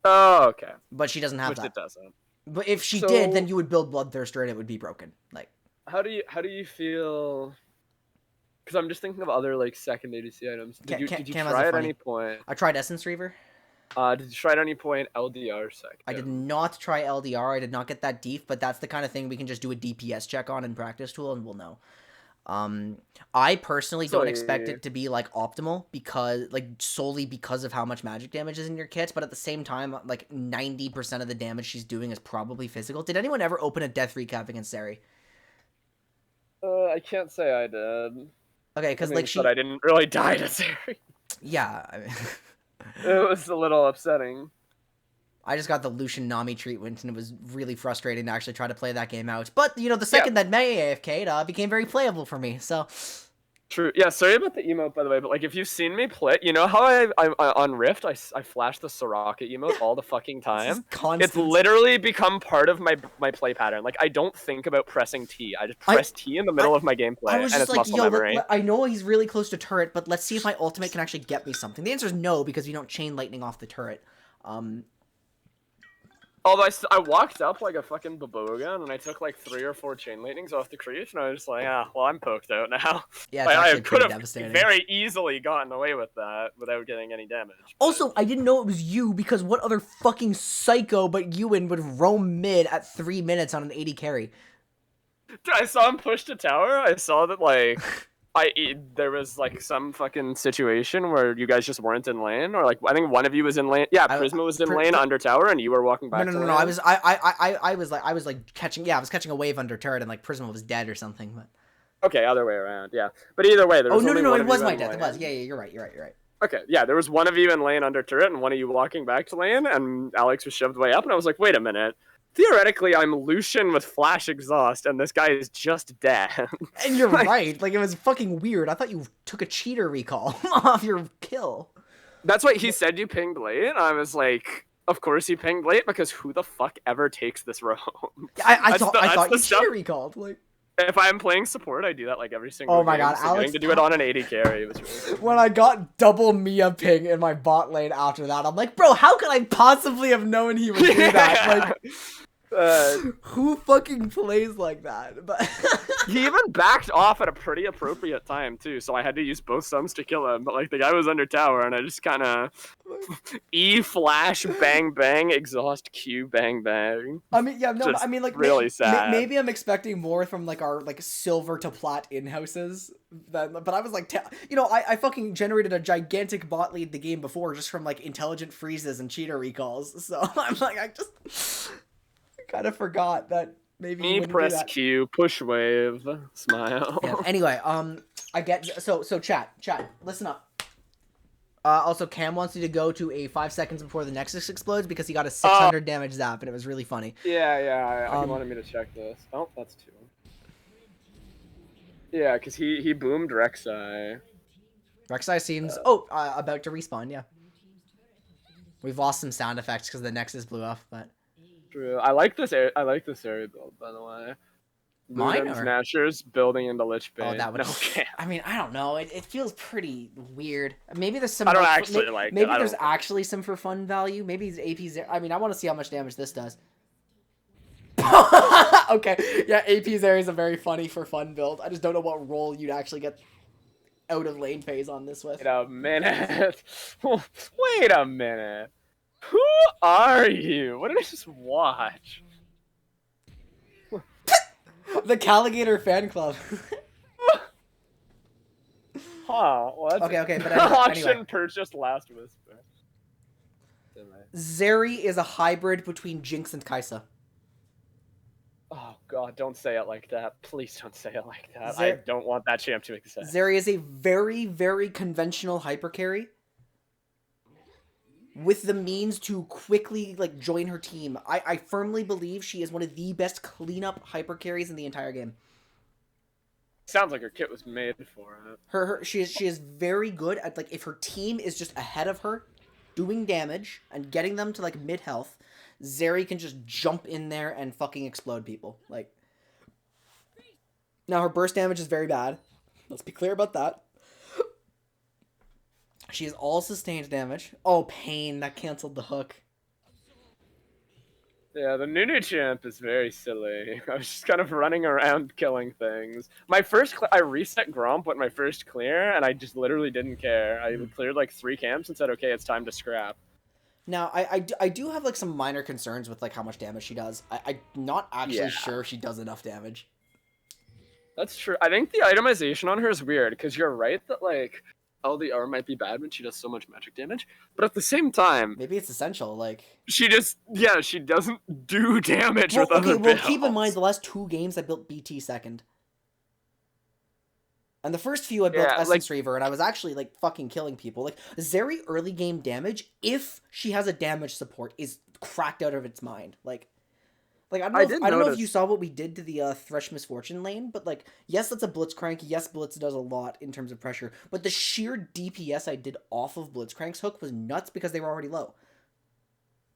Oh, okay. But she doesn't have that. Which it doesn't. But if she did, then you would build Bloodthirster and it would be broken. Like... How do you feel? Because I'm just thinking of other, like, second ADC items. Did you try at any point? I tried Essence Reaver. Did you try at any point LDR second? I did not try LDR. I did not get that deep, but that's the kind of thing we can just do a DPS check on in practice tool and we'll know. I personally don't expect it to be, like, optimal because, like, solely because of how much magic damage is in your kits, but at the same time, like, 90% of the damage she's doing is probably physical. Did anyone ever open a death recap against Zeri? I can't say I did. Okay, because, like, I didn't really die to Zeri. Yeah, I mean... It was a little upsetting. I just got the Lucian Nami treatment, and it was really frustrating to actually try to play that game out. But, you know, the second that Mei AFK'd, became very playable for me, so... True. Yeah, sorry about the emote, by the way, but, like, if you've seen me play... You know how I on Rift, I flash the Soraka emote all the fucking time? It's literally become part of my play pattern. Like, I don't think about pressing T. I just press T in the middle of my gameplay, and it's muscle memory. I know he's really close to turret, but let's see if my ultimate can actually get me something. The answer is no, because you don't chain lightning off the turret. Although I walked up like a fucking babogan, and I took like 3 or 4 chain lightnings off the creep, and I was just like, well, I'm poked out now. Yeah, I could have very easily gotten away with that without getting any damage. Also, I didn't know it was you, because what other fucking psycho but Ewan would roam mid at 3 minutes on an 80 carry? Dude, I saw him push to tower, I saw that, like... there was, like, some fucking situation where you guys just weren't in lane, or, like, I think one of you was in lane. Yeah, Prisma was in lane under tower, and you were walking back. No. I was catching a wave under turret, and, like, Prisma was dead or something. But okay, other way around, yeah. But either way, there was no, it was my death. It was. Yeah, you're right. Okay, yeah, there was one of you in lane under turret, and one of you walking back to lane, and Alex was shoved way up, and I was like, wait a minute. Theoretically, I'm Lucian with flash exhaust, and this guy is just dead. And you're right. Like, it was fucking weird. I thought you took a cheater recall off your kill. That's why he said you pinged late. I was like, of course he pinged late, because who the fuck ever takes this roam? I thought you cheater recalled. Like, if I'm playing support, I do that like every single game. Oh my god, so Alex! Getting to do it on an 80 carry was really cool. When I got double Mia ping in my bot lane after that, I'm like, bro, how could I possibly have known he would do that? Like, Who fucking plays like that? But he even backed off at a pretty appropriate time too, so I had to use both summons to kill him. But like the guy was under tower, and I just kind of E flash bang bang exhaust Q bang bang. I mean, yeah, no, Just I mean, like, really sad. Maybe I'm expecting more from like our like silver to plat in-houses. But I was like, I fucking generated a gigantic bot lead the game before just from like intelligent freezes and cheater recalls. So I'm like, I just kind of forgot that maybe you wouldn't do press that. Q, push wave, smile. Yeah, anyway, I get so chat, listen up. Also, Cam wants you to go to a 5 seconds before the Nexus explodes because he got a 600 damage zap and it was really funny. Yeah, he wanted me to check this. Oh, that's 2. Yeah, because he boomed Rek'Sai. Rek'Sai seems about to respawn. Yeah, we've lost some sound effects because the Nexus blew off, but True. I like this area build, by the way. Mine Ludens, or Nashers building into Lich Bane. oh, that would. Okay. I mean, I don't know. It feels pretty weird. Maybe there's some. I don't like, actually like. Maybe it. there's actually some for fun value. Maybe it's AP's. I mean, I want to see how much damage this does. Okay, yeah, AP's area is a very funny for fun build. I just don't know what role you'd actually get out of lane phase on this with. Wait a minute. Wait a minute. Who are you? What did I just watch? The Calligator fan club. Huh. Well, that's Okay, but auction anyway. purchased Last Whisper. Zeri is a hybrid between Jinx and Kai'Sa. Oh god, don't say it like that. Please don't say it like that. Zer- I don't want that champ to exist. Zeri is a very, very conventional hyper carry with the means to quickly like join her team. I firmly believe she is one of the best cleanup hyper carries in the entire game. Sounds like her kit was made for it. She is very good at like if her team is just ahead of her, doing damage and getting them to like mid health, Zeri can just jump in there and fucking explode people. Like, now her burst damage is very bad. Let's be clear about that. She is all sustained damage. Oh, pain. That canceled the hook. Yeah, the Nunu champ is very silly. I was just kind of running around killing things. My first, I reset Gromp with my first clear, and I just literally didn't care. I cleared like 3 camps and said, okay, it's time to scrap. Now, I do have like some minor concerns with like how much damage she does. I'm not actually sure she does enough damage. That's true. I think the itemization on her is weird, because you're right that like LDR might be bad when she does so much magic damage, but at the same time, Maybe it's essential. Like, she just she doesn't do damage with okay, other well, builds. keep in mind the last 2 games I built BT second. And the first few I built Essence Reaver, and I was actually, like, fucking killing people. Like, Zeri early game damage, if she has a damage support, is cracked out of its mind. Like I don't know if you saw what we did to the Thresh Misfortune lane, but, like, yes, that's a Blitzcrank. Yes, Blitz does a lot in terms of pressure. But the sheer DPS I did off of Blitzcrank's hook was nuts because they were already low.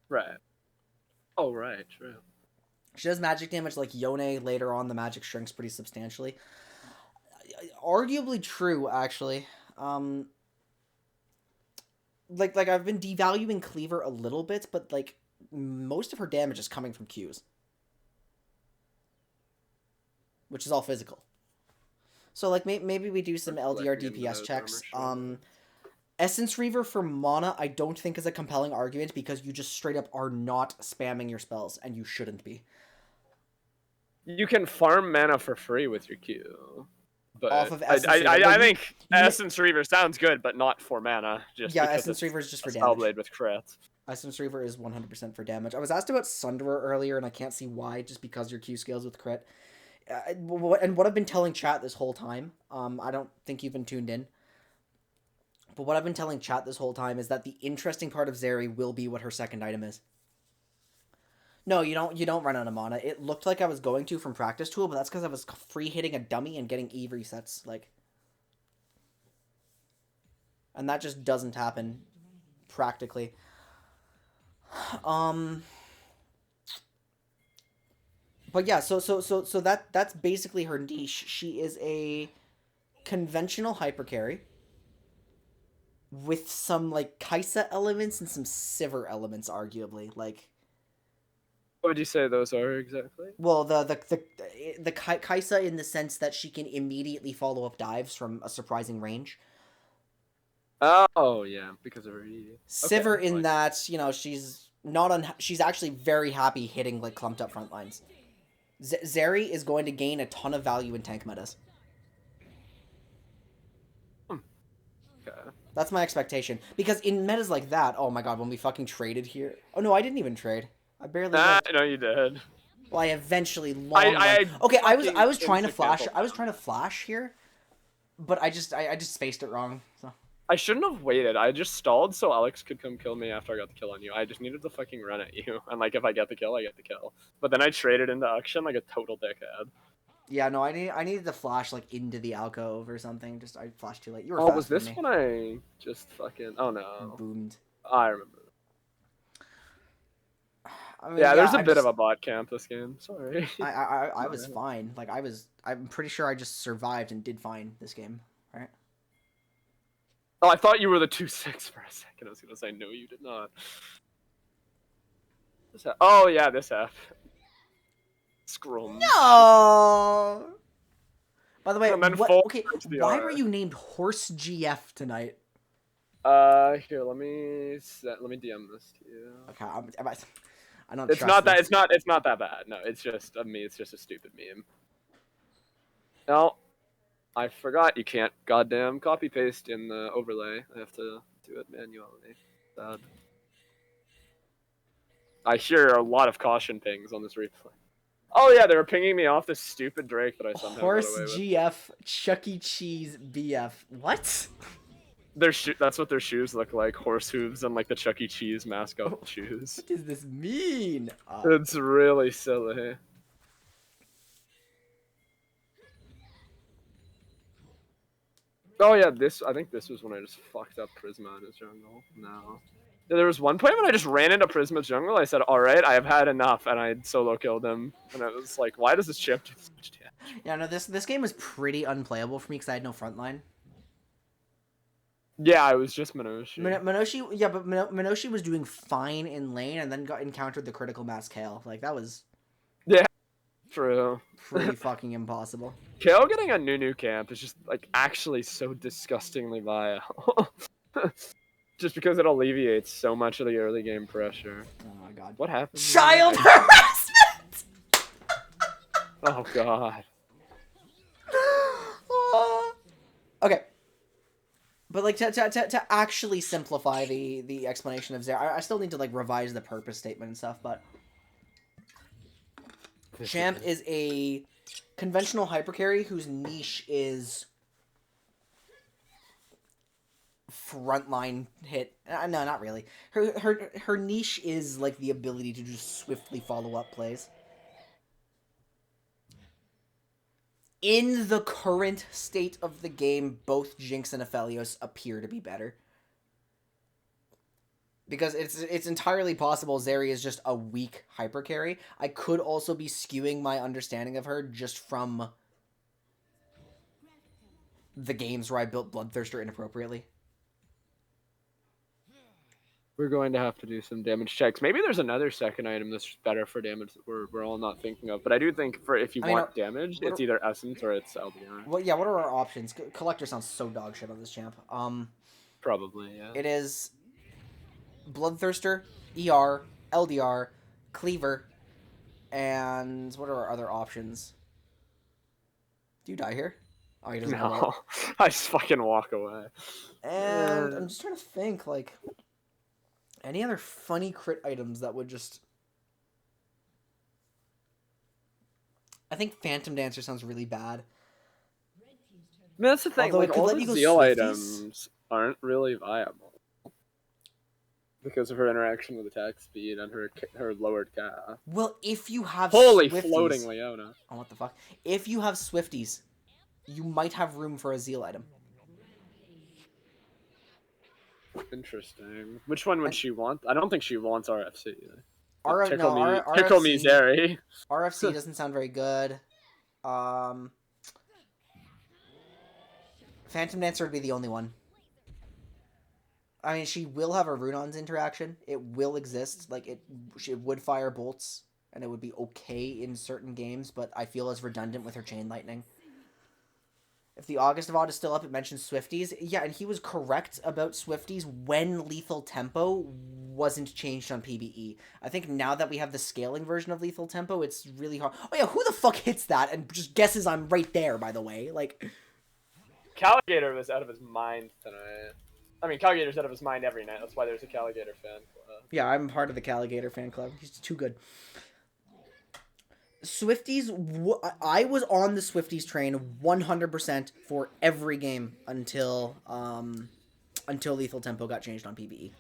Right. Oh, right, true. She does magic damage like Yone. Later on, the magic shrinks pretty substantially. Arguably true, actually. Like I've been devaluing Cleaver a little bit, but like most of her damage is coming from Qs, which is all physical. So like maybe we do some LDR DPS checks. Essence Reaver for mana, I don't think is a compelling argument because you just straight up are not spamming your spells, and you shouldn't be. You can farm mana for free with your Q. But Off of Essence Reaver. I think Essence Reaver sounds good, but not for mana. Just yeah, because Essence Reaver is just for damage. damage. Spellblade with crits. Essence Reaver is 100% for damage. I was asked about Sunderer earlier, and I can't see why, just because your Q scales with crit. And what I've been telling chat this whole time, I don't think you've been tuned in, but what I've been telling chat this whole time is that the interesting part of Zeri will be what her second item is. No, you don't run out of mana. It looked like I was going to from practice tool, but that's because I was free hitting a dummy and getting Eve resets, like. And that just doesn't happen practically. But yeah, so that's basically her niche. She is a conventional hyper carry with some like Kai'Sa elements and some Sivir elements, arguably. Like, What would you say those are exactly? Well, the Kaisa in the sense that she can immediately follow up dives from a surprising range. Oh yeah, because of her E. Sivir Okay, in fine. that, you know, she's actually very happy hitting like clumped up front lines. Zeri is going to gain a ton of value in tank metas. Okay. That's my expectation. Because in metas like that, oh my god, when we fucking traded here. Oh no, I didn't even trade. I barely Ah, lived. no, you did. Well, I eventually I long run. Okay, fucking I was trying to flash. insignificant I was trying to flash here, but I just spaced it wrong. So I shouldn't have waited. I just stalled so Alex could come kill me after I got the kill on you. I just needed to fucking run at you, and like if I get the kill, I get the kill. But then I traded into auction like a total dickhead. yeah, no, I needed to flash like into the alcove or something. Just I flashed too late. You were Oh, was faster than this me. when I just fucking? Oh no, Boomed. I remember. I mean, Yeah, yeah, there's a bit of a bot camp this game. Sorry. I was fine. Like I'm pretty sure I just survived and did fine this game, right? Oh, I thought you were the 2-6 for a second. I was gonna say no, you did not. Oh yeah, this F. Scrum. No. By the way, And then what? full Okay, HDR. why were you named Horse GF tonight? Here, let me DM this to you. Okay, I don't. It's trust not that. this. It's not that bad. No, it's just me. It's just a stupid meme. No, I forgot. You can't goddamn copy paste in the overlay. I have to do it manually. Sad. I hear a lot of caution pings on this replay. Oh yeah, they were pinging me off this stupid Drake that I somehow Horse got away with. GF Chuck E. Cheese BF. What? That's what their shoes look like. Horse hooves and like the Chuck E. Cheese mascot shoes. What does this mean? It's really silly. Oh yeah, I think this was when I just fucked up Prisma in his jungle. No. Yeah, there was one point when I just ran into Prisma's jungle. I said, alright, I have had enough, and I solo killed him. And I was like, why does this chip do so much damage? Yeah, no, this game was pretty unplayable for me because I had no frontline. Yeah, I was just Minoshi. Minoshi, yeah, but Minoshi was doing fine in lane and then encountered the critical mass Kale. Like, that was Yeah, true. pretty fucking impossible. Kale getting a new camp is just, like, actually so disgustingly vile. Just because it alleviates so much of the early game pressure. Oh my god. What happened? Child harassment! Oh god. Okay. But like to actually simplify the explanation of Zeri, I still need to like revise the purpose statement and stuff, but Champ is a conventional hypercarry whose niche is frontline hit. No, not really. Her niche is like the ability to just swiftly follow up plays. In the current state of the game, both Jinx and Aphelios appear to be better. Because it's entirely possible Zeri is just a weak hypercarry. I could also be skewing my understanding of her just from the games where I built Bloodthirster inappropriately. We're going to have to do some damage checks. Maybe there's another second item that's better for damage that we're all not thinking of. But I do think if you want damage, it's either Essence or it's LBR. Well, yeah, what are our options? Collector sounds so dog shit on this champ. Probably, yeah. It is Bloodthirster, ER, LDR, Cleaver, and what are our other options? Do you die here? Oh, he doesn't. No, I just fucking walk away. And I'm just trying to think, like, any other funny crit items that would just... I think Phantom Dancer sounds really bad. I mean, that's the thing. Although like, all the Zeal items aren't really viable because of her interaction with attack speed and her lowered cast. Well, if you have Holy Swifties... floating Leona. Oh, what the fuck? If you have Swifties, you might have room for a Zeal item. Interesting. Which one would she want? I don't think she wants RFC. Tickle me, Zeri. RFC doesn't sound very good. Phantom Dancer would be the only one. I mean, she will have a Runon's interaction. It will exist. Like, it would fire bolts. and it would be okay in certain games, but I feel as redundant with her chain lightning. If the August VOD is still up, it mentions Swifties. Yeah, and he was correct about Swifties when Lethal Tempo wasn't changed on PBE. I think now that we have the scaling version of Lethal Tempo, it's really hard. Oh yeah, who the fuck hits that and just guesses I'm right there, by the way? Like, Caligator was out of his mind tonight. I mean, Caligator's out of his mind every night. That's why there's a Caligator fan club. yeah, I'm part of the Caligator fan club. He's too good. Swifties, I was on the Swifties train 100% for every game until Lethal Tempo got changed on PBE.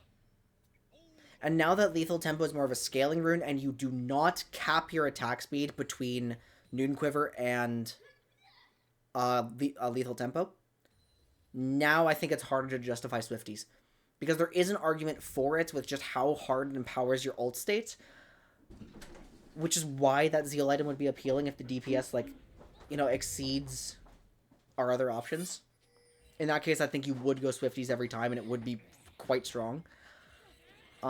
And now that Lethal Tempo is more of a scaling rune and you do not cap your attack speed between Noon Quiver and Lethal Tempo, now I think it's harder to justify Swifties. Because there is an argument for it with just how hard it empowers your ult state. Which is why that Zeal item would be appealing if the DPS, like, you know, exceeds our other options. In that case, I think you would go Swifties every time, and it would be quite strong. But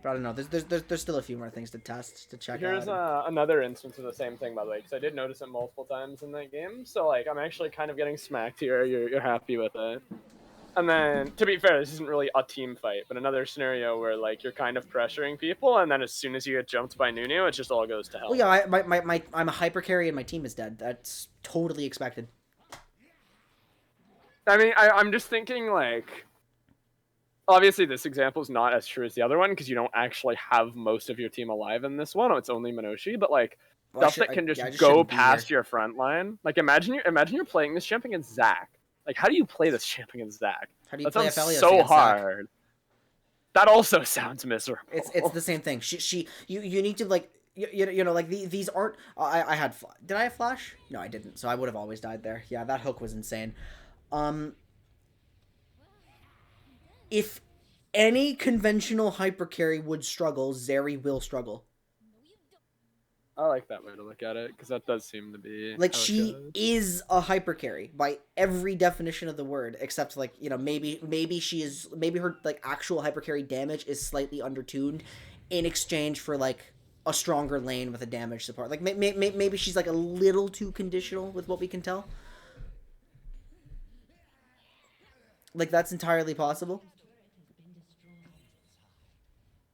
I don't know. There's still a few more things to test, to check Here's out. another instance of the same thing, by the way, because I did notice it multiple times in that game. So, like, I'm actually kind of getting smacked here. You're happy with it. And then, to be fair, this isn't really a team fight, but another scenario where, like, you're kind of pressuring people, and then as soon as you get jumped by Nunu, it just all goes to hell. Well, yeah, I'm a hyper carry and my team is dead. That's totally expected. I mean, I'm just thinking, like, obviously this example is not as true as the other one, because you don't actually have most of your team alive in this one. It's only Minoshi, but, like, stuff that can just go past your front line. Like, imagine you're playing this champ against Zac. Like, how do you play this champ against Zac? How do you that play sounds Aphelios so against hard. Zac? That also sounds miserable. It's the same thing. You need to, like, you know, like, these aren't. I had. Did I have flash? No, I didn't. So I would have always died there. Yeah, that hook was insane. If any conventional hyper carry would struggle, Zeri will struggle. I like that way to look at it, because that does seem to be... Like, she is a hyper carry by every definition of the word, except, like, you know, maybe her, like, actual hyper carry damage is slightly undertuned in exchange for, like, a stronger lane with a damage support. Like, maybe she's, like, a little too conditional with what we can tell. Like, that's entirely possible.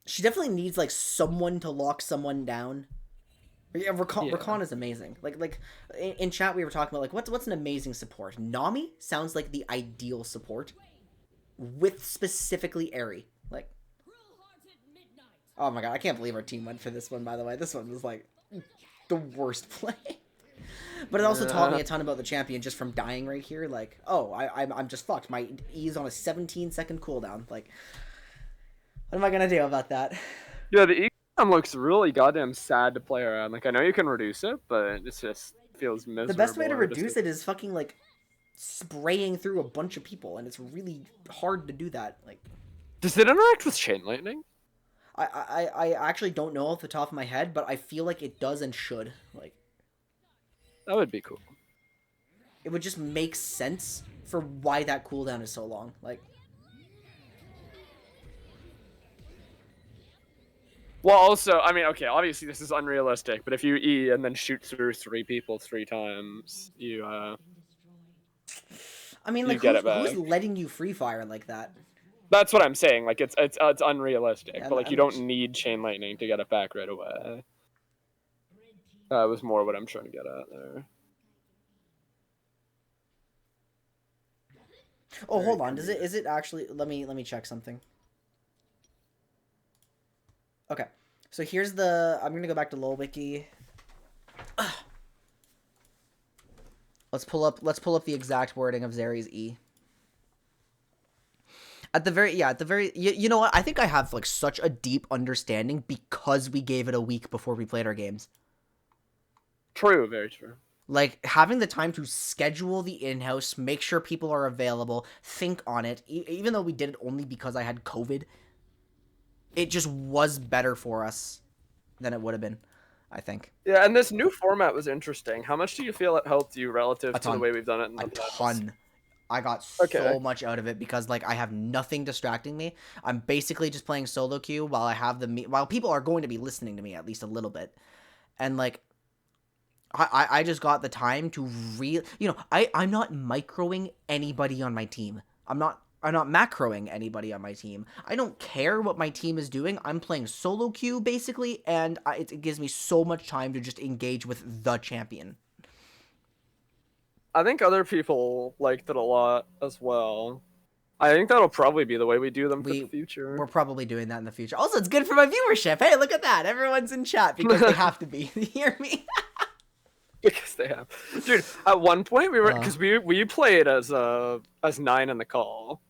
She definitely needs, like, someone to lock someone down. Yeah, Rakan is amazing. Like in chat we were talking about, like, what's an amazing support? Nami sounds like the ideal support, with specifically Eri. Like, oh my god, I can't believe our team went for this one. By the way, this one was like the worst play. But it also taught me a ton about the champion just from dying right here. Like, oh, I'm just fucked. My E is on a 17-second cooldown. Like, what am I gonna do about that? Yeah, the E looks really goddamn sad to play around. Like, I know you can reduce it, but it just feels miserable. The best way to reduce it is fucking, like, spraying through a bunch of people, and it's really hard to do that. Like, does it interact with chain lightning? I actually don't know off the top of my head, but I feel like it does and should. Like, that would be cool. It would just make sense for why that cooldown is so long. Like, well, also, I mean, okay, obviously this is unrealistic, but if you E and then shoot through 3 people 3 times, you, I mean, like, who's letting you free fire like that? That's what I'm saying. Like, it's unrealistic, yeah, but, like, you don't need chain lightning to get it back right away. That was more what I'm trying to get at there. Oh, hold on. Is it actually? Let me check something. Okay, so here's the... I'm going to go back to LoL Wiki. Let's pull up the exact wording of Zeri's E. At the very... You know what? I think I have, like, such a deep understanding because we gave it a week before we played our games. True, very true. Like, having the time to schedule the in-house, make sure people are available, think on it, even though we did it only because I had COVID... It just was better for us than it would have been, I think. Yeah, and this new format was interesting. How much do you feel it helped you relative to the way we've done it in the past? A ton. I got Okay. so much out of it because like I have nothing distracting me. I'm basically just playing solo queue while I have while people are going to be listening to me at least a little bit, and like I just got the time to I'm not microing anybody on my team. I'm not macroing anybody on my team. I don't care what my team is doing. I'm playing solo queue basically, and it gives me so much time to just engage with the champion. I think other people liked it a lot as well. I think that'll probably be the way we do them for the future. We're probably doing that in the future. Also, it's good for my viewership. Hey, look at that. Everyone's in chat because they have to be. You hear me? Because they have. Dude, at one point we were because we played as 9 in the call.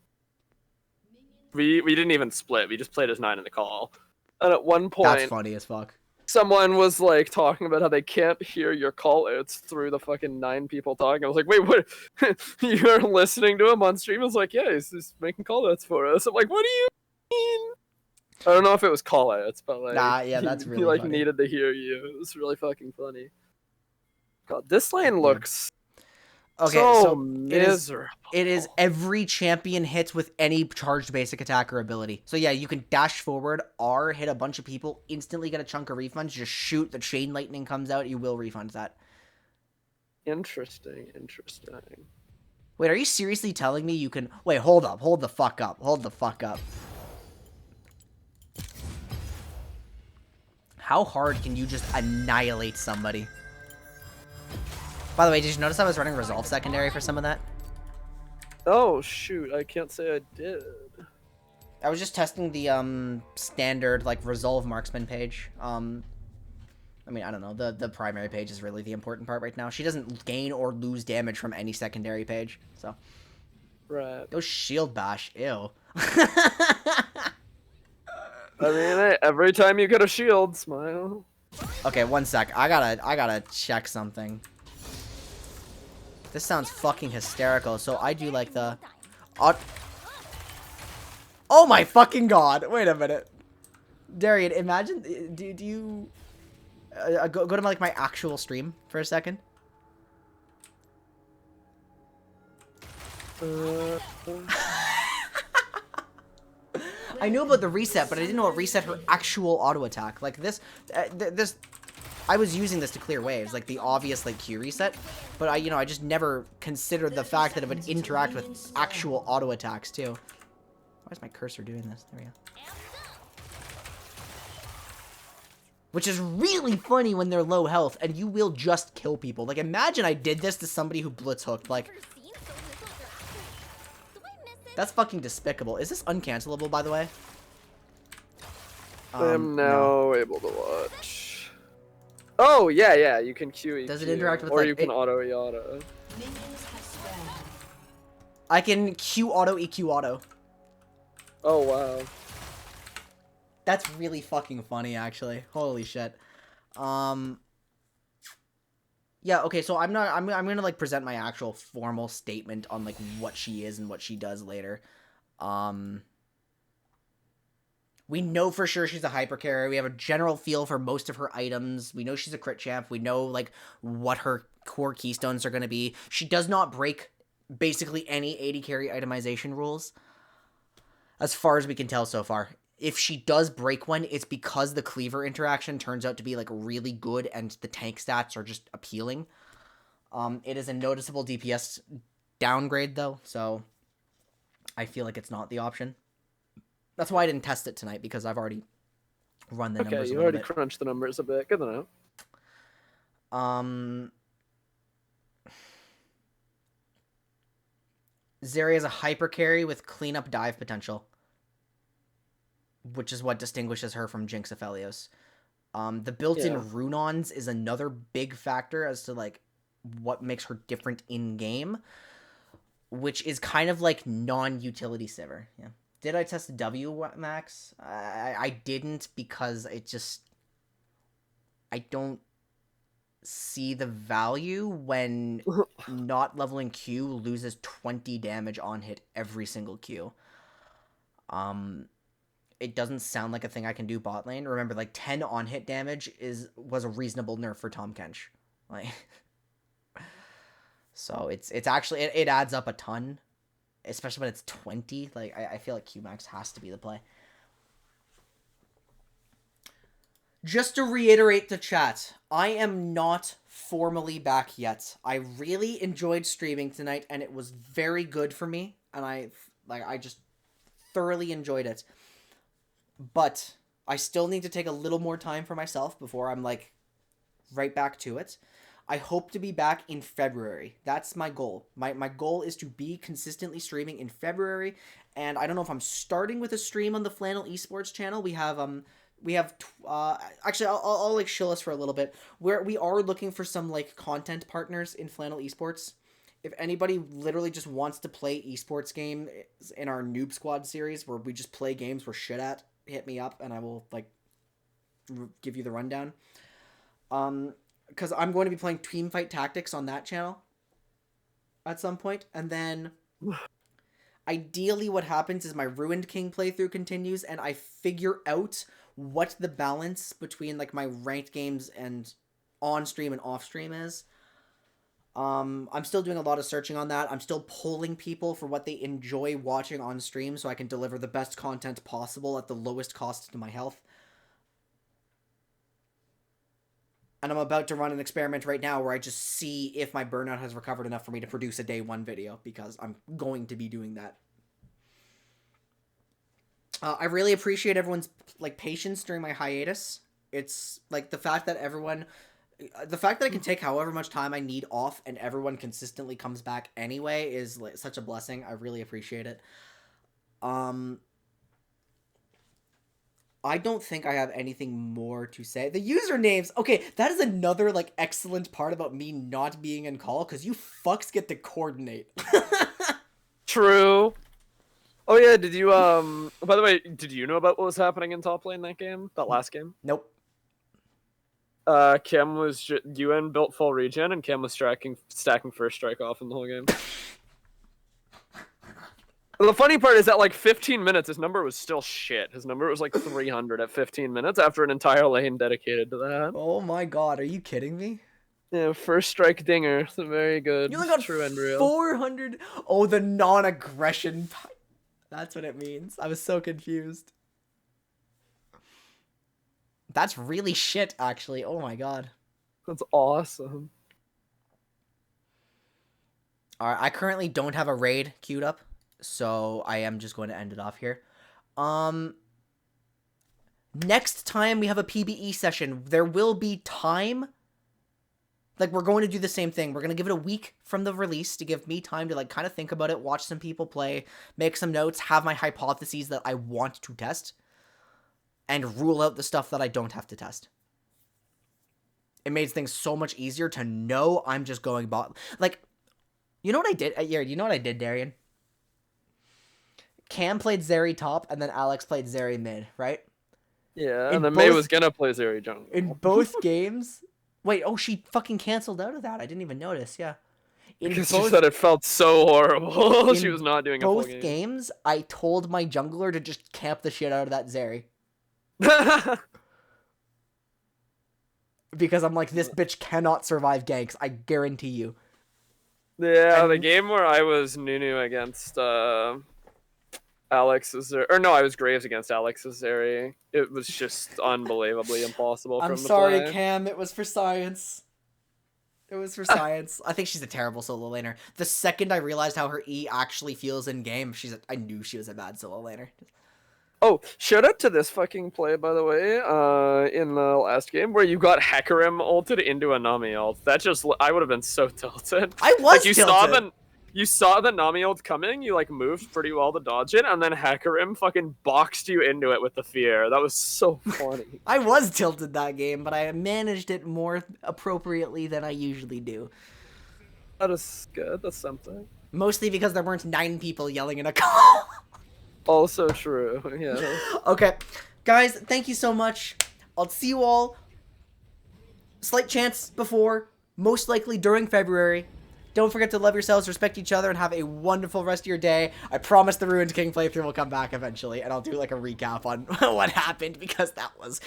We didn't even split. We just played as 9 in the call. And at one point that's funny as fuck. Someone was like talking about how they can't hear your call outs through the fucking 9 people talking. I was like, wait, what? You're listening to him on stream? I was like, yeah, he's just making call outs for us. I'm like, what do you mean? I don't know if it was call outs, but like, yeah, that's really he like funny. needed to hear you. It was really fucking funny. God, this lane looks miserable. It is every champion hits with any charged basic attack or ability. So yeah, you can dash forward, R, hit a bunch of people, instantly get a chunk of refunds, just shoot, the chain lightning comes out, you will refund that. Interesting. Wait, are you seriously telling me you can... Wait, hold the fuck up. How hard can you just annihilate somebody? By the way, did you notice I was running Resolve Secondary for some of that? Oh, shoot. I can't say I did. I was just testing the, standard, like, Resolve Marksman page. I mean, I don't know. The primary page is really the important part right now. She doesn't gain or lose damage from any secondary page, so. Right. Go shield bash. Ew. I mean, hey, every time you get a shield, smile. Okay, one sec. I gotta check something. This sounds fucking hysterical. So I do like the... Oh my fucking god. Wait a minute. Darian, imagine... Do you... go to like my actual stream for a second. I knew about the reset, but I didn't know it reset her actual auto attack. Like this... I was using this to clear waves, like the obvious like Q reset, but I just never considered the fact that it would interact with actual auto attacks too. Why is my cursor doing this? There we go. Which is really funny when they're low health and you will just kill people. Like imagine I did this to somebody who blitz hooked. Like that's fucking despicable. Is this uncancelable, by the way? I am now able to watch. Oh, yeah, you can QE. Does it interact with, or like, you can auto E-auto. I can Q auto, EQ auto. Oh, wow. That's really fucking funny, actually. Holy shit. Yeah, okay, so I'm gonna, like, present my actual formal statement on, like, what she is and what she does later. We know for sure she's a hyper carry. We have a general feel for most of her items. We know she's a crit champ. We know, like, what her core keystones are going to be. She does not break basically any 80 carry itemization rules, as far as we can tell so far. If she does break one, it's because the cleaver interaction turns out to be, like, really good and the tank stats are just appealing. It is a noticeable DPS downgrade, though, so I feel like it's not the option. That's why I didn't test it tonight, because I've already run the numbers a little bit. Okay, you already crunched the numbers a bit. Good to know. Zeri is a hyper carry with cleanup dive potential, which is what distinguishes her from Jinx Aphelios. The built-in Runons is another big factor as to, like, what makes her different in-game, which is kind of like non-utility Sivir, yeah. Did I test W max? I didn't, because it just... I don't see the value when not leveling Q loses 20 damage on hit every single Q. It doesn't sound like a thing I can do bot lane. Remember, like, 10 on hit damage was a reasonable nerf for Tahm Kench. Like... So it's actually... It adds up a ton. especially when it's 20. Like, I feel like Qmax has to be the play. Just to reiterate the chat, I am not formally back yet. I really enjoyed streaming tonight, and it was very good for me, and I just thoroughly enjoyed it. But I still need to take a little more time for myself before I'm, like, right back to it. I hope to be back in February. That's my goal. My goal is to be consistently streaming in February, and I don't know if I'm starting with a stream on the Flannel Esports channel. Actually, I'll like shill us for a little bit. We are looking for some like content partners in Flannel Esports. If anybody literally just wants to play esports games in our Noob Squad series where we just play games we're shit at, hit me up and I will like give you the rundown. Because I'm going to be playing Teamfight Tactics on that channel at some point, and then ideally what happens is my Ruined King playthrough continues and I figure out what the balance between like my ranked games and on stream and off stream is. I'm still doing a lot of searching on that. I'm still polling people for what they enjoy watching on stream so I can deliver the best content possible at the lowest cost to my health. And I'm about to run an experiment right now where I just see if my burnout has recovered enough for me to produce a day one video, because I'm going to be doing that. I really appreciate everyone's like patience during my hiatus. It's like the fact that I can take however much time I need off and everyone consistently comes back anyway is like such a blessing. I really appreciate it. I don't think I have anything more to say. The usernames, okay, that is another like excellent part about me not being in call, because you fucks get to coordinate. True. Oh yeah, did you by the way, did you know about what was happening in top lane that game? That last game? Nope. Cam was UN built full regen and Cam was stacking first strike off in the whole game. The funny part is that like 15 minutes, his number was still shit. His number was like 300 at 15 minutes after an entire lane dedicated to that. Oh my god, are you kidding me? Yeah, first strike dinger. It's a very good You only got true end real. 400. Oh, the non-aggression. That's what it means. I was so confused. That's really shit, actually. Oh my god. That's awesome. Alright, I currently don't have a raid queued up, so I am just going to end it off here. Next time we have a PBE session, there will be time. Like, we're going to do the same thing. We're going to give it a week from the release to give me time to, like, kind of think about it, watch some people play, make some notes, have my hypotheses that I want to test, and rule out the stuff that I don't have to test. It made things so much easier to know I'm just going bot. Like, you know what I did? Yeah, you know what I did, Darian? Cam played Zeri top, and then Alex played Zeri mid, right? Yeah, and then May was gonna play Zeri jungle. In both games... Wait, oh, she fucking canceled out of that. I didn't even notice, yeah. Because she said it felt so horrible. She was not doing a full game. Both games, I told my jungler to just camp the shit out of that Zeri. Because I'm like, this bitch cannot survive ganks, I guarantee you. Yeah, the game where I was Nunu against Alex's, or no, I was Graves against Alex's Zeri. It was just unbelievably impossible. I'm sorry, Cam. It was for science. It was for science. I think she's a terrible solo laner. The second I realized how her E actually feels in game, I knew she was a bad solo laner. Oh, shout out to this fucking play, by the way, in the last game where you got Hecarim ulted into a Nami ult. That just, I would have been so tilted. I was tilted. You saw the Nami ult coming, you like moved pretty well to dodge it, and then Hecarim fucking boxed you into it with the fear. That was so funny. I was tilted that game, but I managed it more appropriately than I usually do. That is good, that's something. Mostly because there weren't 9 people yelling in a call. Also true, yeah. Okay, guys, thank you so much. I'll see you all. Slight chance before, most likely during February. Don't forget to love yourselves, respect each other, and have a wonderful rest of your day. I promise the Ruined King playthrough will come back eventually, and I'll do like a recap on what happened, because that was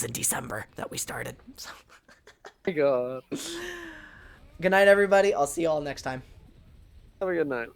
in December that we started. So. Oh my god. Good night, everybody. I'll see you all next time. Have a good night.